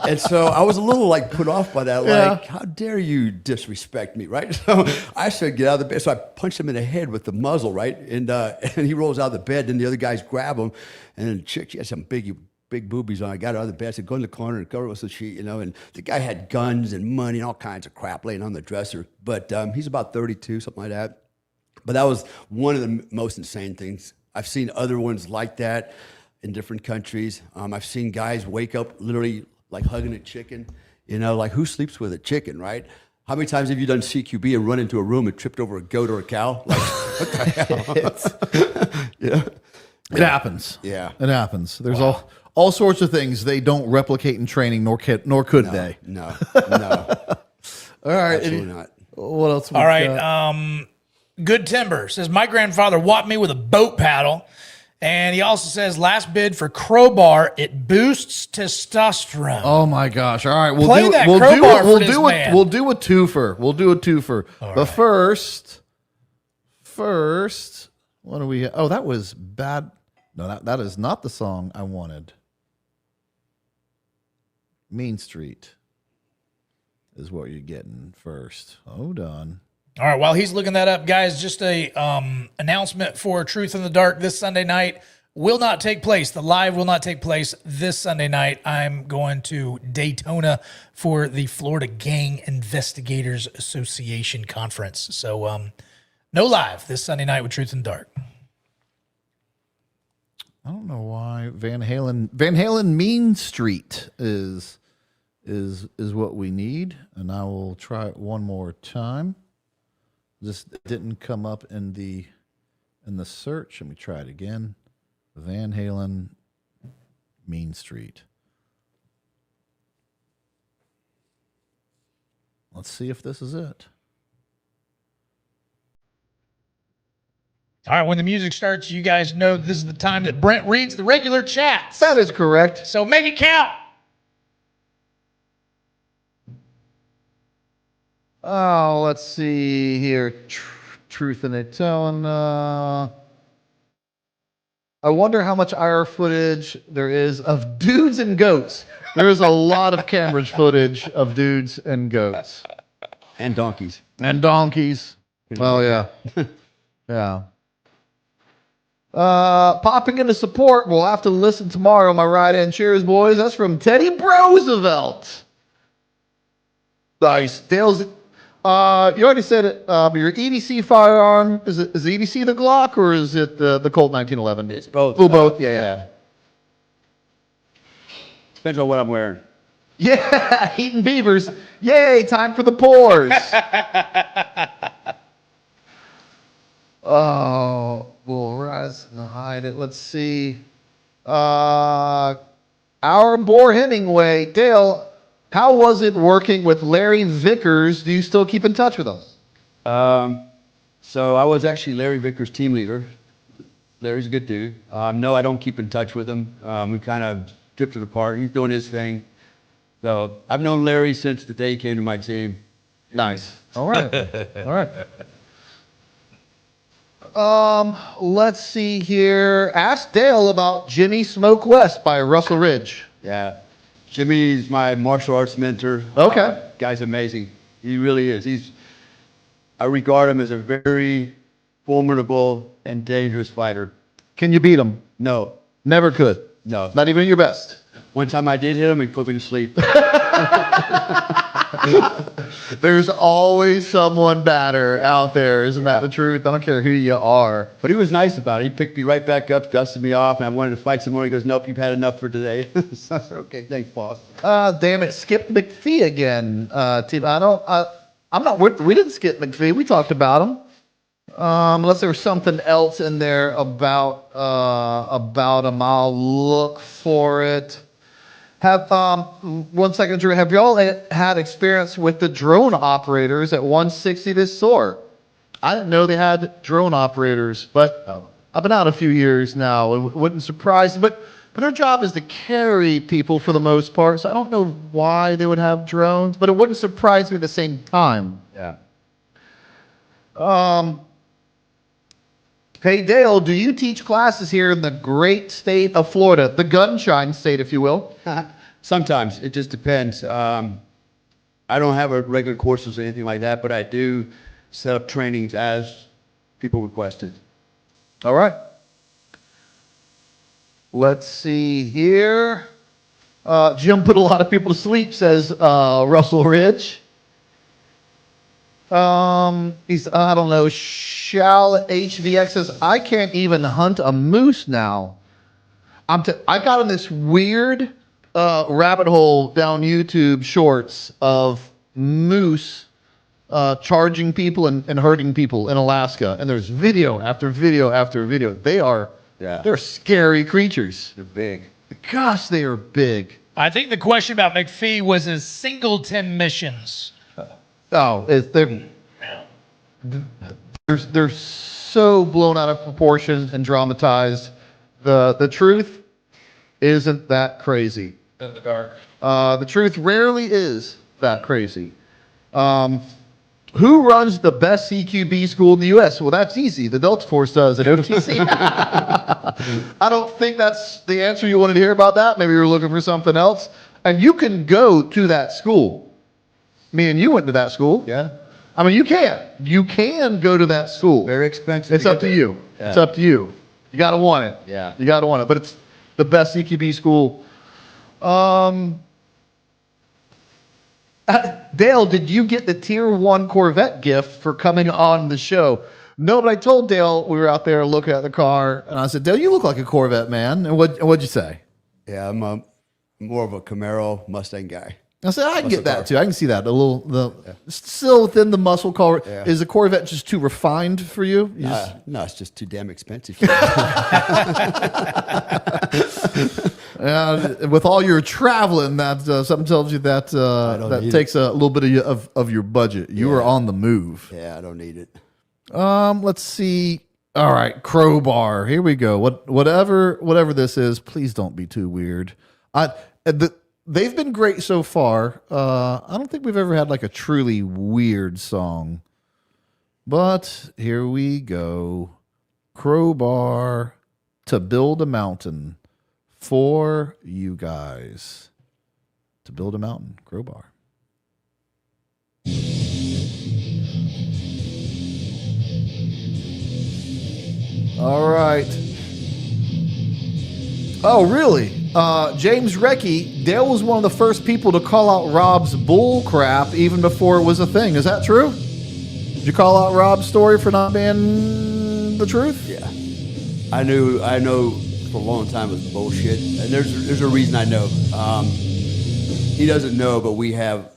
And so I was a little like put off by that, like, how dare you disrespect me, right? So I said, get out of the bed. So I punched him in the head with the muzzle, right? And he rolls out of the bed, and the other guys grab him. And then the chick, she had some big boobies on. I got her out of the bed. I said, go in the corner and cover it with the sheet, And the guy had guns and money and all kinds of crap laying on the dresser. But he's about 32, something like that. But that was one of the most insane things. I've seen other ones like that in different countries. I've seen guys wake up literally like hugging a chicken, like who sleeps with a chicken, right? How many times have you done CQB and run into a room and tripped over a goat or a cow? Like, what the hell? It happens. Yeah. It happens. There's all sorts of things they don't replicate in training, nor could they. No. All right. Absolutely not. What else? All right. Good Timber says, my grandfather whopped me with a boat paddle. And he also says, last bid for crowbar, it boosts testosterone. Oh my gosh! All right, we'll Play do that we'll crowbar do we'll for this do man. we'll do a twofer. We'll do a twofer. But first, what do we? Oh, that was bad. No, that is not the song I wanted. Mean Street is what you're getting first. Hold on. All right, while he's looking that up, guys, just a announcement for Truth in the Dark this Sunday night will not take place. The live will not take place this Sunday night. I'm going to Daytona for the Florida Gang Investigators Association conference. So no live this Sunday night with Truth in the Dark. I don't know why Van Halen Mean Street is what we need, and I will try it one more time. This didn't come up in the search. Let me try it again. Van Halen Mean Street. Let's see if this is it. All right, when the music starts, you guys know this is the time that Brent reads the regular chats. That is correct. So make it count. Oh, let's see here. Truth in it. I wonder how much IR footage there is of dudes and goats. There is a lot of camera footage of dudes and goats. And donkeys. And donkeys. Oh, yeah. Yeah. Popping into support. We'll have to listen tomorrow. My right hand cheers, boys. That's from Teddy Roosevelt. Nice. Dale's. You already said it. Your EDC firearm is the EDC the Glock or is it the Colt 1911? It's both. Oh, both. Yeah. Depends on what I'm wearing. Yeah, eating beavers. Yay! Time for the pores. Oh, we'll rise and hide it. Let's see. Our Boar Hemingway, Dale. How was it working with Larry Vickers? Do you still keep in touch with him? So I was actually Larry Vickers' team leader. Larry's a good dude. No, I don't keep in touch with him. We kind of drifted apart. He's doing his thing. So I've known Larry since the day he came to my team. Nice. All right. All right. Let's see here. Ask Dale about Jimmy Smoke West by Russell Ridge. Yeah. Jimmy's my martial arts mentor. Okay. Guy's amazing. He really is. I regard him as a very formidable and dangerous fighter. Can you beat him? No. Never could. No. Not even your best. One time I did hit him, he put me to sleep. There's always someone badder out there. Isn't that the truth? I don't care who you are. But he was nice about it. He picked me right back up, dusted me off, and I wanted to fight some more. He goes, nope, you've had enough for today. So I said, okay, thanks, boss. Damn it, Skip McPhee again. Team, I'm not. We didn't skip McPhee. We talked about him. Unless there was something else in there about him, I'll look for it. Have 1 second, Drew. Have y'all had experience with the drone operators at 160 this SOAR? I didn't know they had drone operators, but I've been out a few years now. It wouldn't surprise me, but our job is to carry people for the most part, so I don't know why they would have drones, but it wouldn't surprise me at the same time. Yeah. Hey, Dale, do you teach classes here in the great state of Florida, the gunshine state, if you will? Sometimes. It just depends. I don't have a regular courses or anything like that, but I do set up trainings as people requested. All right. Let's see here. Jim put a lot of people to sleep, says Russell Ridge. I don't know. Shall HVX says, I can't even hunt a moose now. I got in this weird rabbit hole down YouTube shorts of moose charging people and hurting people in Alaska. And there's video after video after video. They're scary creatures. They're big. Gosh, they are big. I think the question about McPhee was his singleton missions. Oh, they're so blown out of proportion and dramatized. The truth isn't that crazy. In the dark. The truth rarely is that crazy. Who runs the best CQB school in the U.S.? Well, that's easy. The Delta Force does at OTC. I don't think that's the answer you wanted to hear about that. Maybe you were looking for something else. And you can go to that school. Me and you went to that school. Yeah. I mean, you can. You can go to that school. Very expensive. It's up to you. Yeah. It's up to you. You got to want it. Yeah. You got to want it. But it's the best CQB school. Dale, did you get the Tier 1 Corvette gift for coming on the show? No, but I told Dale we were out there looking at the car, and I said, Dale, you look like a Corvette man. And what'd you say? Yeah, I'm more of a Camaro Mustang guy. I said, I can get that too. I can see that. Still within the muscle car. Yeah. Is the Corvette just too refined for you? No, it's just too damn expensive. With all your traveling, that something tells you that that takes a little bit of your budget. You are on the move. Yeah, I don't need it. Let's see. All right, crowbar. Here we go. Whatever this is, please don't be too weird. They've been great so far. I don't think we've ever had like a truly weird song. But here we go. Crowbar to build a mountain for you guys. To build a mountain. Crowbar. All right. Oh, really? James Recky, Dale was one of the first people to call out Rob's bull crap even before it was a thing. Is that true? Did you call out Rob's story for not being the truth? Yeah. I know for a long time it was bullshit. And there's a reason I know. He doesn't know, but we have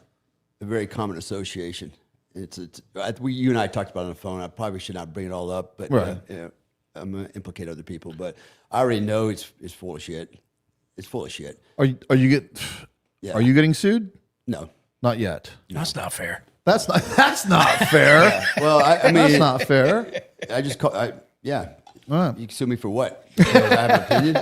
a very common association. You and I talked about it on the phone. I probably should not bring it all up, but right. I'm going to implicate other people. But I already know it's full of shit. It's full of shit. Are you getting sued? No, not yet. That's not fair. That's not fair. Yeah. Well, I mean, that's not fair. I just yeah. Right. You can sue me for what? I have an opinion.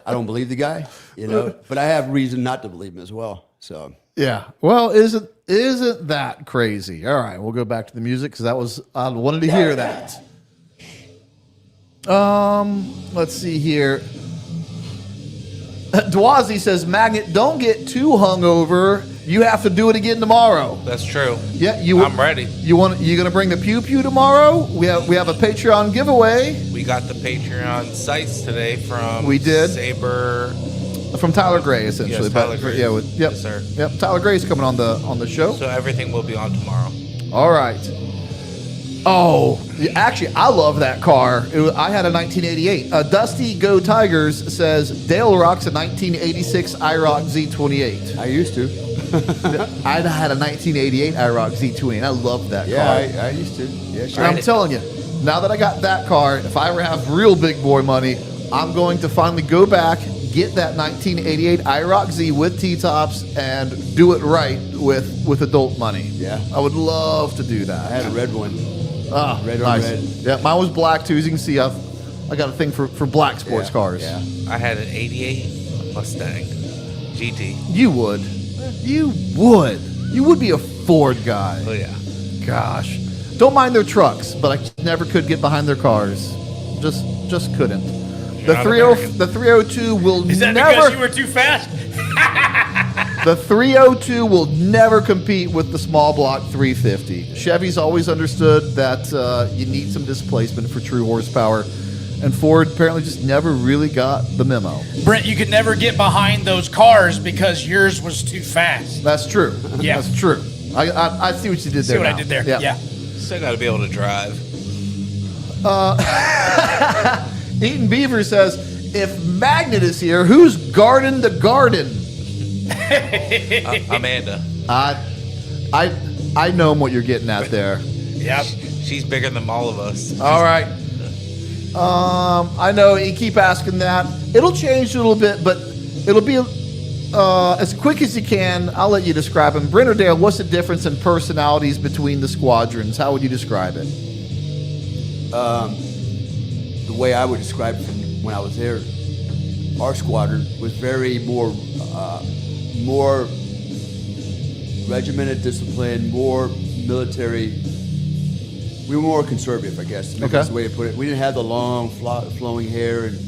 I don't believe the guy, but I have reason not to believe him as well. So yeah. Well, isn't that crazy? All right, we'll go back to the music because I wanted to hear that. Let's see here. Dwazi says, Magnet, don't get too hungover. You have to do it again tomorrow. That's true. Yeah, I'm ready. You gonna bring the pew pew tomorrow? We have a Patreon giveaway. We got the Patreon sites today from we did. Saber From Tyler Gray, essentially. Yes, Tyler Gray. Yeah, yep, Yes, sir. Yep, Tyler Gray's coming on the show. So everything will be on tomorrow. All right. Oh, actually, I love that car. I had a 1988. Dusty Go Tigers says Dale rocks a 1986 IROC Z28. I used to. I had a 1988 IROC Z28. I love that car. I used to. Yeah, sure. And I'm telling you, now that I got that car, if I ever have real big boy money, I'm going to finally go back, get that 1988 IROC Z with T-tops, and do it right with adult money. Yeah. I would love to do that. I had a red one. Ah, Red on nice. red. Yeah, mine was black too. As you can see, I got a thing for black sports cars. Yeah. I had an 88 Mustang GT. You would be a Ford guy. Oh yeah. Gosh, don't mind their trucks, but I never could get behind their cars. Just couldn't. not American. The 302 will Is that never. because you were too fast? The 302 will never compete with the small block 350. Chevy's always understood that you need some displacement for true horsepower, and Ford apparently just never really got the memo. Brent, you could never get behind those cars because yours was too fast. That's true. Yeah. That's true. I see what you did See there. what I now. did there? Yeah. Yeah. Still got to be able to drive. Eaton Beaver says, if Magnet is here, who's guarding the garden? Amanda. I know what you're getting at there. Yep. She's bigger than all of us. All right. I know you keep asking that. It'll change a little bit, but it'll be as quick as you can. I'll let you describe them. Brent or Dale, what's the difference in personalities between the squadrons? How would you describe it? The way I would describe it from when I was there, our squadron was very more regimented, disciplined, more military. We were more conservative, I guess. Maybe that's the way to put it. We didn't have the long, flowing hair, and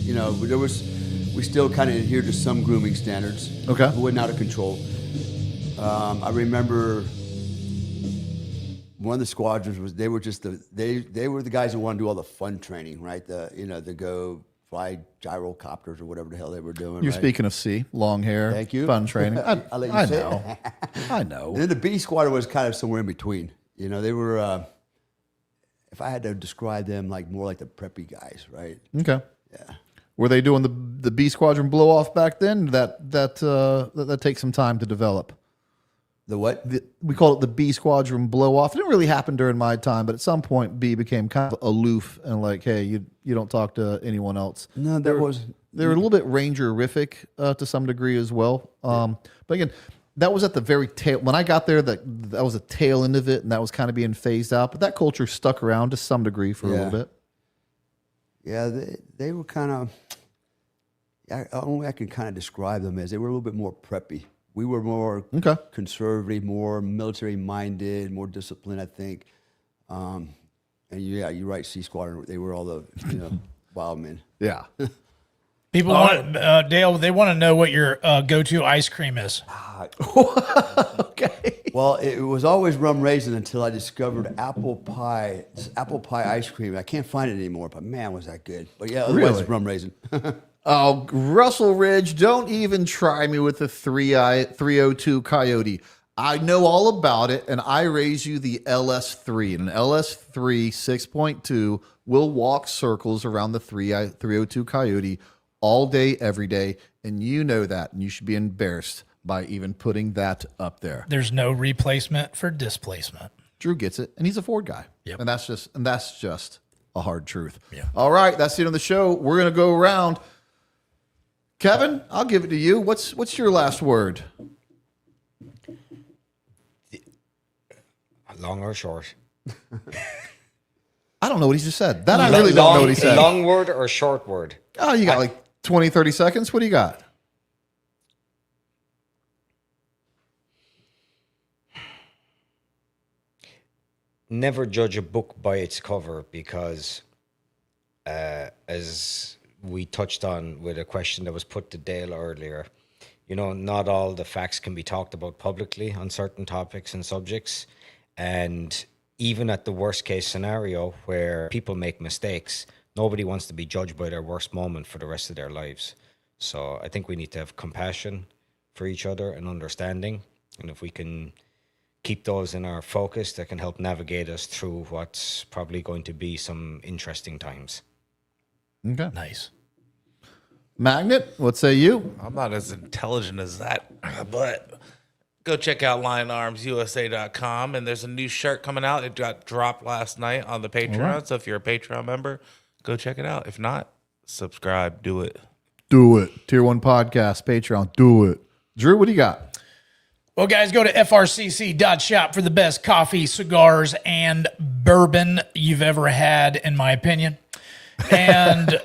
we still kind of adhered to some grooming standards. Okay. It wasn't out of control. I remember one of the squadrons they were the guys who wanted to do all the fun training, right? To go fly gyrocopters or whatever the hell they were doing. You're right? speaking of C, long hair, Thank you. fun training. I'll let you I say know. it. I know. And then the B squadron was kind of somewhere in between. They were, if I had to describe them, more like the preppy guys, right? Okay. Yeah. Were they doing the B squadron blow off back then? That takes some time to develop. The what? We call it the B squadron blow off. It didn't really happen during my time, but at some point B became kind of aloof and like, hey, you don't talk to anyone else. No, They were a little bit Ranger-rific to some degree as well. But again, that was at the very tail. When I got there, that was the tail end of it, and that was kind of being phased out. But that culture stuck around to some degree for a little bit. Yeah, they were kind of. Only I can kind of describe them as they were a little bit more preppy. We were more conservative, more military-minded, more disciplined, I think. And yeah, you're right. C Squadron, they were all the wild men. Yeah. People want Dale. They want to know what your go-to ice cream is. Okay. Well, it was always rum raisin until I discovered apple pie ice cream. I can't find it anymore, but man, was that good. But yeah, otherwise Really? it's rum raisin. Oh, Russell Ridge, don't even try me with the 302 Coyote. I know all about it, and I raise you the LS3. And an LS3 6.2 will walk circles around the 302 Coyote all day, every day, and you know that, and you should be embarrassed by even putting that up there. There's no replacement for displacement. Drew gets it, and he's a Ford guy. Yep. And that's just a hard truth. Yeah. All right, that's the end of the show. We're gonna go around. Kevin, I'll give it to you. What's your last word? Long or short? I don't know what he just said. That I really don't know what he said. Long word or short word? Oh, you got like 20, 30 seconds. What do you got? Never judge a book by its cover because, as we touched on with a question that was put to Dale earlier, not all the facts can be talked about publicly on certain topics and subjects. And even at the worst case scenario where people make mistakes, nobody wants to be judged by their worst moment for the rest of their lives. So I think we need to have compassion for each other and understanding. And if we can keep those in our focus, that can help navigate us through what's probably going to be some interesting times. Okay. Nice. Magnet, what say you? I'm not as intelligent as that, but go check out lionarmsusa.com, and there's a new shirt coming out. It got dropped last night on the Patreon. right. So if you're a Patreon member, go check it out. If not, subscribe. Do it. Do it. Tier 1 podcast, Patreon. Do it. Drew, what do you got? Well, guys, go to frcc.shop for the best coffee, cigars, and bourbon you've ever had, in my opinion. And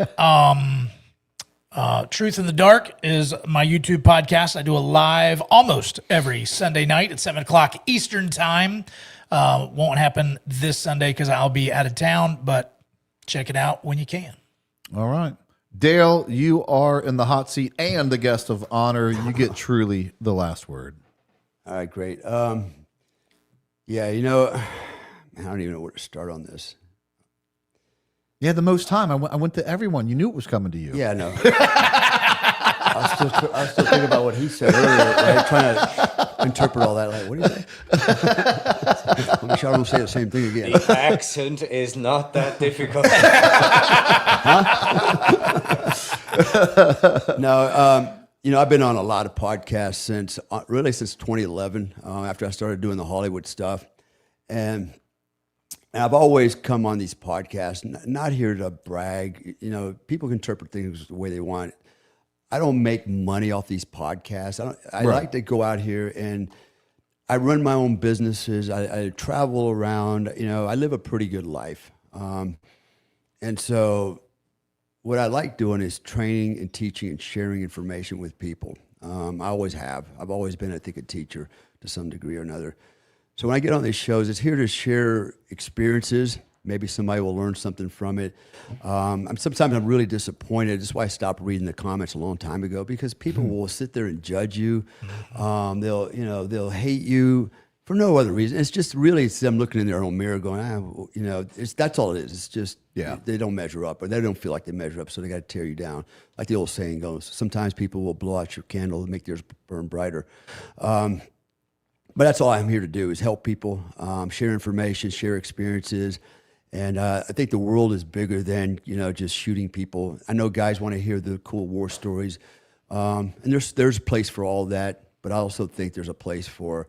Truth in the Dark is my YouTube podcast. I do a live almost every Sunday night at 7 o'clock Eastern time. Won't happen this Sunday because I'll be out of town, but check it out when you can. All right. Dale, you are in the hot seat and the guest of honor. You get truly the last word. All right, great. Yeah, you know, I don't even know where to start on this. You had the most time. I went to everyone. You knew it was coming to you. Yeah, I know. I was still thinking about what he said earlier, right? Trying to interpret all that. Like, what do you say? Let me sure I don't say the same thing again. The accent is not that difficult. No, you know, I've been on a lot of podcasts since 2011, after I started doing the Hollywood stuff. And I've always come on these podcasts, not here to brag. You know, people can interpret things the way they want. I don't make money off these podcasts. I like to go out here and I run my own businesses. I travel around. You know, I live a pretty good life. And so what I like doing is training and teaching and sharing information with people. I always have. I've always been, I think, a teacher to some degree or another. So when I get on these shows, it's here to share experiences. Maybe somebody will learn something from it. Sometimes I'm really disappointed. That's why I stopped reading the comments a long time ago, because people will sit there and judge you. They'll hate you for no other reason. It's just really it's them looking in their own mirror going, that's all it is. It's just they don't measure up, or they don't feel like they measure up, so they got to tear you down. Like the old saying goes, sometimes people will blow out your candle and make theirs burn brighter. But that's all I'm here to do is help people, share information, share experiences. And I think the world is bigger than, just shooting people. I know guys want to hear the cool war stories. And there's a place for all that, but I also think there's a place for,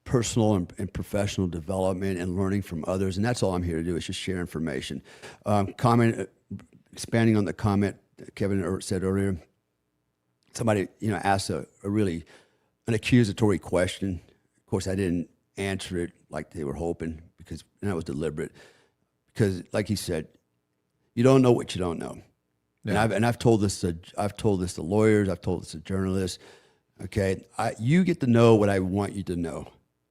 personal and professional development and learning from others. And that's all I'm here to do is just share information. Expanding on the comment Kevin said earlier, somebody, asked an accusatory question. Of course, I didn't answer it like they were hoping, because that was deliberate. Because, like he said, you don't know what you don't know. Yeah. And I've told this to lawyers. I've told this to journalists. Okay, you get to know what I want you to know,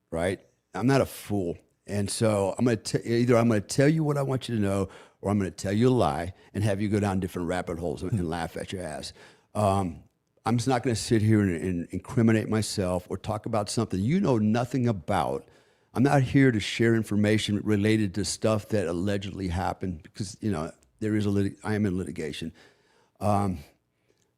right? I'm not a fool, and so I'm going to tell you what I want you to know, or I'm going to tell you a lie and have you go down different rabbit holes and laugh at your ass. I'm just not going to sit here and incriminate myself or talk about something you know nothing about. I'm not here to share information related to stuff that allegedly happened, because I am in litigation.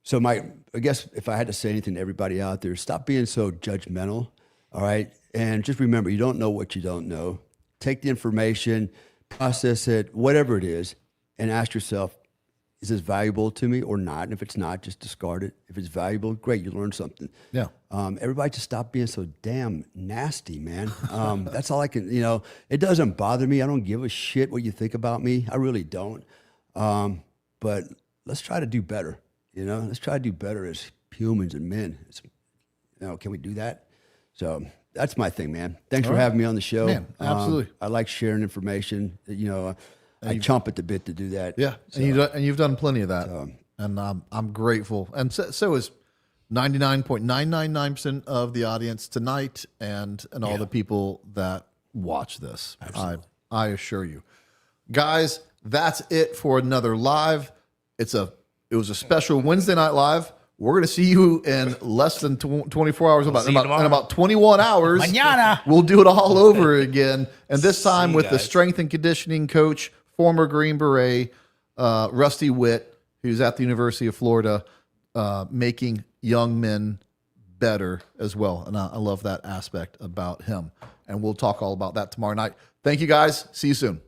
So I guess if I had to say anything to everybody out there, stop being so judgmental, all right? And just remember, you don't know what you don't know. Take the information, process it, whatever it is, and ask yourself, is this valuable to me or not? And if it's not, just discard it. If it's valuable, great, you learned something. Yeah. Everybody just stop being so damn nasty, man. That's all I can, it doesn't bother me. I don't give a shit what you think about me. I really don't. But let's try to do better, Let's try to do better as humans and men. Can we do that? So that's my thing, man. Thanks for having me on the show. Man, absolutely. I like sharing information. I chomp at the bit to do that. Yeah, so, and you've done plenty of that, and I'm grateful. And so is 99.999% of the audience tonight, and all the people that watch this. Absolutely. I assure you, guys. That's it for another live. It was a special Wednesday night live. We're going to see you in less than 24 hours. In about 21 hours, Mañana. We'll do it all over again, and this time with the strength and conditioning coach, former Green Beret, Rusty Witt. He was at the University of Florida, making young men better as well. And I love that aspect about him. And we'll talk all about that tomorrow night. Thank you, guys. See you soon.